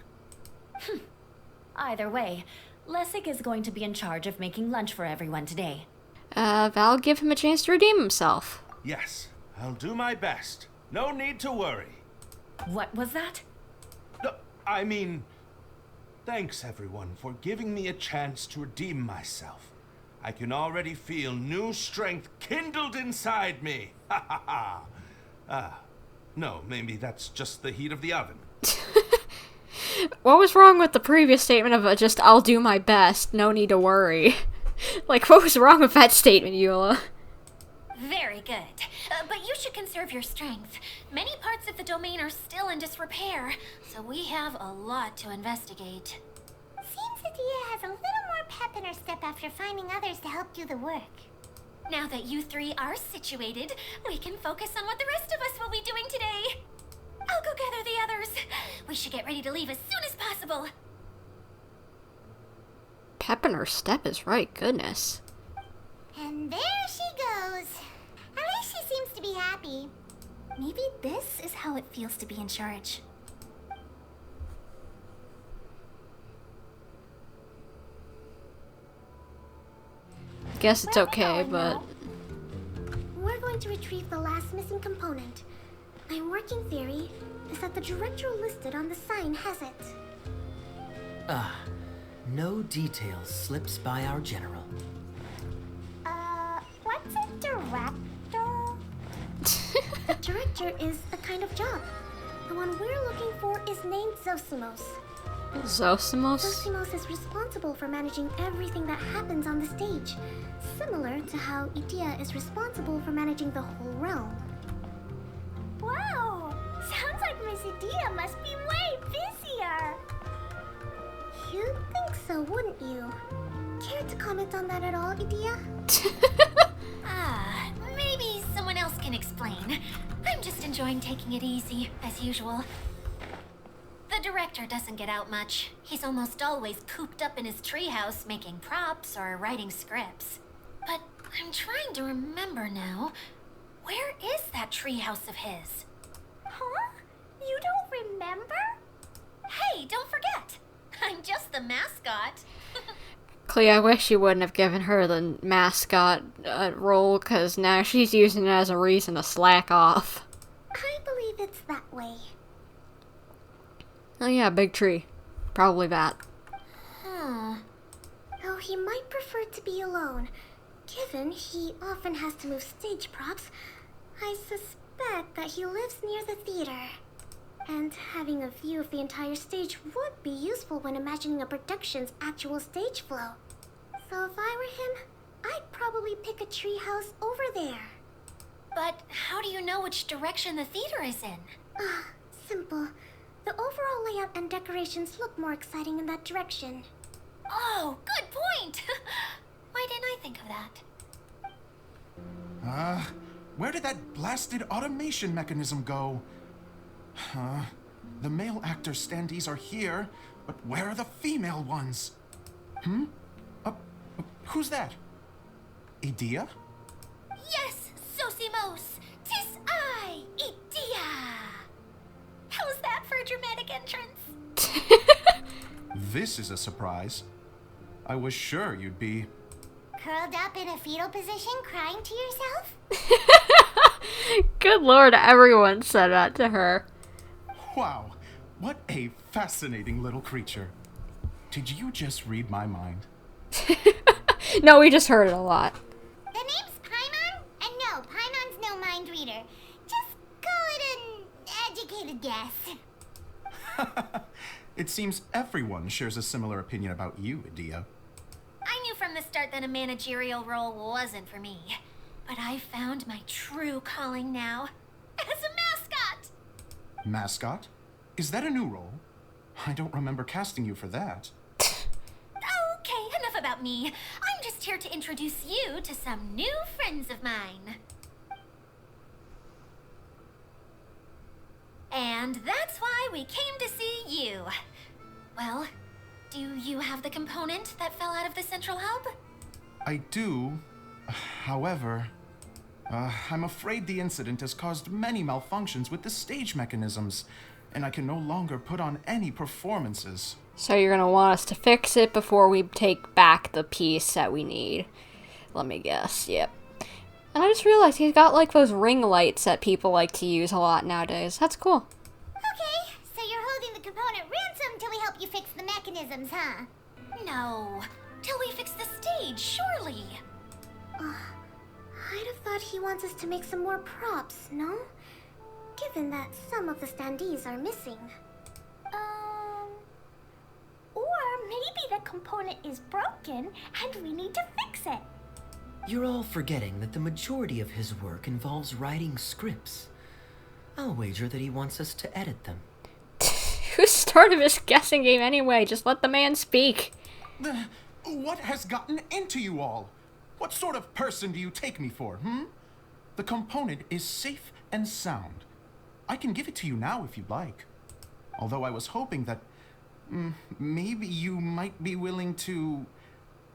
Either way, Lessig is going to be in charge of making lunch for everyone today. That'll give him a chance to redeem himself. Yes, I'll do my best. No need to worry. What was that? I mean, thanks everyone for giving me a chance to redeem myself. I can already feel new strength kindled inside me. Ha ha ha. No, maybe that's just the heat of the oven. What was wrong with the previous statement of just, I'll do my best, no need to worry? Like, what was wrong with that statement, Eula? Very good. But you should conserve your strength. Many parts of the domain are still in disrepair, so we have a lot to investigate. Seems Adia has a little more pep in her step after finding others to help do the work. Now that you three are situated, we can focus on what the rest of us will be doing today. I'll go gather the others. We should get ready to leave as soon as possible. Pep in her step is right, goodness. And there she goes. At least she seems to be happy. Maybe this is how it feels to be in charge. Guess it's okay, but... We're going to retrieve the last missing component. My working theory is that the director listed on the sign has it. No details slips by our general. What's a director? The director is a kind of job. The one we're looking for is named Zosimos. Zosimos? Zosimos is responsible for managing everything that happens on the stage, similar to how Idia is responsible for managing the whole realm. Wow! Sounds like Miss Idia must be way busier! You'd think so, wouldn't you? Care to comment on that at all, Idia? Maybe someone else can explain. I'm just enjoying taking it easy, as usual. The director doesn't get out much. He's almost always cooped up in his treehouse making props or writing scripts. But I'm trying to remember now. Where is that treehouse of his? Huh? You don't remember? Hey, don't forget! I'm just the mascot. Klee, I wish you wouldn't have given her the mascot role, because now she's using it as a reason to slack off. I believe it's that way. Oh yeah, big tree. Probably that. Though he might prefer to be alone, given he often has to move stage props, I suspect that he lives near the theater. And having a view of the entire stage would be useful when imagining a production's actual stage flow. So if I were him, I'd probably pick a treehouse over there. But how do you know which direction the theater is in? Simple. The overall layout and decorations look more exciting in that direction. Oh, good point! Why didn't I think of that? Where did that blasted automation mechanism go? The male actor standees are here, but where are the female ones? Who's that? Idea? Yes, Sosimos! 'Tis I, Idea! How's that for a dramatic entrance? This is a surprise. I was sure you'd be... Curled up in a fetal position, crying to yourself? Good lord, everyone said that to her. Wow, what a fascinating little creature. Did you just read my mind? No, we just heard it a lot. The name's Paimon? And no, Paimon's no mind reader. Just call it an educated guess. It seems everyone shares a similar opinion about you, Idea. I knew from the start that a managerial role wasn't for me. But I found my true calling now. As a mascot! Mascot? Is that a new role? I don't remember casting you for that. Okay, enough about me. I'm just here to introduce you to some new friends of mine. And that's why we came to see you. Well, do you have the component that fell out of the central hub? I do. However, I'm afraid the incident has caused many malfunctions with the stage mechanisms, and I can no longer put on any performances. So you're gonna want us to fix it before we take back the piece that we need. Let me guess, yep. And I just realized he's got like those ring lights that people like to use a lot nowadays. That's cool. Okay, so you're holding the component ransom till we help you fix the mechanisms, huh? No, till we fix the stage, surely. I'd have thought he wants us to make some more props, no? Given that some of the standees are missing. Or maybe the component is broken and we need to fix it. You're all forgetting that the majority of his work involves writing scripts. I'll wager that he wants us to edit them. Who started this guessing game anyway? Just let the man speak. What has gotten into you all? What sort of person do you take me for, The component is safe and sound. I can give it to you now if you'd like. Although I was hoping that maybe you might be willing to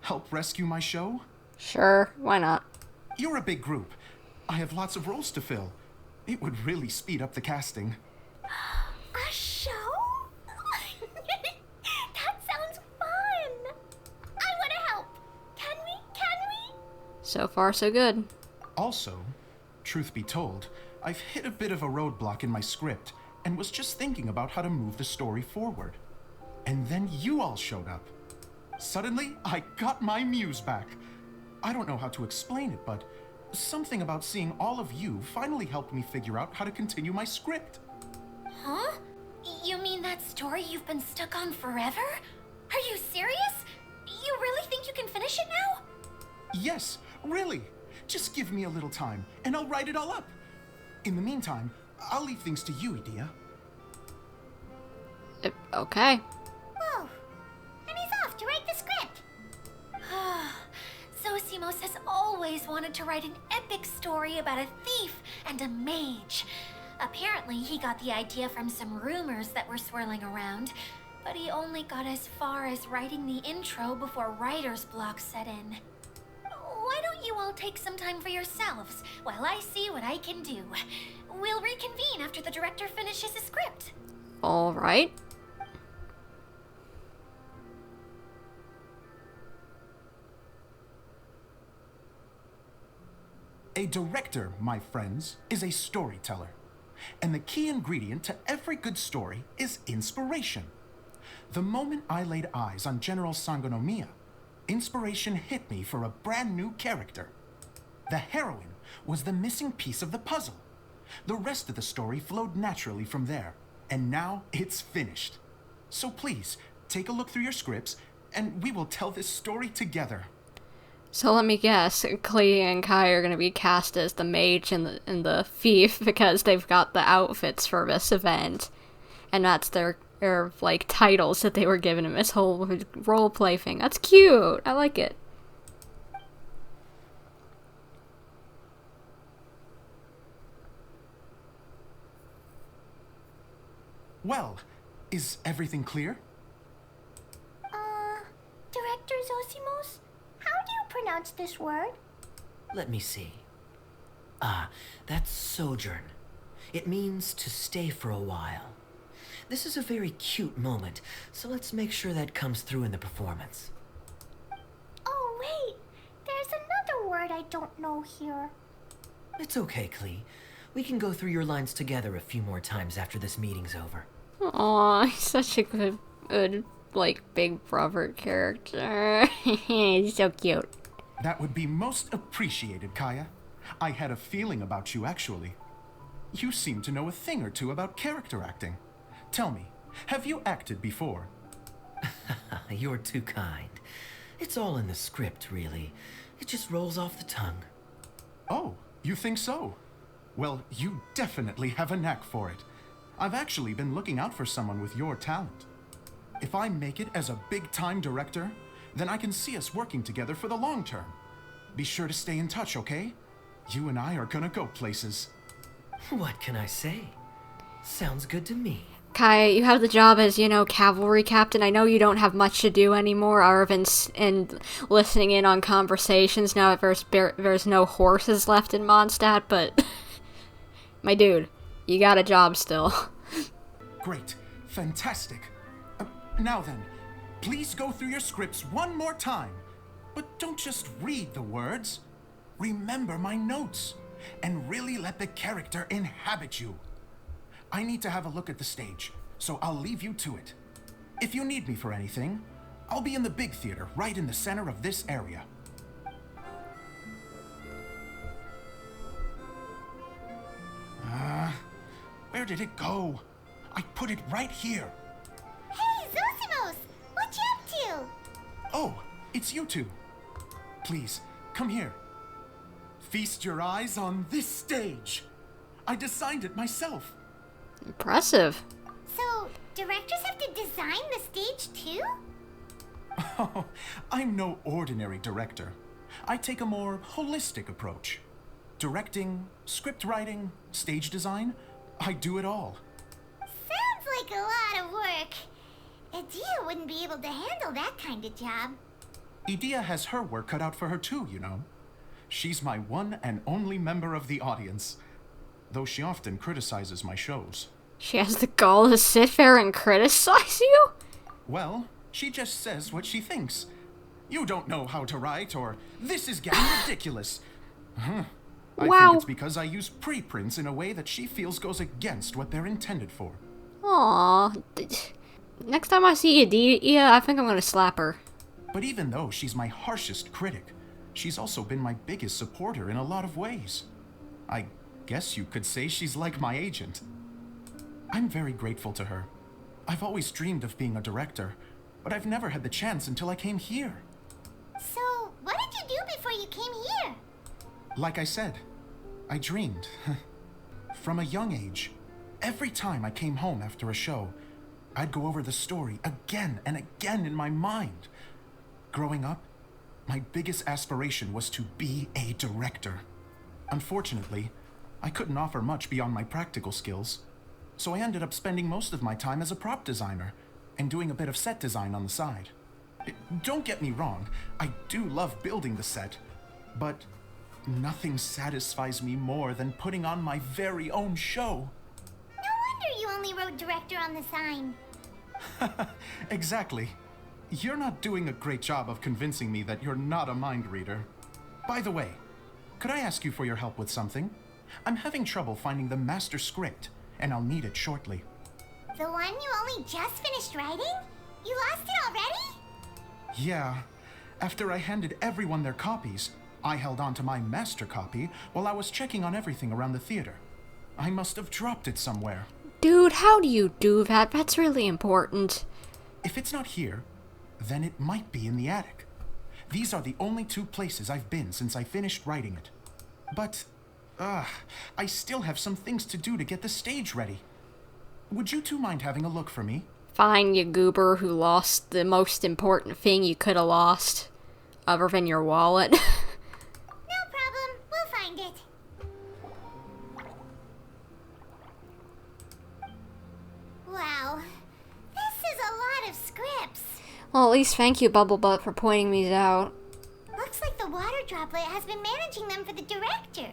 help rescue my show? Sure, why not? You're a big group. I have lots of roles to fill. It would really speed up the casting. A show? That sounds fun. I want to help. Can we? So far, so good. Also, truth be told, I've hit a bit of a roadblock in my script and was just thinking about how to move the story forward. And then you all showed up. Suddenly, I got my muse back. I don't know how to explain it, but something about seeing all of you finally helped me figure out how to continue my script. Huh? You mean that story you've been stuck on forever? Are you serious? You really think you can finish it now? Yes, really. Just give me a little time, and I'll write it all up. In the meantime, I'll leave things to you, Idea. Okay. Whoa. And he's off to write the script. Sosimos has always wanted to write an epic story about a thief and a mage. Apparently, he got the idea from some rumors that were swirling around, but he only got as far as writing the intro before writer's block set in. Why don't you all take some time for yourselves while I see what I can do? We'll reconvene after the director finishes his script. All right. A director, my friends, is a storyteller. And the key ingredient to every good story is inspiration. The moment I laid eyes on General Sangonomiya, inspiration hit me for a brand new character. The heroine was the missing piece of the puzzle. The rest of the story flowed naturally from there. and now it's finished. So please, take a look through your scripts, and we will tell this story together. So let me guess, Klee and Kaeya are going to be cast as the mage and the thief because they've got the outfits for this event. And that's their like, titles that they were given in this whole roleplay thing. That's cute! I like it. Well, is everything clear? Director Zosimos, how do you pronounce this word? Let me see. Ah, that's sojourn. It means to stay for a while. This is a very cute moment, so let's make sure that comes through in the performance. Oh, wait. There's another word I don't know here. It's okay, Klee. We can go through your lines together a few more times after this meeting's over. Aw, he's such a good, like, big brother character. He's so cute. That would be most appreciated, Kaeya. I had a feeling about you, actually. You seem to know a thing or two about character acting. Tell me, have you acted before? You're too kind. It's all in the script, really. It just rolls off the tongue. Oh, you think so? Well, you definitely have a knack for it. I've actually been looking out for someone with your talent. If I make it as a big-time director, then I can see us working together for the long term. Be sure to stay in touch, okay? You and I are gonna go places. What can I say? Sounds good to me. Kaeya, you have the job as, cavalry captain. I know you don't have much to do anymore other than listening in on conversations now that there's no horses left in Mondstadt, but my dude, you got a job still. Great. Fantastic. Now then, please go through your scripts one more time. But don't just read the words. Remember my notes, and really let the character inhabit you. I need to have a look at the stage, so I'll leave you to it. If you need me for anything, I'll be in the big theater right in the center of this area. Where did it go? I put it right here. Hey, Zosimos! What you up to? Oh, it's you two. Please, come here. Feast your eyes on this stage. I designed it myself. Impressive. So, directors have to design the stage too? Oh, I'm no ordinary director. I take a more holistic approach. Directing, script writing, stage design, I do it all. Sounds like a lot of work. Edea wouldn't be able to handle that kind of job. Edea has her work cut out for her too, you know. She's my one and only member of the audience, though she often criticizes my shows. She has the gall to sit there and criticize you? Well, she just says what she thinks. You don't know how to write, or this is getting ridiculous. I think it's because I use preprints in a way that she feels goes against what they're intended for. Aww. Next time I see Edea, I think I'm gonna slap her. But even though she's my harshest critic, she's also been my biggest supporter in a lot of ways. I guess you could say she's like my agent. I'm very grateful to her. I've always dreamed of being a director, but I've never had the chance until I came here. So, what did you do before you came here? Like I said, I dreamed. From a young age, every time I came home after a show, I'd go over the story again and again in my mind. Growing up, my biggest aspiration was to be a director. Unfortunately, I couldn't offer much beyond my practical skills, so I ended up spending most of my time as a prop designer and doing a bit of set design on the side. Don't get me wrong, I do love building the set, but nothing satisfies me more than putting on my very own show. No wonder you only wrote director on the sign. Exactly. You're not doing a great job of convincing me that you're not a mind reader. By the way, could I ask you for your help with something? I'm having trouble finding the master script, and I'll need it shortly. The one you only just finished writing? You lost it already? Yeah. After I handed everyone their copies, I held on to my master copy while I was checking on everything around the theater. I must have dropped it somewhere. Dude, how do you do that? That's really important. If it's not here, then it might be in the attic. These are the only 2 places I've been since I finished writing it. But, I still have some things to do to get the stage ready. Would you 2 mind having a look for me? Fine, you goober who lost the most important thing you could have lost, other than your wallet. No problem. We'll find it. Wow. This is a lot of scripts. Well, at least thank you, Bubble Butt, for pointing these out. Looks like the water droplet has been managing them for the director.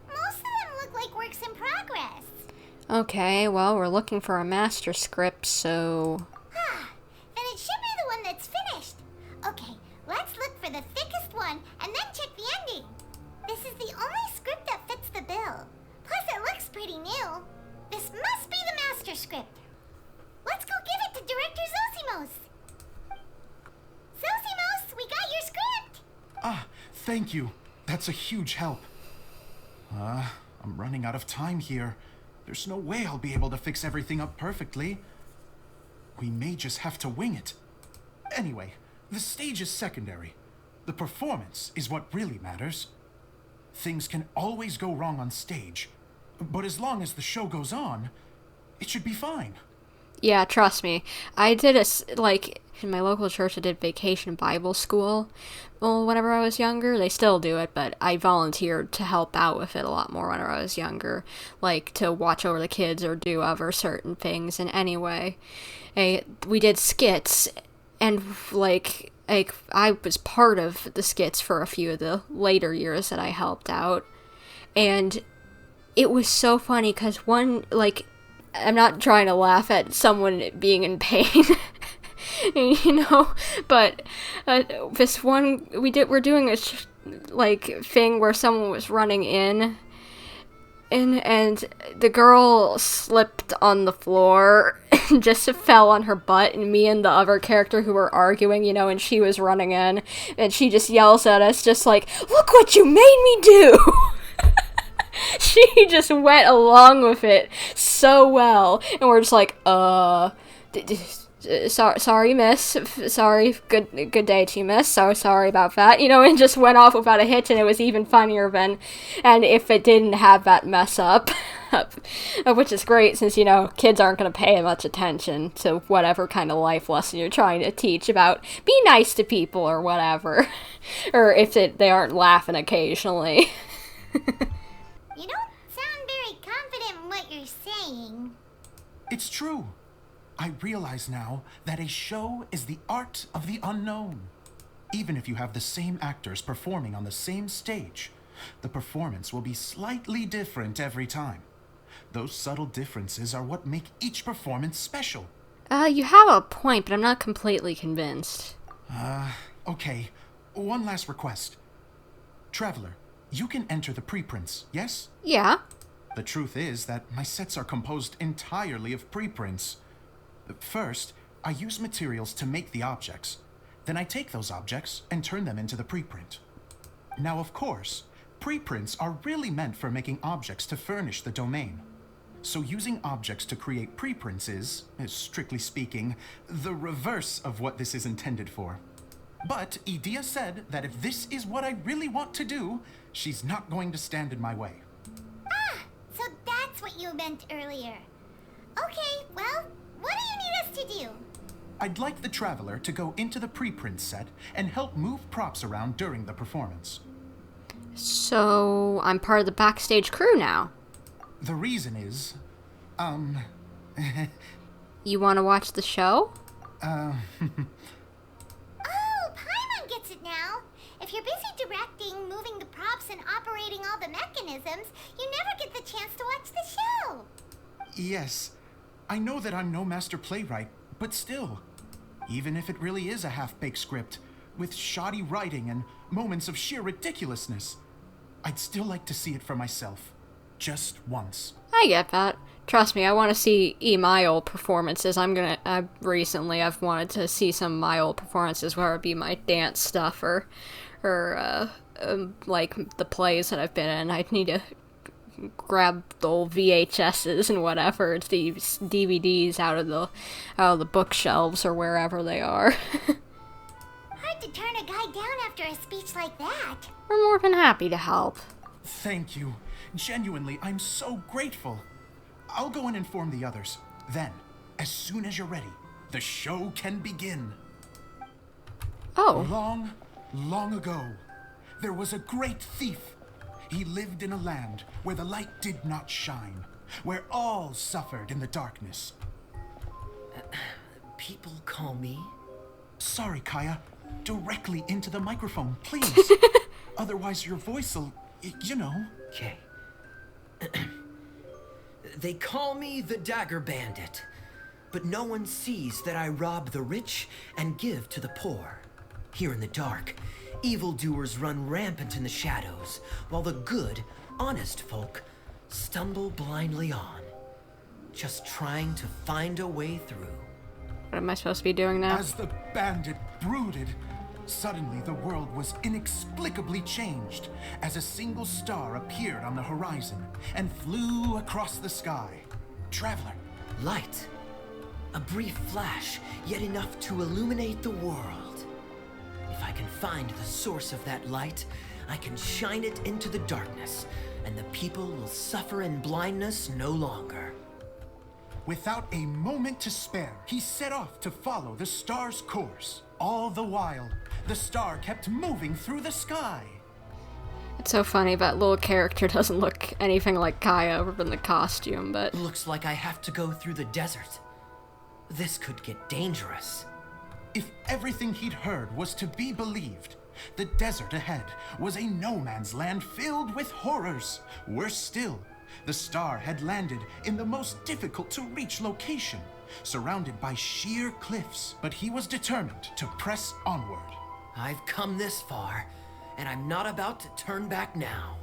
Most of them look like works in progress. Okay, well, we're looking for a master script, so... Then it should be the one that's finished. Okay, let's look for the thickest one and then check the ending. This is the only script that fits the bill. Plus, it looks pretty new. This must be the master script. Let's go give it to Director Zosimos. Zosimos, we got your script. Thank you. That's a huge help. I'm running out of time here. There's no way I'll be able to fix everything up perfectly. We may just have to wing it. Anyway, the stage is secondary. The performance is what really matters. Things can always go wrong on stage, but as long as the show goes on, it should be fine. Yeah, trust me. I did in my local church, I did vacation Bible school. Well, whenever I was younger, they still do it, but I volunteered to help out with it a lot more when I was younger. Like, to watch over the kids or do other certain things. And anyway, we did skits, and, I was part of the skits for a few of the later years that I helped out. And it was so funny, because I'm not trying to laugh at someone being in pain, but this one, we're doing a thing where someone was running in, and the girl slipped on the floor and just fell on her butt, and me and the other character who were arguing, and she was running in, and she just yells at us, just like, "Look what you made me do!" She just went along with it so well, and we're just like, sorry, miss, sorry, good day to you, miss, so sorry about that, and just went off without a hitch, and it was even funnier and if it didn't have that mess up, which is great, since, kids aren't going to pay much attention to whatever kind of life lesson you're trying to teach about be nice to people or whatever, or if they aren't laughing occasionally. You don't sound very confident in what you're saying. It's true. I realize now that a show is the art of the unknown. Even if you have the same actors performing on the same stage, the performance will be slightly different every time. Those subtle differences are what make each performance special. You have a point, but I'm not completely convinced. Okay. One last request. Traveler, you can enter the preprints, yes? Yeah. The truth is that my sets are composed entirely of preprints. First, I use materials to make the objects. Then I take those objects and turn them into the preprint. Now, of course, preprints are really meant for making objects to furnish the domain. So using objects to create preprints is, strictly speaking, the reverse of what this is intended for. But Edea said that if this is what I really want to do, she's not going to stand in my way. So that's what you meant earlier. Okay, well, what do you need us to do? I'd like the Traveler to go into the preprint set and help move props around during the performance. So, I'm part of the backstage crew now. The reason is, You want to watch the show? Oh, Paimon gets it now. If you're busy directing, moving the props, and operating all the mechanisms, you never get the chance to watch the show. Yes, I know that I'm no master playwright, but still, even if it really is a half-baked script, with shoddy writing and moments of sheer ridiculousness, I'd still like to see it for myself. Just once. I get that. Trust me, I want to see my old performances. Recently I've wanted to see some of my old performances, whether it be my dance stuff or like the plays that I've been in. I'd need to grab the old VHSs and whatever, these DVDs out of the bookshelves or wherever they are. Hard to turn a guy down after a speech like that. We're more than happy to help. Thank you. Genuinely, I'm so grateful. I'll go and inform the others. Then, as soon as you're ready, the show can begin. Oh. Long, long ago, there was a great thief. He lived in a land where the light did not shine, where all suffered in the darkness. People call me? Sorry, Kaeya. Directly into the microphone, please. Otherwise your voice'll, you know. Okay. They call me the Dagger Bandit, but no one sees that I rob the rich and give to the poor. Here in the dark, evildoers run rampant in the shadows, while the good, honest folk stumble blindly on, just trying to find a way through. What am I supposed to be doing now? As the bandit brooded, suddenly the world was inexplicably changed as a single star appeared on the horizon and flew across the sky. Traveler. Light. A brief flash, yet enough to illuminate the world. If I can find the source of that light, I can shine it into the darkness, and the people will suffer in blindness no longer. Without a moment to spare, he set off to follow the star's course. All the while, the star kept moving through the sky. It's so funny, that little character doesn't look anything like Kaeya over in the costume, but... Looks like I have to go through the desert. This could get dangerous. If everything he'd heard was to be believed, the desert ahead was a no-man's land filled with horrors. Worse still, the star had landed in the most difficult-to-reach location, surrounded by sheer cliffs, but he was determined to press onward. I've come this far, and I'm not about to turn back now.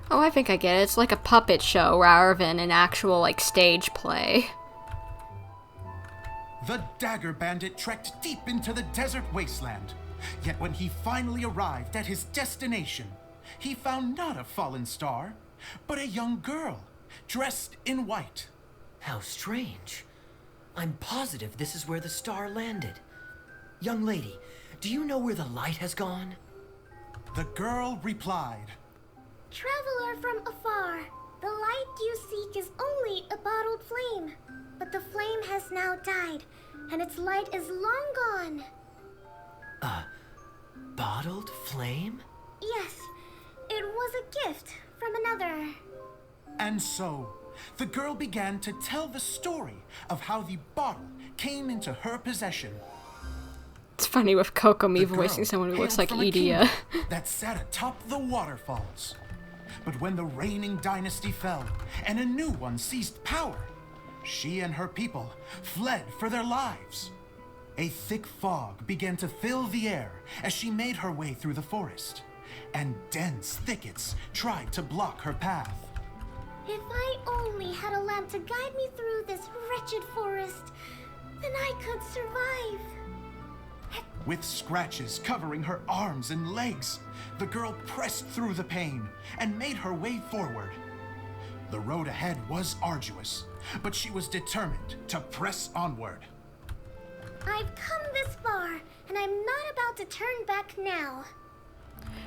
Oh, I think I get it. It's like a puppet show rather than an actual, like, stage play. The Dagger Bandit trekked deep into the desert wasteland. Yet when he finally arrived at his destination, he found not a fallen star, but a young girl, dressed in white. How strange. I'm positive this is where the star landed. Young lady, do you know where the light has gone? The girl replied, Traveler from afar, the light you seek is only a bottled flame. But the flame has now died, and its light is long gone. A bottled flame? Yes, it was a gift from another. And so, the girl began to tell the story of how the bottle came into her possession. It's funny with Kokomi The voicing girl someone who looks hailed like from a Idia. kingdom that sat atop the waterfalls. But when the reigning dynasty fell and a new one seized power, she and her people fled for their lives. A thick fog began to fill the air as she made her way through the forest, and dense thickets tried to block her path. If I only had a lamp to guide me through this wretched forest, then I could survive. With scratches covering her arms and legs, the girl pressed through the pain and made her way forward. The road ahead was arduous, but she was determined to press onward. I've come this far, and I'm not about to turn back now.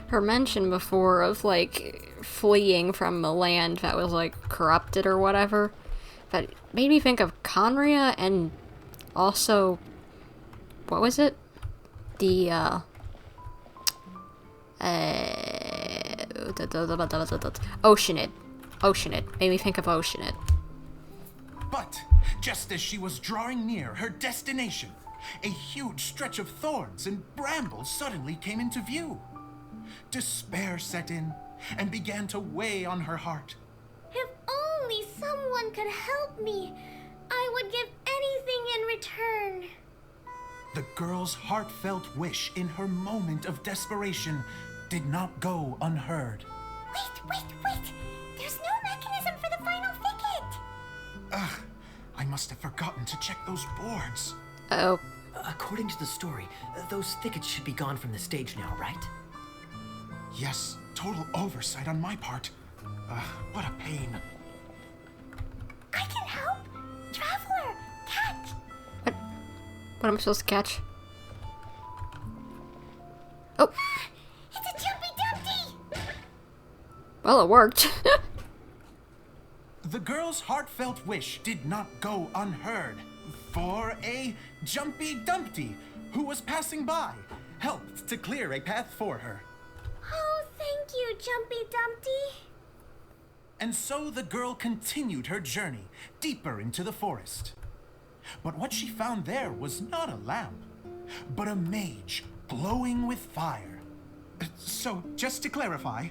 Her mention before of, like, fleeing from a land that was, like, corrupted or whatever, that made me think of Conria and also, what was it? The, Oceanid. Oceanid. Made me think of Oceanid. But just as she was drawing near her destination, a huge stretch of thorns and brambles suddenly came into view. Despair set in and began to weigh on her heart. If only someone could help me, I would give anything in return. The girl's heartfelt wish in her moment of desperation did not go unheard. Wait! There's no mechanism for the final thicket! Ugh, I must have forgotten to check those boards. Oh. According to the story, those thickets should be gone from the stage now, right? Yes, total oversight on my part. What a pain. I can help. Traveler, catch. What am I supposed to catch? Oh. It's a Jumpy Dumpty! Well, it worked. The girl's heartfelt wish did not go unheard, for a Jumpy Dumpty who was passing by helped to clear a path for her. Oh, thank you, Jumpy Dumpty. And so the girl continued her journey deeper into the forest. But what she found there was not a lamp, but a mage glowing with fire. So, just to clarify,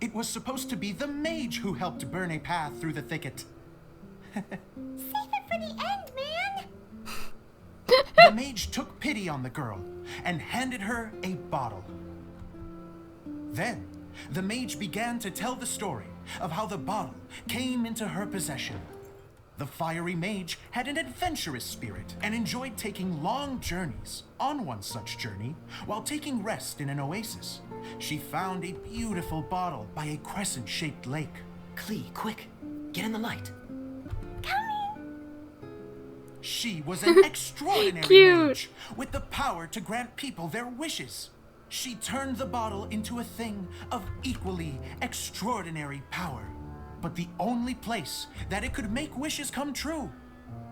it was supposed to be the mage who helped burn a path through the thicket. Save it for the end, man! The mage took pity on the girl and handed her a bottle. Then, the mage began to tell the story of how the bottle came into her possession. The fiery mage had an adventurous spirit and enjoyed taking long journeys. On one such journey, while taking rest in an oasis, she found a beautiful bottle by a crescent-shaped lake. Klee, quick, get in the light. She was an extraordinary Cute. mage with the power to grant people their wishes. She turned the bottle into a thing of equally extraordinary power. But the only place that it could make wishes come true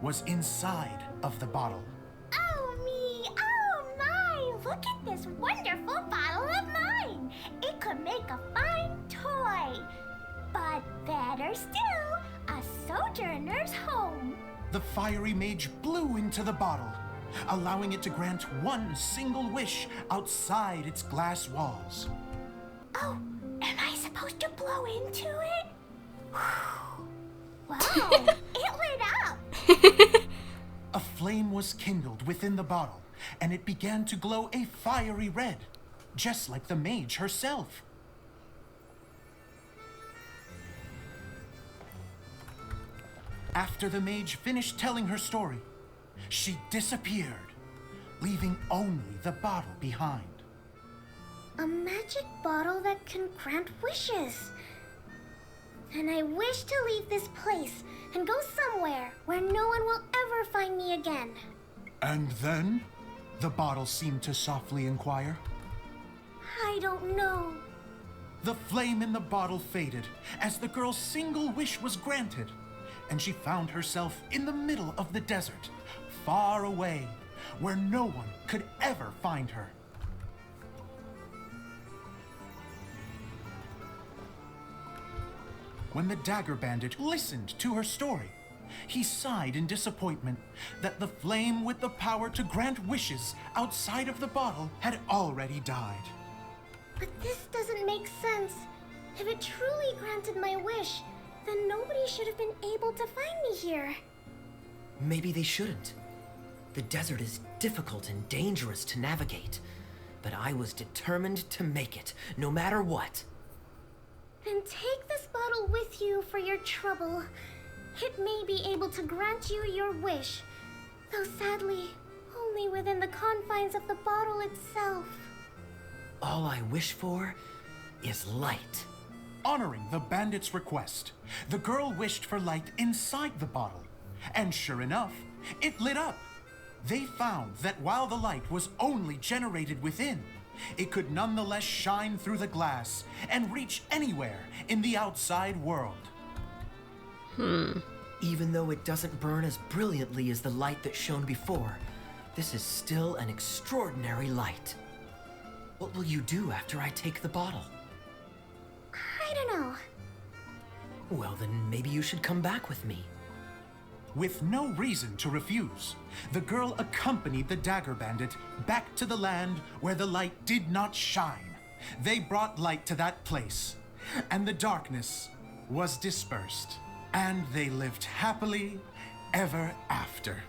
was inside of the bottle. Oh me, oh my, look at this wonderful bottle of mine. It could make a fine toy. But better still, a sojourner's home. The fiery mage blew into the bottle, allowing it to grant one single wish outside its glass walls. Oh, am I supposed to blow into it? Wow, it lit up. A flame was kindled within the bottle, and it began to glow a fiery red, just like the mage herself. After the mage finished telling her story, she disappeared, leaving only the bottle behind. A magic bottle that can grant wishes. And I wish to leave this place and go somewhere where no one will ever find me again. And then, the bottle seemed to softly inquire. I don't know. The flame in the bottle faded as the girl's single wish was granted, and she found herself in the middle of the desert, far away, where no one could ever find her. When the dagger bandit listened to her story, he sighed in disappointment that the flame with the power to grant wishes outside of the bottle had already died. But this doesn't make sense. If it truly granted my wish, then nobody should have been able to find me here. Maybe they shouldn't. The desert is difficult and dangerous to navigate, but I was determined to make it, no matter what. Then take this bottle with you for your trouble. It may be able to grant you your wish, though sadly, only within the confines of the bottle itself. All I wish for is light. Honoring the bandit's request, the girl wished for light inside the bottle, and sure enough, it lit up. They found that while the light was only generated within, it could nonetheless shine through the glass and reach anywhere in the outside world. Even though it doesn't burn as brilliantly as the light that shone before, this is still an extraordinary light. What will you do after I take the bottle? I don't know. Well, then maybe you should come back with me. With no reason to refuse, the girl accompanied the dagger bandit back to the land where the light did not shine. They brought light to that place, and the darkness was dispersed, and they lived happily ever after.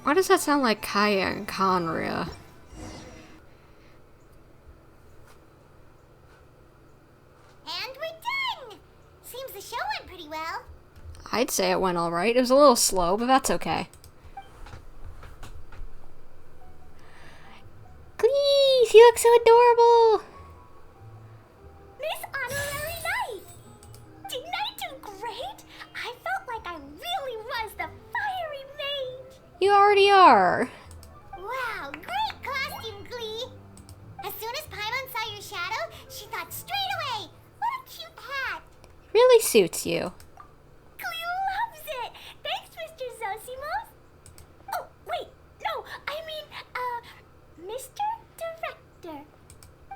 Why does that sound like Kaeya and Conria? And we're done! Seems the show went pretty well. I'd say it went alright. It was a little slow, but that's okay. Klee, you look so adorable! Miss Honorary Knight, You already are. Wow, great costume, Klee. As soon as Paimon saw your shadow, she thought straight away, what a cute hat. Really suits you. Klee loves it. Thanks, Mr. Zosimos. Oh, wait, no, I mean, Mr. Director.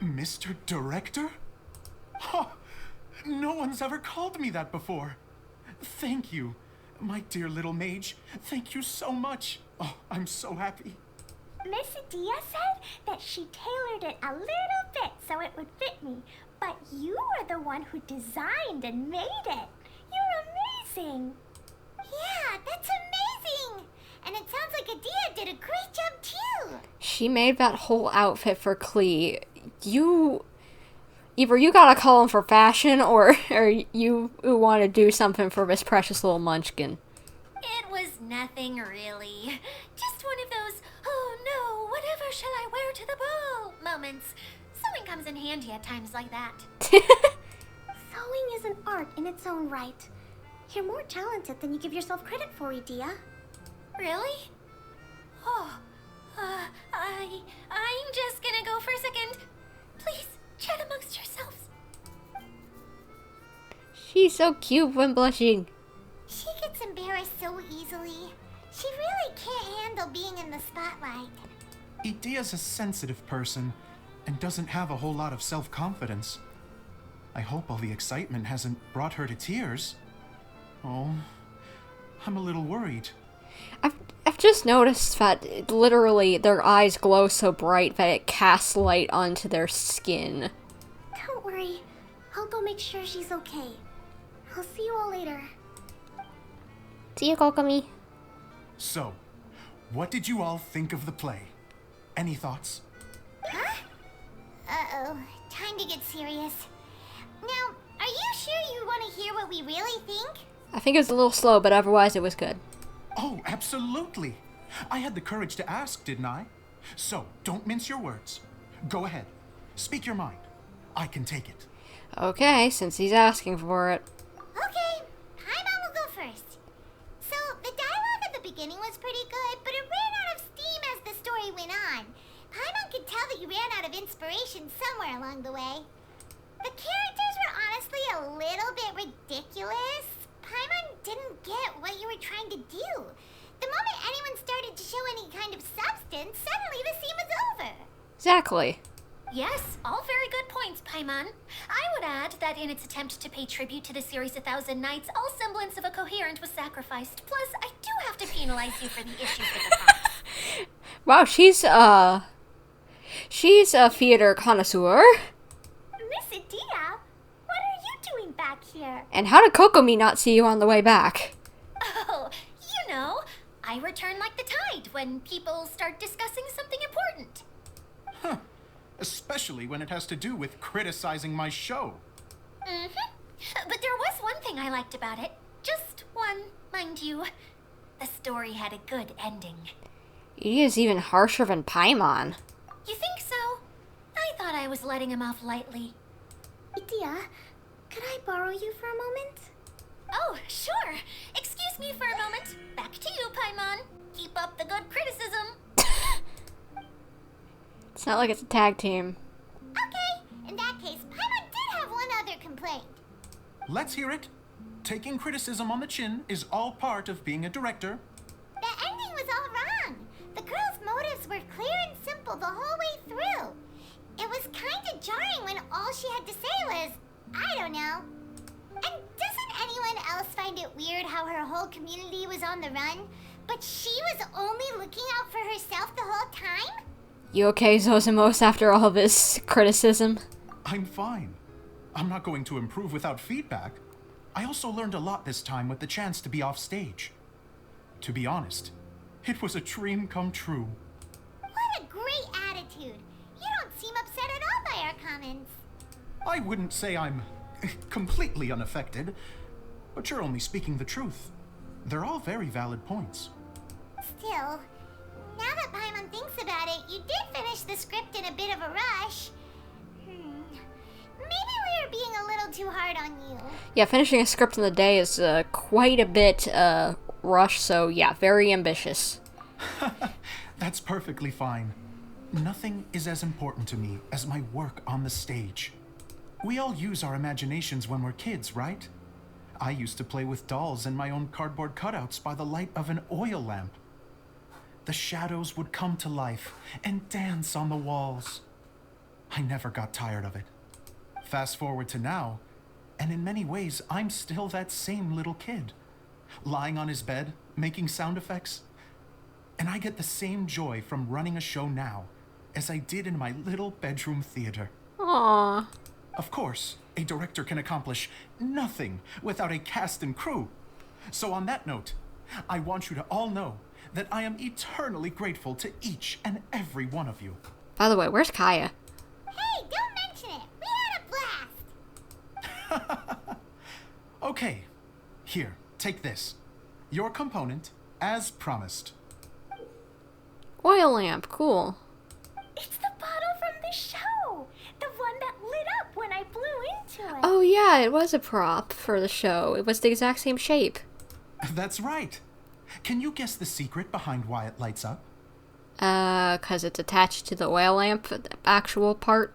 Mr. Director? Huh. No one's ever called me that before. Thank you, my dear little mage. Thank you so much. Oh, I'm so happy. Miss Adia said that she tailored it a little bit so it would fit me, but you were the one who designed and made it. You're amazing. Yeah, that's amazing. And it sounds like Adia did a great job too. She made that whole outfit for Klee. Either you gotta call him for fashion, or you want to do something for this precious little munchkin. It was nothing really. Just one of those, oh no, whatever shall I wear to the ball moments. Sewing comes in handy at times like that. Sewing is an art in its own right. You're more talented than you give yourself credit for, Adia. Really? Oh, I'm just gonna go for a second. Please, chat amongst yourselves. She's so cute when blushing. She gets embarrassed so easily. She really can't handle being in the spotlight. Idia's a sensitive person and doesn't have a whole lot of self-confidence. I hope all the excitement hasn't brought her to tears. Oh, I'm a little worried. I've just noticed that literally their eyes glow so bright that it casts light onto their skin. Don't worry. I'll go make sure she's okay. I'll see you all later. See you, Kokomi. So, what did you all think of the play? Any thoughts? Huh? Uh-oh. Time to get serious. Now, are you sure you want to hear what we really think? I think it was a little slow, but otherwise it was good. Oh, absolutely. I had the courage to ask, didn't I? So, don't mince your words. Go ahead. Speak your mind. I can take it. Okay, since he's asking for it. Okay, Paimon will go first. So, the dialogue at the beginning was pretty good, but it ran out of steam as the story went on. Paimon could tell that you ran out of inspiration somewhere along the way. The characters were honestly a little bit ridiculous. Paimon didn't get what you were trying to do. The moment anyone started to show any kind of substance, suddenly the scene was over. Exactly. Yes, all very good points, Paimon. I would add that in its attempt to pay tribute to the series 1,000 Nights, all semblance of a coherent was sacrificed. Plus, I do have to penalize you for the issues with the props. Wow, she's a theater connoisseur. Miss Adia, what are you doing back here? And how did Kokomi not see you on the way back? Oh, you know, I return like the tide when people start discussing something important. Huh. Especially when it has to do with criticizing my show. Mm-hmm. But there was one thing I liked about it. Just one, mind you. The story had a good ending. He is even harsher than Paimon. You think so? I thought I was letting him off lightly. Adia, could I borrow you for a moment? Oh, sure. Excuse me for a moment. Back to you, Paimon. Keep up the good criticism. It's not like it's a tag team. Okay, in that case, Paimon did have one other complaint. Let's hear it. Taking criticism on the chin is all part of being a director. The ending was all wrong. The girl's motives were clear and simple the whole way through. It was kind of jarring when all she had to say was, I don't know. And doesn't anyone else find it weird how her whole community was on the run, but she was only looking out for herself the whole time? You okay, Zosimos, after all this criticism? I'm fine. I'm not going to improve without feedback. I also learned a lot this time with the chance to be off stage. To be honest, it was a dream come true. What a great attitude. You don't seem upset at all by our comments. I wouldn't say I'm completely unaffected, but you're only speaking the truth. They're all very valid points. Still, now that Paimon thinks about it, you did finish the script in a bit of a rush. Maybe we were being a little too hard on you. Yeah, finishing a script in the day is quite a bit rushed, so yeah, very ambitious. That's perfectly fine. Nothing is as important to me as my work on the stage. We all use our imaginations when we're kids, right? I used to play with dolls and my own cardboard cutouts by the light of an oil lamp. The shadows would come to life and dance on the walls. I never got tired of it. Fast forward to now, and in many ways, I'm still that same little kid, lying on his bed, making sound effects. And I get the same joy from running a show now as I did in my little bedroom theater. Aww. Of course, a director can accomplish nothing without a cast and crew. So on that note, I want you to all know that I am eternally grateful to each and every one of you. By the way, where's Kaeya? Hey, don't mention it. We had a blast. Okay, here, take this. Your component, as promised. Oil lamp, cool. It's the bottle from the show. The one that lit up when I blew into it. Oh yeah, it was a prop for the show. It was the exact same shape. That's right. Can you guess the secret behind why it lights up? 'Cause it's attached to the oil lamp, the actual part.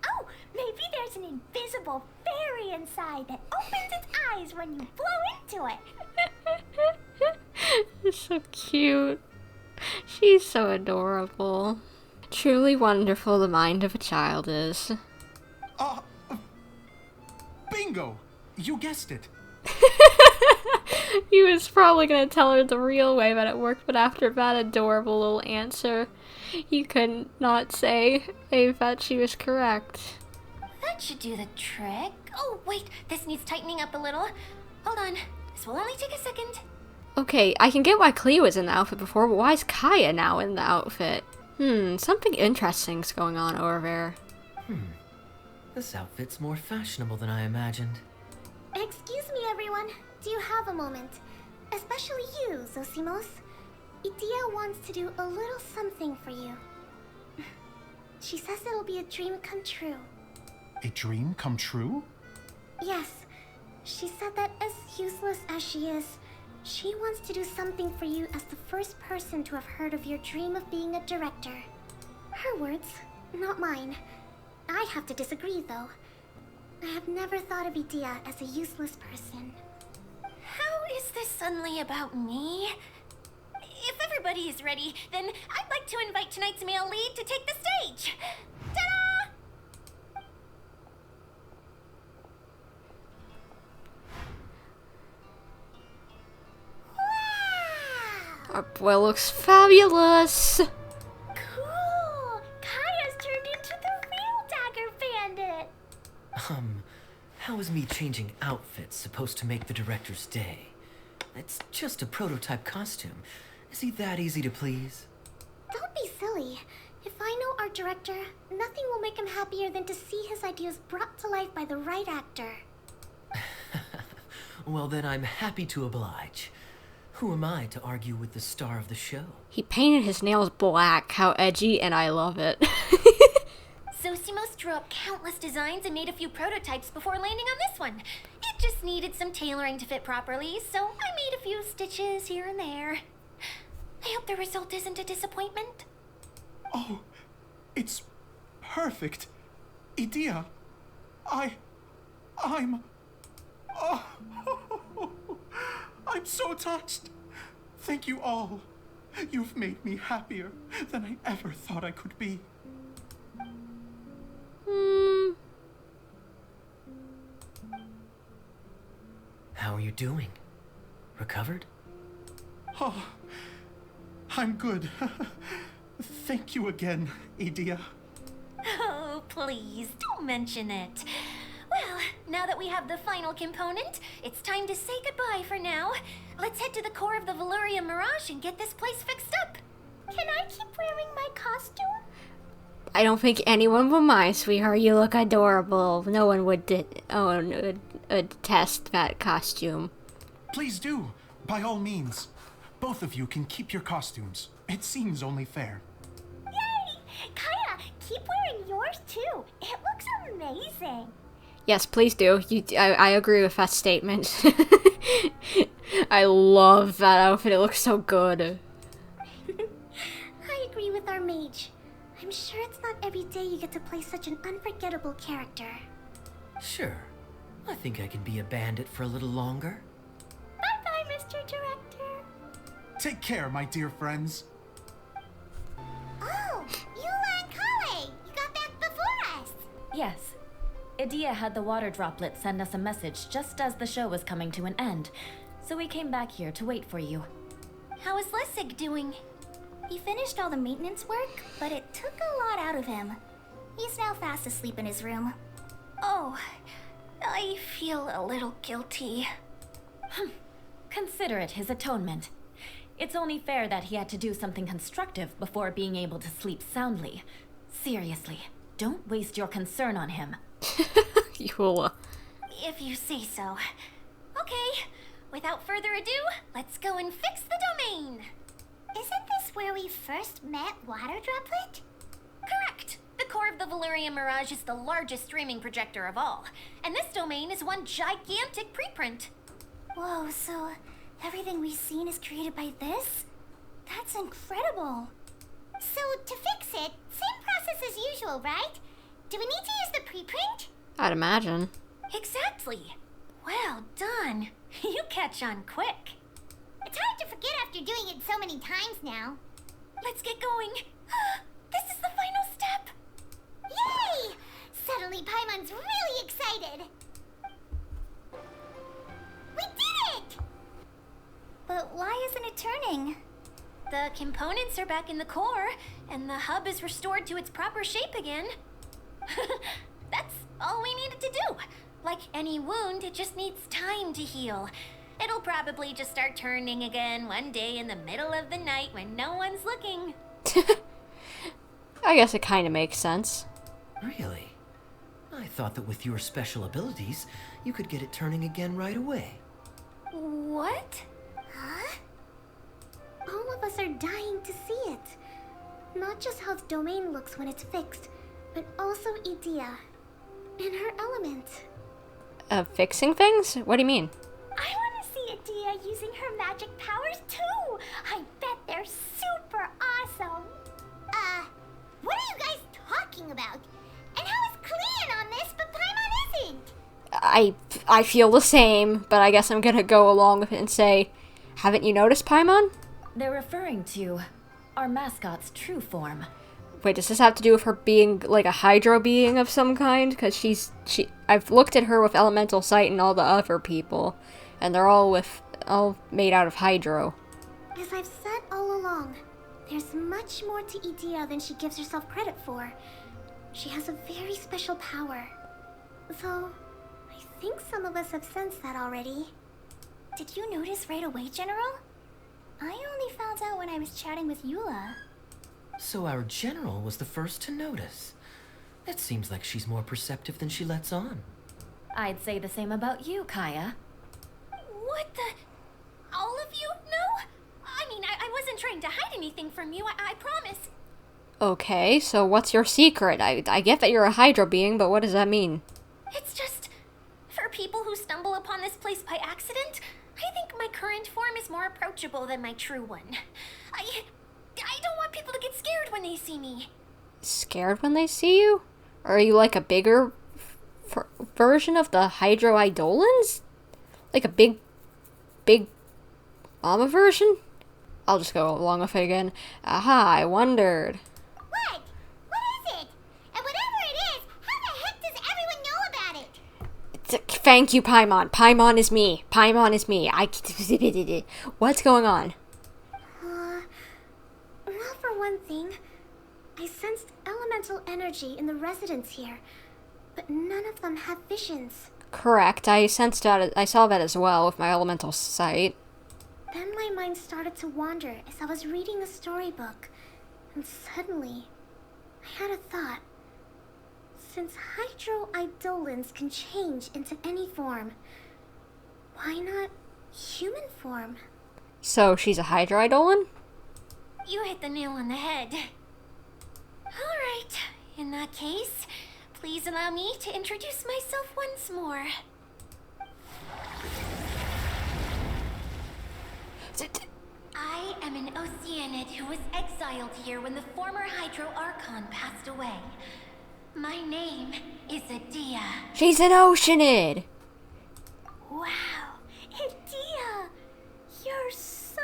Oh, maybe there's an invisible fairy inside that opens its eyes when you blow into it. It's so cute. She's so adorable. Truly wonderful the mind of a child is. Bingo! You guessed it. He was probably gonna tell her the real way that it worked, but after that adorable little answer, he couldn't not say that she was correct. That should do the trick. Oh, wait, this needs tightening up a little. Hold on, this will only take a second. Okay, I can get why Klee was in the outfit before, but why is Kaeya now in the outfit? Something interesting's going on over there. This outfit's more fashionable than I imagined. Excuse me, everyone. Do you have a moment? Especially you, Zosimos. Idia wants to do a little something for you. She says it'll be a dream come true. A dream come true? Yes. She said that as useless as she is, she wants to do something for you as the first person to have heard of your dream of being a director. Her words, not mine. I have to disagree, though. I have never thought of Idia as a useless person. How is this suddenly about me? If everybody is ready, then I'd like to invite tonight's male lead to take the stage. Ta-da! Our boy looks fabulous. Cool! Kaeya's turned into the real Dagger Bandit. How is me changing outfits supposed to make the director's day? It's just a prototype costume. Is he that easy to please? Don't be silly. If I know our director, nothing will make him happier than to see his ideas brought to life by the right actor. Well, then I'm happy to oblige. Who am I to argue with the star of the show? He painted his nails black. How edgy, and I love it. Zosimos drew up countless designs and made a few prototypes before landing on this one. It just needed some tailoring to fit properly, so I made a few stitches here and there. I hope the result isn't a disappointment. Oh, it's perfect. Idia, I'm so touched. Thank you all. You've made me happier than I ever thought I could be. How are you doing? Recovered? Oh, I'm good. Thank you again, Idia. Oh, please, don't mention it. Well, now that we have the final component, it's time to say goodbye for now. Let's head to the core of the Veluriyam Mirage and get this place fixed up. Can I keep wearing my costume? I don't think anyone will mind, sweetheart. You look adorable. No one would detest that costume. Please do, by all means. Both of you can keep your costumes. It seems only fair. Yay! Kaeya, keep wearing yours too. It looks amazing. Yes, please do. I agree with that statement. I love that outfit. It looks so good. I agree with our mage. I'm sure it's not every day you get to play such an unforgettable character. Sure. I think I can be a bandit for a little longer. Bye-bye, Mr. Director. Take care, my dear friends. Oh, Eula and Collei! You got back before us! Yes. Idea had the water droplet send us a message just as the show was coming to an end, so we came back here to wait for you. How is Lessig doing? He finished all the maintenance work, but it took a lot out of him. He's now fast asleep in his room. Oh, I feel a little guilty. Consider it his atonement. It's only fair that he had to do something constructive before being able to sleep soundly. Seriously, don't waste your concern on him. Eula. If you say so. Okay, without further ado, let's go and fix the domain. Isn't this where we first met Water Droplet? Correct. The core of the Veluriyam Mirage is the largest streaming projector of all, and this domain is one gigantic preprint. Whoa, so everything we've seen is created by this? That's incredible. So, to fix it, same process as usual, right? Do we need to use the preprint? I'd imagine. Exactly. Well done. You catch on quick. It's hard to forget after doing it so many times now. Let's get going. This is the final step. Yay! Suddenly Paimon's really excited. We did it! But why isn't it turning? The components are back in the core, and the hub is restored to its proper shape again. That's all we needed to do. Like any wound, it just needs time to heal. It'll probably just start turning again one day in the middle of the night when no one's looking. I guess it kind of makes sense. Really? I thought that with your special abilities, you could get it turning again right away. What? Huh? All of us are dying to see it. Not just how the domain looks when it's fixed, but also Idea. In her element. Fixing things? What do you mean? I want to see Idea using her magic powers too. I bet they're super awesome. What are you guys talking about? And how is Klee in on this, but Paimon isn't? I feel the same, but I guess I'm gonna go along with it and say, haven't you noticed Paimon? They're referring to our mascot's true form. Wait, does this have to do with her being like a hydro being of some kind? Because I've looked at her with elemental sight and all the other people, and they're all made out of hydro. As I've said all along, there's much more to Idea than she gives herself credit for. She has a very special power. Though, I think some of us have sensed that already. Did you notice right away, General? I only found out when I was chatting with Eula. So our general was the first to notice. It seems like she's more perceptive than she lets on. I'd say the same about you, Kaeya. What the? All of you know? I mean, I wasn't trying to hide anything from you, I promise. Okay, so what's your secret? I get that you're a hydro being, but what does that mean? It's just, for people who stumble upon this place by accident, I think my current form is more approachable than my true one. I don't want people to get scared when they see me. Scared when they see you? Are you like a bigger version of the Hydro Eidolons? Like a big mama version? I'll just go along with it again. Aha, I wondered. What? What is it? And whatever it is, how the heck does everyone know about it? Thank you, Paimon. Paimon is me. Paimon is me. What's going on? Well, for one thing, I sensed elemental energy in the residents here, but none of them have visions. Correct. I sensed that. I saw that as well with my elemental sight. Then my mind started to wander as I was reading a storybook, and suddenly, I had a thought. Since Hydro Eidolons can change into any form, why not human form? So she's a Hydro Eidolon? You hit the nail on the head. Alright, in that case, please allow me to introduce myself once more. I am an Oceanid who was exiled here when the former Hydro Archon passed away. My name is Adia. She's an Oceanid! Wow, Adia, you're so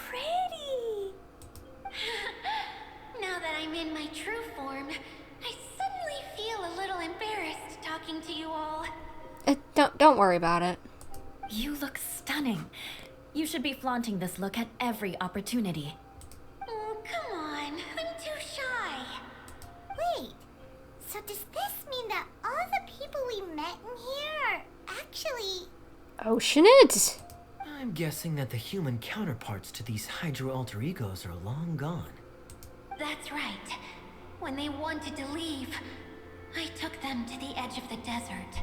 pretty. Now that I'm in my true form, I suddenly feel a little embarrassed talking to you all. Don't worry about it. You look stunning. You should be flaunting this look at every opportunity. Oh, come on. I'm too shy. Wait, so does this mean that all the people we met in here are actually... Oceanids? I'm guessing that the human counterparts to these Hydro alter egos are long gone. That's right. When they wanted to leave, I took them to the edge of the desert.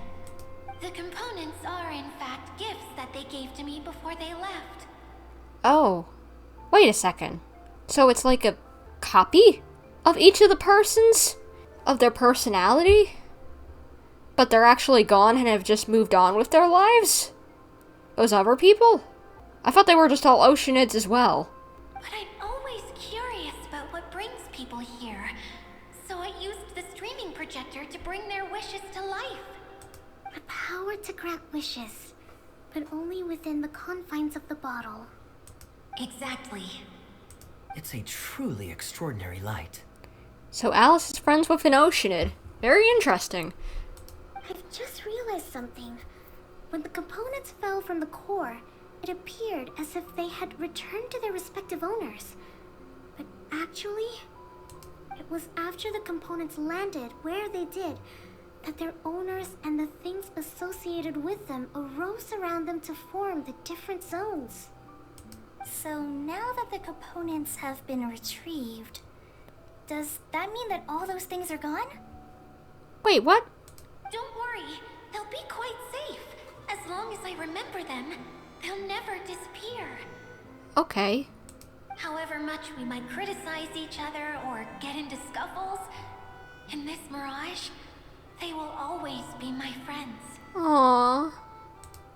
The components are, in fact, gifts that they gave to me before they left. Oh. Wait a second. So it's like a copy of each of the persons? Of their personality? But they're actually gone and have just moved on with their lives? Those other people? I thought they were just all Oceanids as well. But I'm always curious about what brings people here. So I used the streaming projector to bring their wishes to life. The power to grant wishes, but only within the confines of the bottle. Exactly. It's a truly extraordinary light. So Alice is friends with an Oceanid. Very interesting. I've just realized something. When the components fell from the core, it appeared as if they had returned to their respective owners. But actually, it was after the components landed where they did that their owners and the things associated with them arose around them to form the different zones. So now that the components have been retrieved, does that mean that all those things are gone? Wait, what? Don't worry, they'll be quite safe. As long as I remember them, they'll never disappear. Okay. However much we might criticize each other or get into scuffles, in this mirage, they will always be my friends. Aww.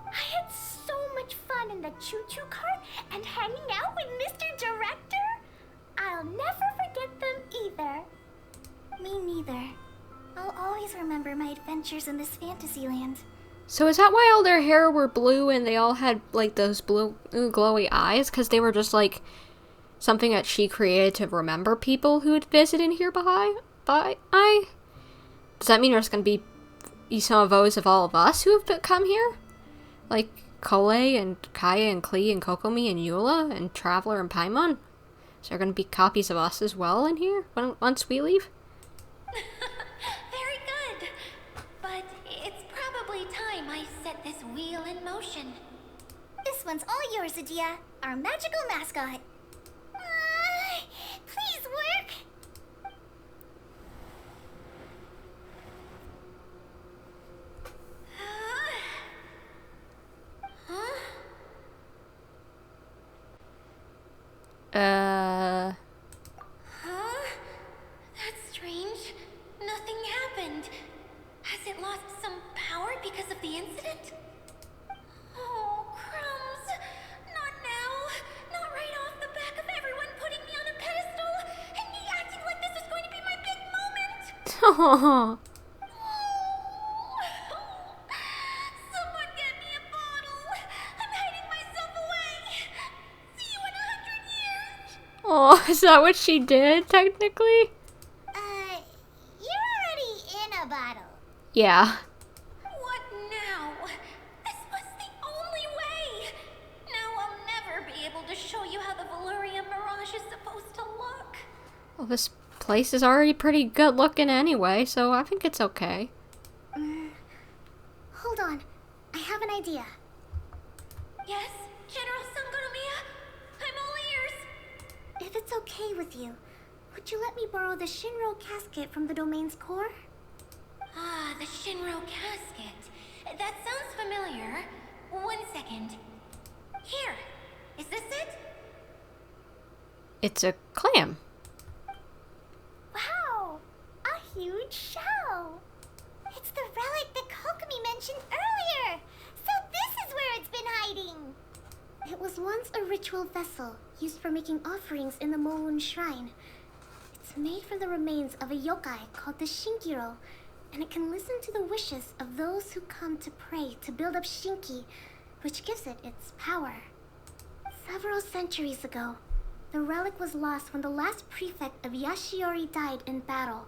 I had so much fun in the choo-choo cart and hanging out with Mr. Director. I'll never forget them either. Me neither. I'll always remember my adventures in this fantasy land. So is that why all their hair were blue and they all had, like, those blue glowy eyes? Because they were just, like, something that she created to remember people who had visited here by? Does that mean there's going to be some of those of all of us who have come here? Like Collei and Kaeya and Klee and Kokomi and Eula and Traveler and Paimon? Is there going to be copies of us as well in here once we leave? Very good. But it's probably time I set this wheel in motion. This one's all yours, Adia, our magical mascot. Please work! Huh? That's strange. Nothing happened. Has it lost some power because of the incident? Oh, crumbs. Not now. Not right off the back of everyone putting me on a pedestal and me acting like this is going to be my big moment. Someone get me a bottle. I'm hiding myself away. See you in 100 years. Oh, is that what she did, technically? You're already in a bottle. Yeah. What now? This was the only way. Now I'll never be able to show you how the Veluriyam Mirage is supposed to look. Well, this place is already pretty good looking anyway, so I think it's okay. Hold on. I have an idea. Yes, General Sangonomiya? I'm all ears. If it's okay with you, would you let me borrow the Shinro casket from the domain's core? Ah, the Shinro casket. That sounds familiar. 1 second. Here. Is this it? It's a clam. Wow, a huge shell. It's the relic that Kokomi mentioned earlier. So this is where it's been hiding. It was was once a ritual vessel used for making offerings in the Moon Shrine. It's made from the remains of a yokai called the Shinkiro, and it can listen to the wishes of those who come to pray to build up Shinki, which gives it its power. Several centuries ago, the relic was lost when the last prefect of Yashiori died in battle.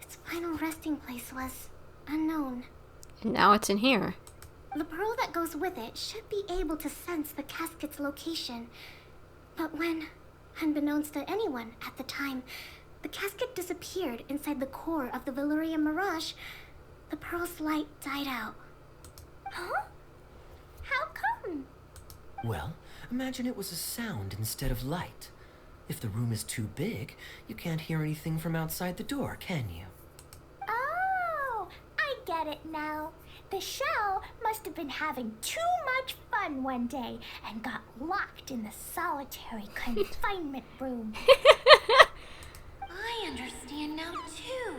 Its final resting place was unknown. And now it's in here. The pearl that goes with it should be able to sense the casket's location. But when, unbeknownst to anyone at the time, the casket disappeared inside the core of the Veluriyam Mirage, the pearl's light died out. Huh? How come? Well, imagine it was a sound instead of light. If the room is too big, you can't hear anything from outside the door, can you? Oh, I get it now. The shell must have been having too much fun one day and got locked in the solitary confinement room. I understand now, too.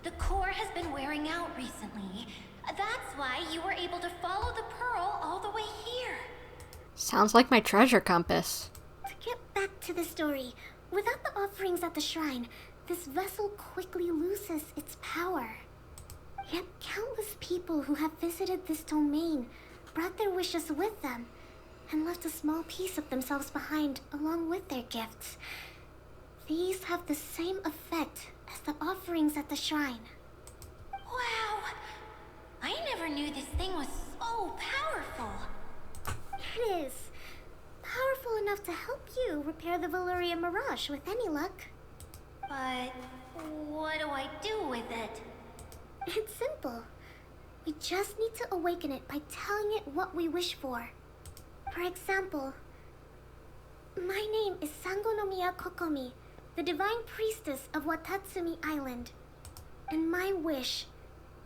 The core has been wearing out recently. That's why you were able to follow the pearl all the way here. Sounds like my treasure compass. To get back to the story, without the offerings at the shrine, this vessel quickly loses its power. Yet countless people who have visited this domain brought their wishes with them and left a small piece of themselves behind along with their gifts. These have the same effect as the offerings at the shrine. Wow! I never knew this thing was so powerful. It is. Powerful enough to help you repair the Veluriyam Mirage with any luck. But what do I do with it? It's simple. We just need to awaken it by telling it what we wish for. For example, my name is Sangonomiya Kokomi, the divine priestess of Watatsumi Island. And my wish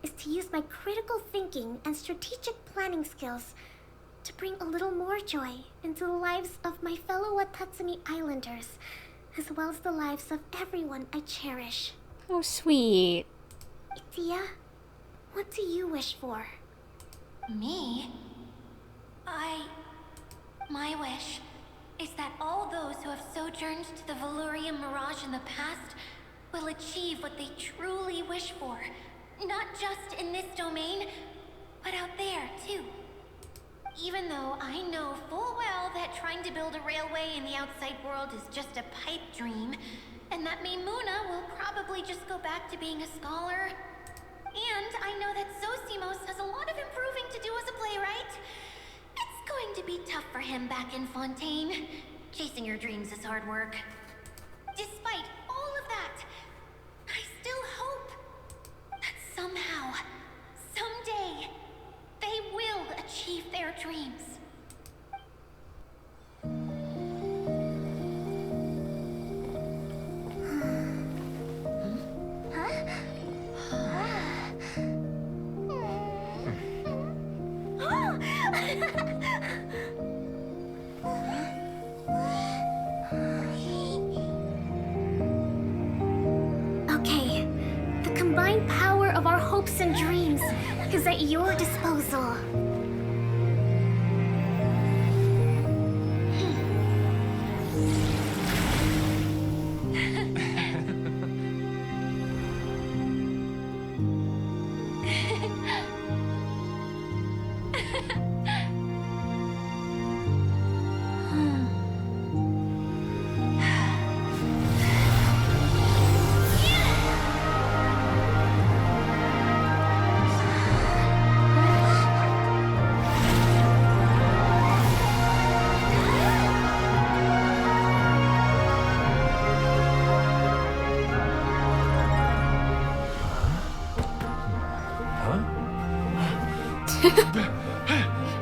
is to use my critical thinking and strategic planning skills to bring a little more joy into the lives of my fellow Watatsumi Islanders, as well as the lives of everyone I cherish. Oh, sweet. Tia, what do you wish for? Me? My wish is that all those who have sojourned to the Veluriyam Mirage in the past will achieve what they truly wish for. Not just in this domain, but out there, too. Even though I know full well that trying to build a railway in the outside world is just a pipe dream, and that Maimuna will probably just go back to being a scholar. And I know that Zosimos has a lot of improving to do as a playwright. It's going to be tough for him back in Fontaine. Chasing your dreams is hard work. Despite all of that, I still hope that somehow, someday, they will achieve their dreams. Okay, the combined power of our hopes and dreams is at your disposal.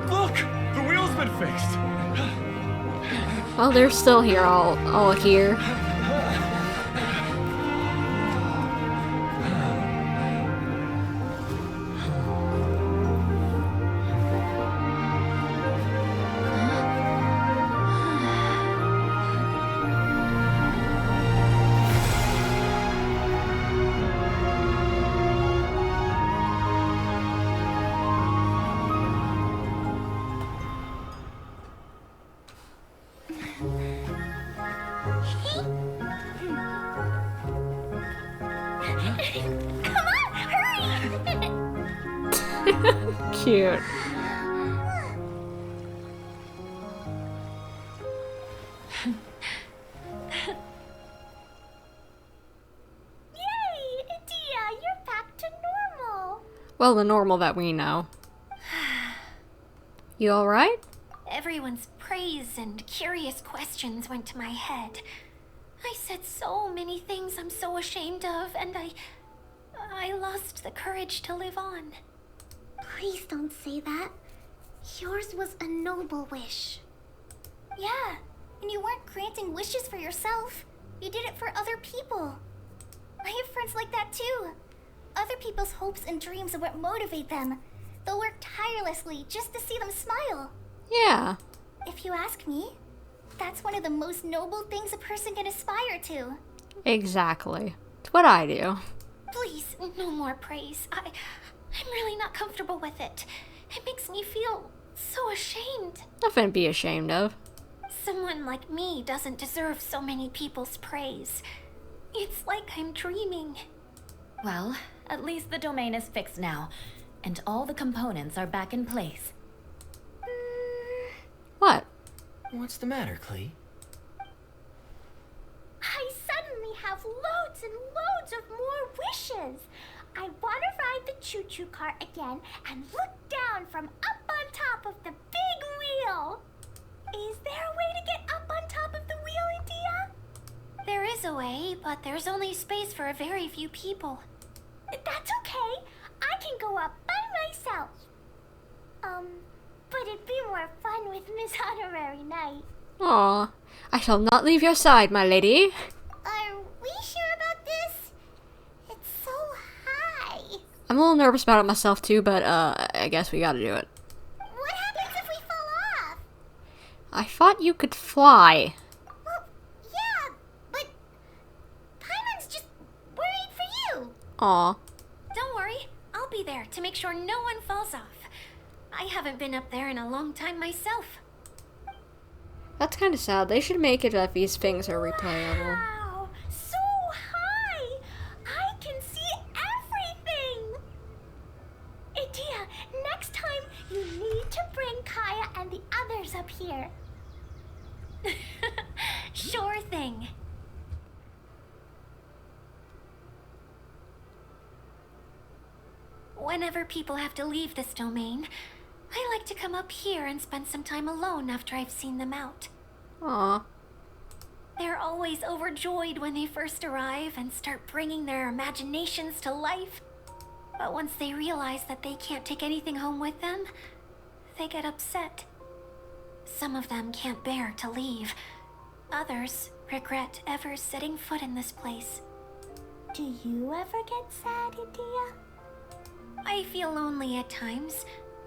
Look! The wheel's been fixed! Well, they're still here, all here. Come on, hurry! Cute. Yay, Dia, you're back to normal. Well, the normal that we know. You alright? Everyone's praise and curious questions went to my head. I said so many things I'm so ashamed of, and I lost the courage to live on. Please don't say that. Yours was a noble wish. Yeah, and you weren't granting wishes for yourself. You did it for other people. I have friends like that too. Other people's hopes and dreams are what motivate them. They'll work tirelessly just to see them smile. Yeah. If you ask me, that's one of the most noble things a person can aspire to. Exactly. It's what I do. Please, no more praise. I'm really not comfortable with it. It makes me feel so ashamed. Nothing to be ashamed of. Someone like me doesn't deserve so many people's praise. It's like I'm dreaming. Well, at least the domain is fixed now, and all the components are back in place. What? What's the matter, Klee? I suddenly have loads and loads of more wishes. I want to ride the choo-choo cart again and look down from up on top of the big wheel. Is there a way to get up on top of the wheel, India? There is a way, but there's only space for a very few people. That's okay. I can go up by myself. But it'd be more fun with Miss Honorary Knight. Aw. I shall not leave your side, my lady. Are we sure about this? It's so high. I'm a little nervous about it myself too, but I guess we gotta do it. What happens if we fall off? I thought you could fly. Well, yeah, but Paimon's just worried for you. Aw. Don't worry, I'll be there to make sure no one falls off. I haven't been up there in a long time myself. That's kind of sad. They should make it that these things are replayable. Wow, so high! I can see everything! India, next time you need to bring Kaeya and the others up here. Sure thing. Whenever people have to leave this domain, I like to come up here and spend some time alone after I've seen them out. Aw. They're always overjoyed when they first arrive and start bringing their imaginations to life. But once they realize that they can't take anything home with them, they get upset. Some of them can't bear to leave. Others regret ever setting foot in this place. Do you ever get sad, India? I feel lonely at times,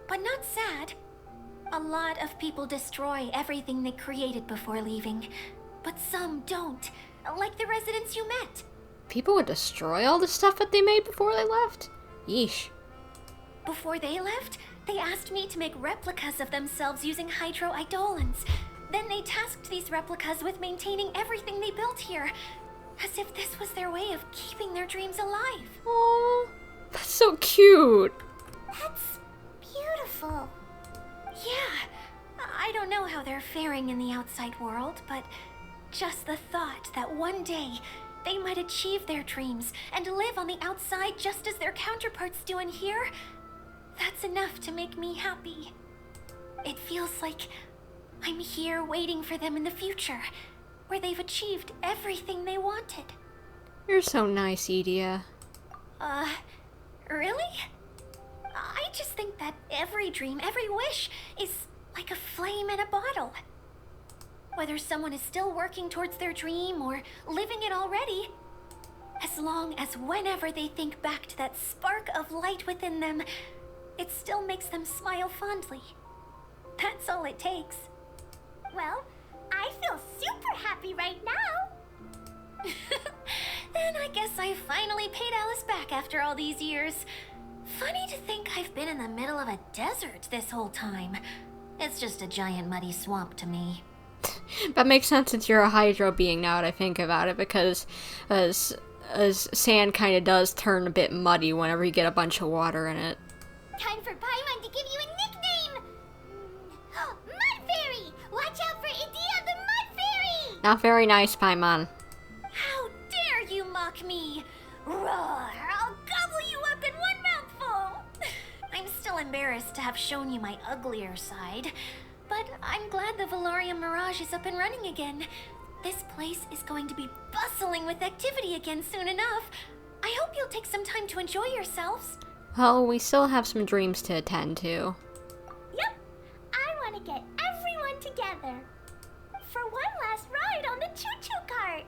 but not sad. A lot of people destroy everything they created before leaving, but some don't, like the residents you met. People would destroy all the stuff that they made before they left? Yeesh. Before they left, they asked me to make replicas of themselves using hydro-eidolons. Then they tasked these replicas with maintaining everything they built here, as if this was their way of keeping their dreams alive. Aww. That's so cute. That's beautiful. Yeah, I don't know how they're faring in the outside world, but just the thought that one day they might achieve their dreams and live on the outside just as their counterparts do in here, that's enough to make me happy. It feels like I'm here waiting for them in the future, where they've achieved everything they wanted. You're so nice, Idia. Really? I just think that every dream, every wish is like a flame in a bottle. Whether someone is still working towards their dream or living it already, as long as whenever they think back to that spark of light within them, it still makes them smile fondly. That's all it takes. Well, I feel super happy right now. Then I guess I finally paid Alice back after all these years. Funny to think I've been in the middle of a desert this whole time. It's just a giant muddy swamp to me. That makes sense since you're a hydro being now that I think about it, because as as sand kind of does turn a bit muddy whenever you get a bunch of water in it. Time for Paimon to give you a nickname! Mud Fairy! Watch out for Idea the Mud Fairy! Not very nice, Paimon. How dare you mock me? Roar! I'll gobble you up in one mouthful! I'm still embarrassed to have shown you my uglier side, but I'm glad the Veluriyam Mirage is up and running again. This place is going to be bustling with activity again soon enough. I hope you'll take some time to enjoy yourselves. Well, we still have some dreams to attend to. Yep, I want to get everyone together for one last ride on the choo-choo cart.